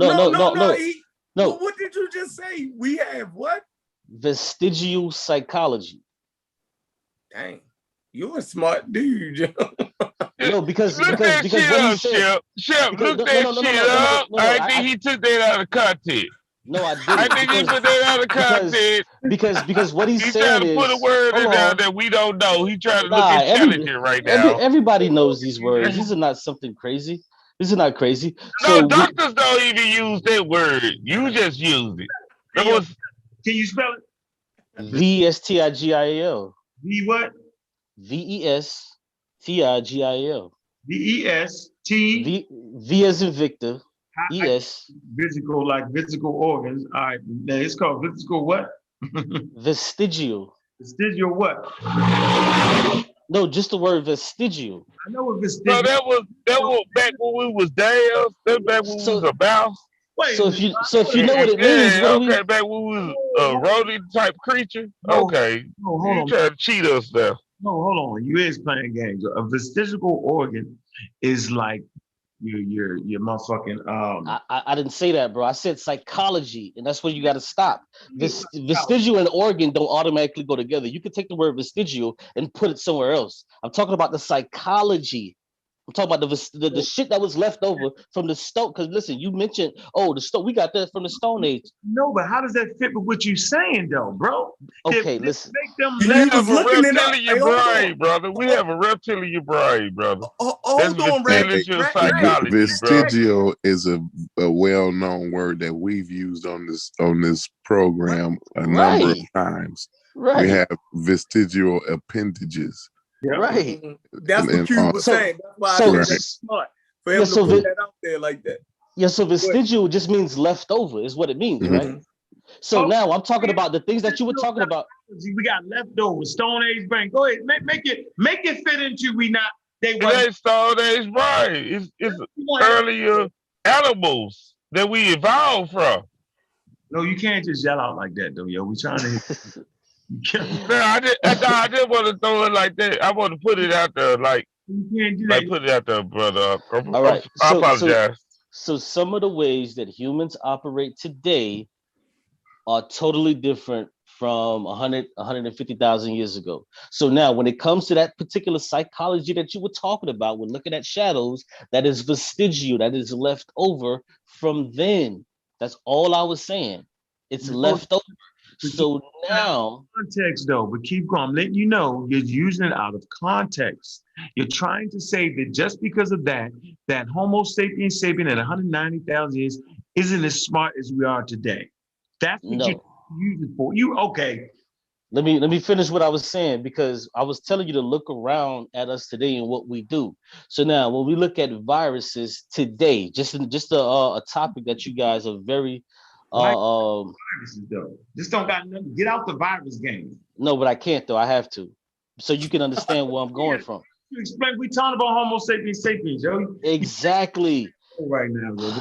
What did you just say? We have what? Vestigial psychology. Dang, you're a smart dude, Joe. No, because look that shit up, Shep. Look that shit up. I think he took that out of context. No, I didn't. I think he put that out of context. Because what he's saying is, he's trying to put a word in there that we don't know. He's trying to look intelligent right now. Everybody knows these words. These are not something crazy. This is not crazy. No, doctors don't even use that word. You just used it. Can you spell it? VESTIGIAL. V what? VESTIGIAL. VEST. V as in Victor. ES. Physical, like physical organs. All right. Now it's called physical what? Vestigial. Vestigial what? No, just the word vestigial. I know what vestigial. So that was back when we was there. That back when we was about. Wait, so if you know what it means, back when we was a rodent type creature. Okay. No, hold on. You trying to cheat us now. No, hold on. You is playing games. A vestigial organ is like your motherfucking I didn't say that, bro. I said psychology, and that's where you got to stop. Vestigial and organ don't automatically go together. You can take the word vestigial and put it somewhere else. I'm talking about the psychology. I'm talking about the shit that was left over from the stone. Because listen, you mentioned, the stone. We got that from the Stone Age. No, but how does that fit with what you're saying, though, bro? Okay, listen. We have a reptilian brain, brother. We have a reptilian brain, brother. Hold on, vestigial psychology, vestigial is a well-known word that we've used on this program a number of times. Right. We have vestigial appendages. Yeah. Right. That's what you were saying. That's why I think that's smart for him to put that out there like that. Yeah, so vestigial just means leftover, is what it means, right? So now I'm talking about the things that you were talking about. We got leftover Stone Age brain. Go ahead, make it fit into It ain't Stone Age brain. It's earlier animals that we evolved from. No, you can't just yell out like that, though, yo. We trying to. I didn't want to throw it like that. I want to put it out there, like put it out there, brother. All right. I apologize. So some of the ways that humans operate today are totally different from 150,000 years ago. So now when it comes to that particular psychology that you were talking about, we're looking at shadows, that is vestigial, that is left over from then. That's all I was saying. It's left over. So now context though, but keep going. I'm letting you know you're using it out of context. You're trying to say that just because of that Homo sapiens sapien at 190,000 years isn't as smart as we are today. That's what you use it for. You okay? Let me finish what I was saying, because I was telling you to look around at us today and what we do. So now when we look at viruses today, just a topic that you guys are very viruses though. Just don't got nothing. Get out the virus game. No, but I can't though. I have to, so you can understand where I'm going from. You explain. We talking about Homo sapiens sapiens, yo. Exactly. Right now, bro.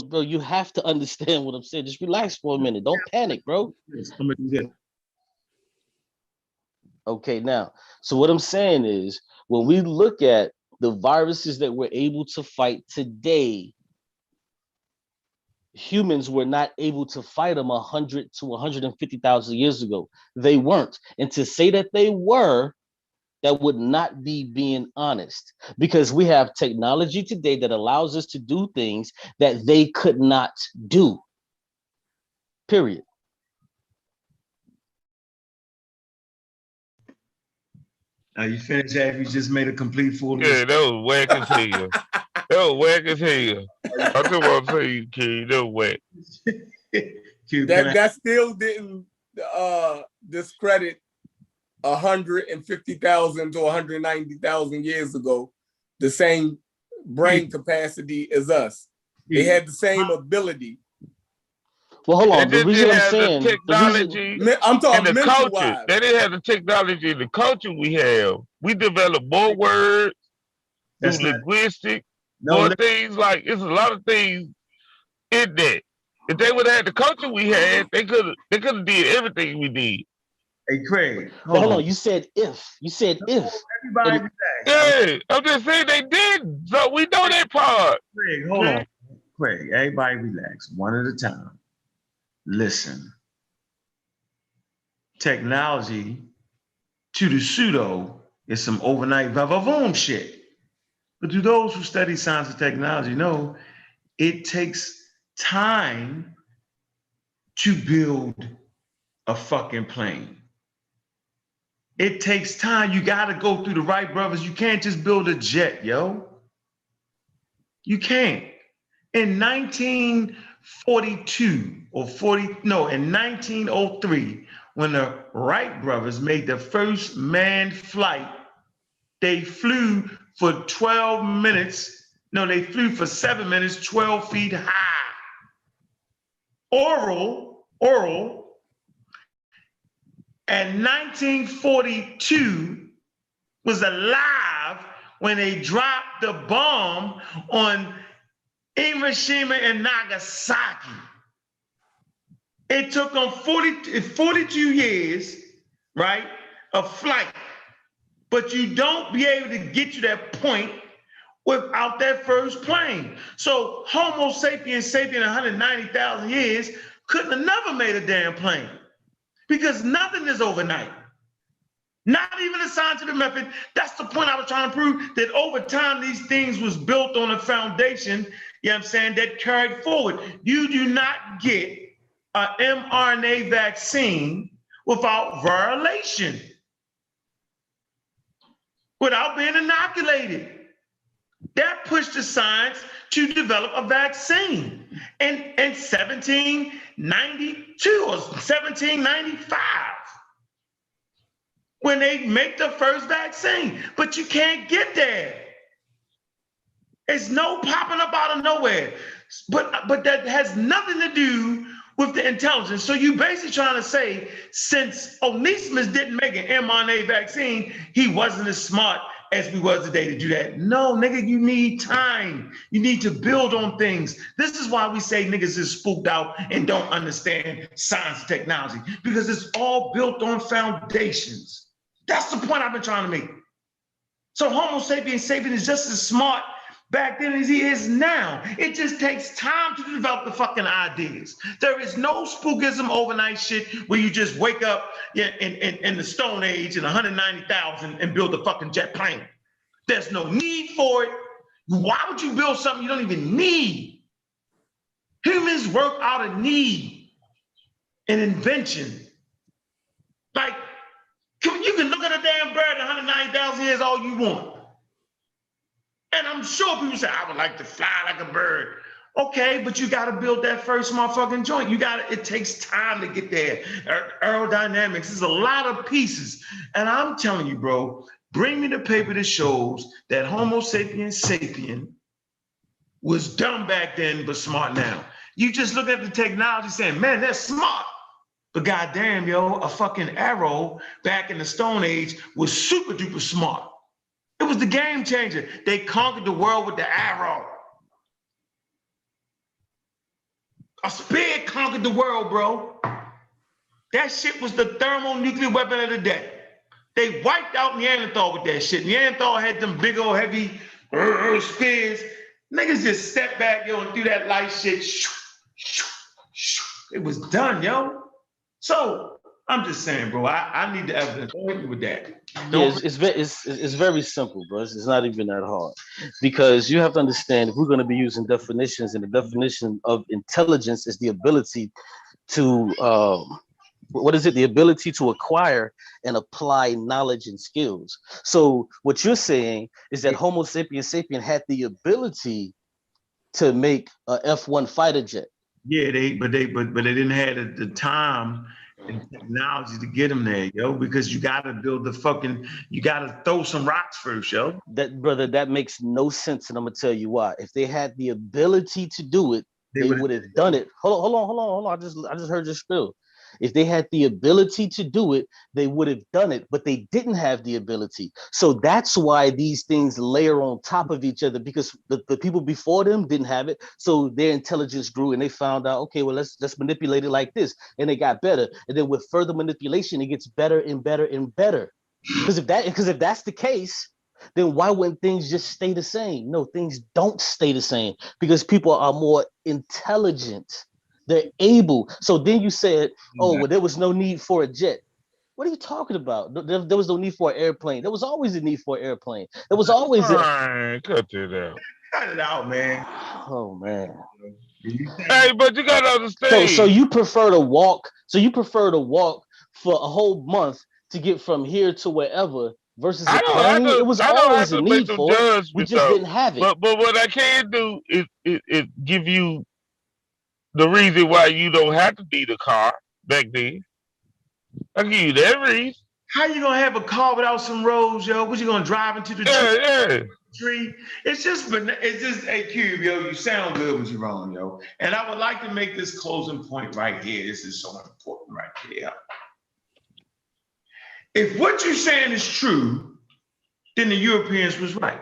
Bro, you have to understand what I'm saying. Just relax for a minute. Don't panic, bro. I'm gonna do this. Okay, now, so what I'm saying is, when we look at the viruses that we're able to fight today, humans were not able to fight them 100 to 150,000 years ago. They weren't. And to say that they were, that would not be being honest, because we have technology today that allows us to do things that they could not do. Period. You finished that? You just made a complete fool. Yeah, that was whack as hell. That was whack as hell. I just want to say, kid, that was whack. That still didn't discredit 150,000 to 190,000 years ago, the same brain capacity as us. They had the same ability. Well, hold on. The reason I'm saying, I'm talking the culture. They didn't have the technology and the culture we have. We developed more words, linguistic, more things. Like, it's a lot of things in that. If they would have had the culture we had, they could have did everything we did. Hey, Craig. Hold on. You said if. You said if. Everybody yeah, I'm just saying they did. So we know that part. Craig, hold on. Craig, everybody relax. One at a time. Listen. Technology to the pseudo is some overnight vavavoom shit. But to those who study science and technology know it takes time to build a fucking plane. It takes time. You got to go through the right brothers. You can't just build a jet, yo. You can't. In 1942 or in 1903, when the Wright brothers made the first manned flight, they flew for 12 minutes. No, they flew for 7 minutes, 12 feet high. Oral, and 1942 was alive when they dropped the bomb on Hiroshima and Nagasaki. It took them 42 years, right, of flight. But you don't be able to get to that point without that first plane. So Homo sapiens sapien 190,000 years couldn't have never made a damn plane because nothing is overnight. Not even a scientific method. That's the point I was trying to prove, that over time, these things was built on a foundation, you know what I'm saying, that carried forward. You do not get an mRNA vaccine without violation, without being inoculated. That pushed the science to develop a vaccine in 1792 or 1795 when they make the first vaccine. But you can't get there. It's no popping up out of nowhere. But that has nothing to do with the intelligence. So you basically trying to say, since Onesimus didn't make an mRNA vaccine, he wasn't as smart as we was today to do that. No, nigga, you need time. You need to build on things. This is why we say niggas is spooked out and don't understand science and technology, because it's all built on foundations. That's the point I've been trying to make. So Homo sapiens sapien is just as smart back then as he is now. It just takes time to develop the fucking ideas. There is no spookism overnight shit where you just wake up in the Stone Age in 190,000 and build a fucking jet plane. There's no need for it. Why would you build something you don't even need? Humans work out of need and invention. Like, you can look at a damn bird at 190,000 years all you want. And I'm sure people say, I would like to fly like a bird. Okay, but you got to build that first motherfucking joint. It takes time to get there. Aerodynamics, there's a lot of pieces. And I'm telling you, bro, bring me the paper that shows that Homo sapiens sapien was dumb back then, but smart now. You just look at the technology saying, man, they're smart. But goddamn, yo, a fucking arrow back in the Stone Age was super duper smart. It was the game changer. They conquered the world with the arrow. A spear conquered the world, bro. That shit was the thermonuclear weapon of the day. They wiped out Neanderthal with that shit. Neanderthal had them big old heavy spears. Niggas just stepped back, yo, and threw that light shit. It was done, yo. So I'm just saying, bro, I need the evidence. Don't hit me with that. Yeah, it's very simple, bro. It's not even that hard, because you have to understand, if we're going to be using definitions, and the definition of intelligence is the ability to the ability to acquire and apply knowledge and skills. So what you're saying is that Homo sapiens sapien had the ability to make a F-1 fighter jet. Yeah, but they didn't have the time and technology to get them there, yo, because you got to build you got to throw some rocks first, yo. That makes no sense, and I'm gonna tell you why. If they had the ability to do it, they would have done it. Hold on. I just heard your spill. If they had the ability to do it, they would have done it, but they didn't have the ability. So that's why these things layer on top of each other, because the people before them didn't have it. So their intelligence grew, and they found out, okay, well, let's manipulate it like this. And they got better. And then with further manipulation, it gets better and better and better. Because if that's the case, then why wouldn't things just stay the same? No, things don't stay the same, because people are more intelligent. They're able. So then you said, oh, well, there was no need for a jet. What are you talking about? There was no need for an airplane. There was always a need for an airplane. There was always cut it out. Cut it out, man. Oh, man. Hey, but you gotta understand. So you prefer to walk. So you prefer to walk for a whole month to get from here to wherever versus a plane. It was always a need for it. We just didn't have it. But what I can do is give you the reason why you don't have to need a car back then. I'll give you that reason. How you gonna have a car without some roads, yo? What you gonna drive into the tree? It's just, hey, Cube, yo, you sound good when you're wrong, yo. And I would like to make this closing point right here. This is so important right here. If what you're saying is true, then the Europeans was right.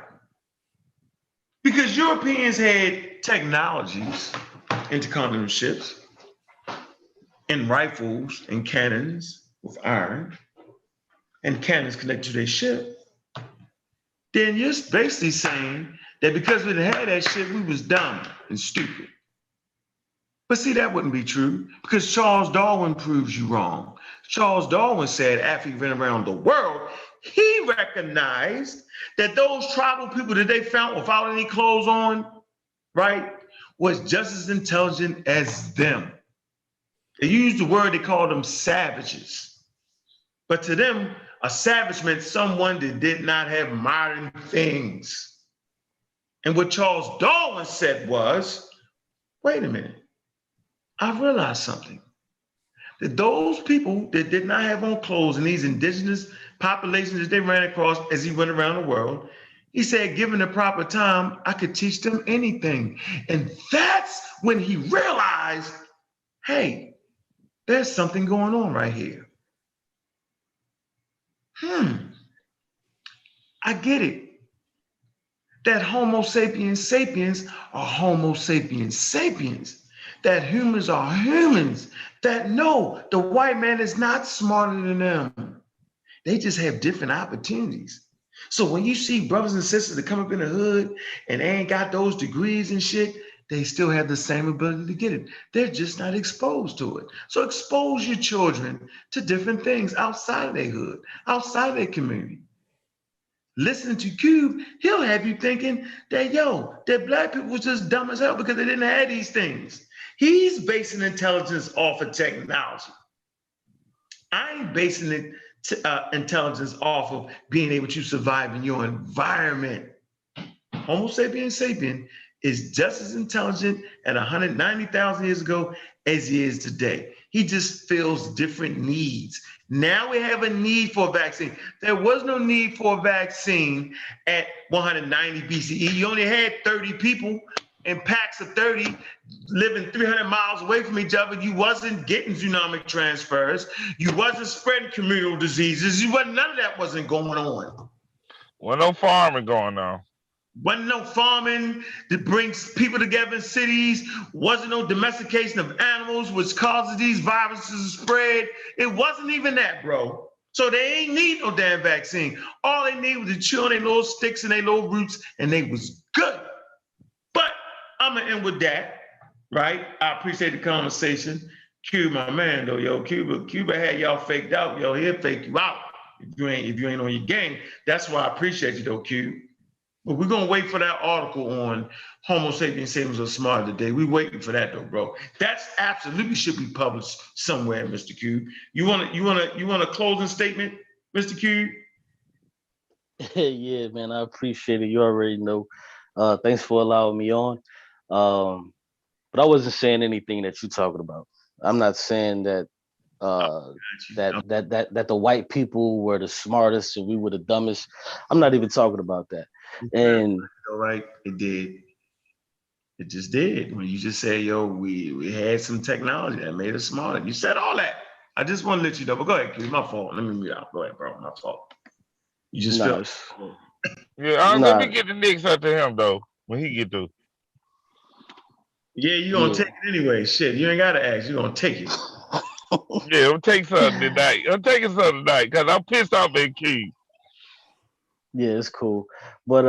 Because Europeans had technologies, intercontinental ships, and rifles and cannons with iron, and cannons connected to their ship, then you're basically saying that because we didn't have that shit, we was dumb and stupid. But see, that wouldn't be true because Charles Darwin proves you wrong. Charles Darwin said after he went around the world, he recognized that those tribal people that they found without any clothes on, right, was just as intelligent as them. They used the word, they called them savages. But to them, a savage meant someone that did not have modern things. And what Charles Darwin said was, wait a minute, I realized something. That those people that did not have on clothes and these indigenous populations that they ran across as he went around the world, he said, given the proper time, I could teach them anything. And that's when he realized, hey, there's something going on right here. I get it. That Homo sapiens sapiens are Homo sapiens sapiens. That humans are humans. That no, the white man is not smarter than them. They just have different opportunities. So when you see brothers and sisters that come up in the hood and they ain't got those degrees and shit, they still have the same ability to get it. They're just not exposed to it. So expose your children to different things outside of their hood, outside of their community. Listening to Cube, he'll have you thinking that, yo, that black people was just dumb as hell because they didn't have these things. He's basing intelligence off of technology. I'm basing intelligence off of being able to survive in your environment. Homo sapiens sapien is just as intelligent at 190,000 years ago as he is today. He just fills different needs. Now we have a need for a vaccine. There was no need for a vaccine at 190 BCE. You only had 30 people in packs of 30 living 300 miles away from each other. You wasn't getting zoonotic transfers. You wasn't spreading communal diseases. None of that wasn't going on. Well, no farming going on. Wasn't no farming that brings people together in cities. Wasn't no domestication of animals, which causes these viruses to spread. It wasn't even that, bro. So they ain't need no damn vaccine. All they need was to chew on their little sticks and their little roots, and they was good. But I'm gonna end with that, right? I appreciate the conversation. Cuba, my man, though, yo, Cuba had y'all faked out, yo. He'll fake you out if you ain't on your game. That's why I appreciate you, though, Cuba. But we're gonna wait for that article on Homo sapiens sapiens are smarter today. We're waiting for that though, bro. That's absolutely should be published somewhere, Mr. Cube. You want a closing statement, Mr. Cube? Yeah, man, I appreciate it. You already know. Thanks for allowing me on. But I wasn't saying anything that you're talking about. I'm not saying that that the white people were the smartest and we were the dumbest. I'm not even talking about that. And all right, it did. It just did. When you just say, yo, we had some technology that made us smarter. You said all that. I just want to let you know. But go ahead, Q. My fault. Let me mute out. Go ahead, bro. My fault. You just feel. Yeah, let me get the Knicks up to him though when he get through. Yeah, you gonna take it anyway. Shit, you ain't gotta ask. You gonna take it. Yeah, I'm taking something tonight. I'm taking something tonight because I'm pissed off at Q. Yeah, it's cool. But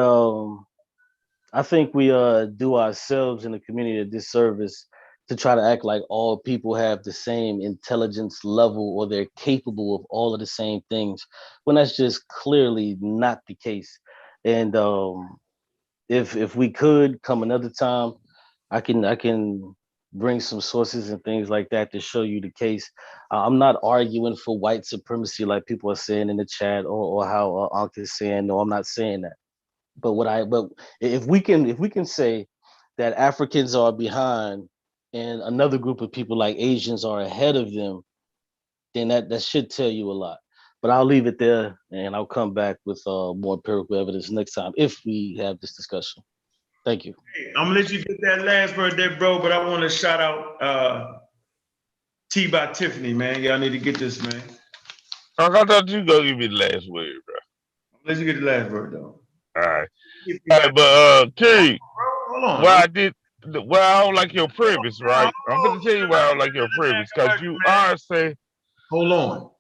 I think we do ourselves in the community a disservice to try to act like all people have the same intelligence level or they're capable of all of the same things, when that's just clearly not the case. And if we could come another time, I can bring some sources and things like that to show you the case. I'm not arguing for white supremacy like people are saying in the chat or how Ankh is saying. No, I'm not saying that. But if we can say that Africans are behind and another group of people like Asians are ahead of them, then that should tell you a lot. But I'll leave it there and I'll come back with more empirical evidence next time if we have this discussion. Thank you. Hey, I'm gonna let you get that last word there, bro, but I want to shout out T by Tiffany, man. Y'all need to get this, man. I thought you gonna give me the last word, bro. Let you get the last word, though. All right. But T, hold on. Well, I don't like your premise, right? I'm gonna tell you why I don't like your premise, because you are saying. Hold on.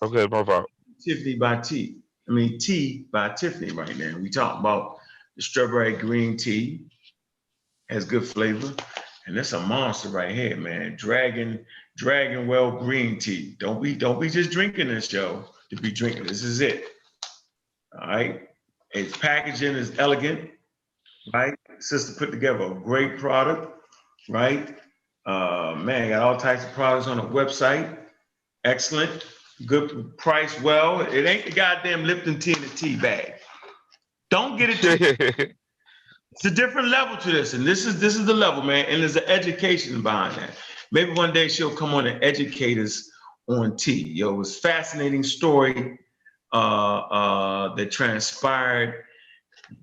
Okay, my fault. Tiffany by T. I mean T by Tiffany right now. We talking about the strawberry green tea has good flavor. And that's a monster right here, man. Dragon Well green tea. Don't be just drinking this, yo, to be drinking. This is it. All right. Its packaging is elegant, right? Sister put together a great product, right? Man, got all types of products on the website. Excellent. Good price. Well, it ain't the goddamn Lipton tea in the tea bag. Don't get it. It's a different level to this, and this is the level, man. And there's an education behind that. Maybe one day she'll come on and educate us on tea. Yo, it was a fascinating story that transpired.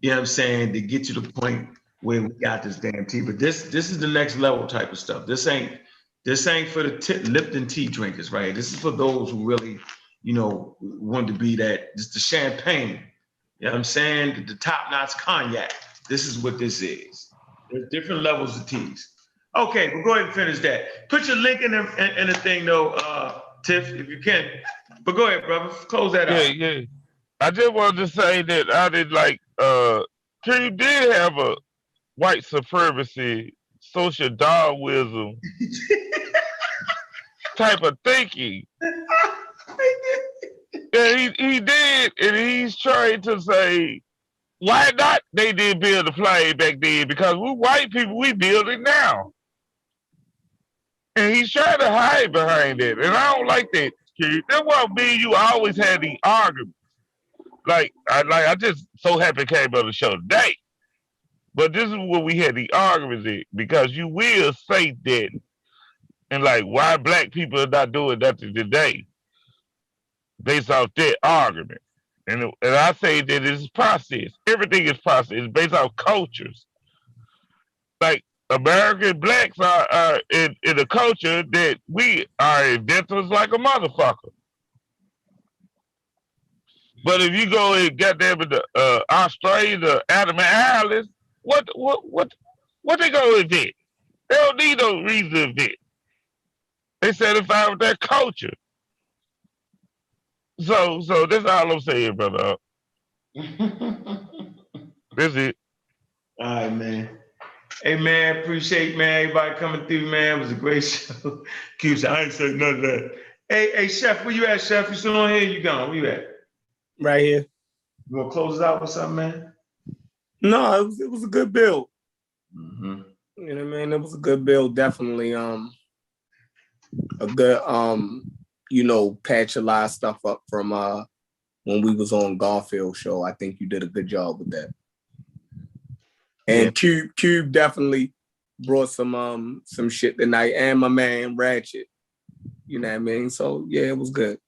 You know what I'm saying, to get to the point where we got this damn tea. But this is the next level type of stuff. This ain't for the Lipton tea drinkers, right? This is for those who really, you know, want to be that. Just the champagne. You know what I'm saying? The top-notch cognac. This is what this is. There's different levels of teas. Okay, we'll go ahead and finish that. Put your link in the thing though, Tiff, if you can. But go ahead, brother. Close that out. Yeah. I just wanted to say that I did like King did have a white supremacy, social Darwinism type of thinking. Yeah, he did, and he's trying to say, why not they did build a plane back then? Because we white people, we build it now. And he's trying to hide behind it. And I don't like that, kid. That's why me and you always had the argument. I just so happy came on the show today. But this is what we had the arguments in, because you will say that, and like why black people are not doing nothing today based off that argument. And I say that it's process. Everything is process. It's based off cultures. Like American blacks are in a culture that we are inventors like a motherfucker. But if you go and get them in the Australia, the Andaman Islands, what they gonna invent? They don't need no reason to invent. They satisfied with their culture. So that's all I'm saying, brother. That's it. All right, man. Hey, man, appreciate, man, everybody coming through, man. It was a great show. Cube said, I ain't saying none of that. Hey, Chef, where you at, Chef? You still on here? You gone? Where you at? Right here. You want to close it out with something, man? No, it was a good build. Mm-hmm. You know what I mean? It was a good build, definitely. A good patch a lot of stuff up from when we was on Garfield show. I think you did a good job with that. And yeah. Cube definitely brought some shit tonight, and my man Ratchet. You know what I mean? So yeah, it was good.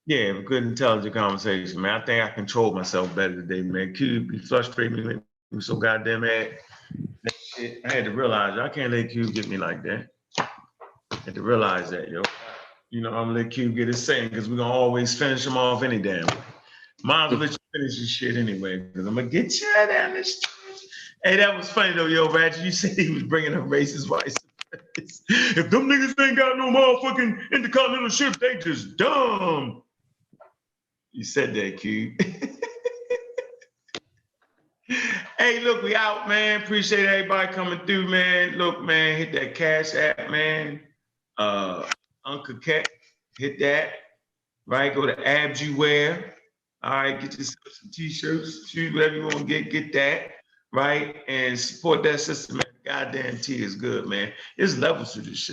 Yeah, it was good, intelligent conversation, man. I think I controlled myself better today, man. Cube, he frustrated me, he was so goddamn mad. That shit, I had to realize I can't let Cube get me like that. I had to realize that, yo. You know, I'm gonna let Cube get his saying, because we're gonna always finish him off any damn way. Might as well let you finish your shit anyway, because I'm gonna get you down this street. Hey, that was funny though, yo, Ratchet. You said he was bringing up racist white supremacists. If them niggas ain't got no motherfucking intercontinental ship, they just dumb. You said that, Cube. Hey, look, we out, man. Appreciate everybody coming through, man. Look, man, hit that Cash App, man. Uncle Cat, hit that. Right, go to Abs You Wear. All right, get yourself some t-shirts, shoes, whatever you want to get that. Right, and support that system. Goddamn tea is good, man. There's levels to this shit.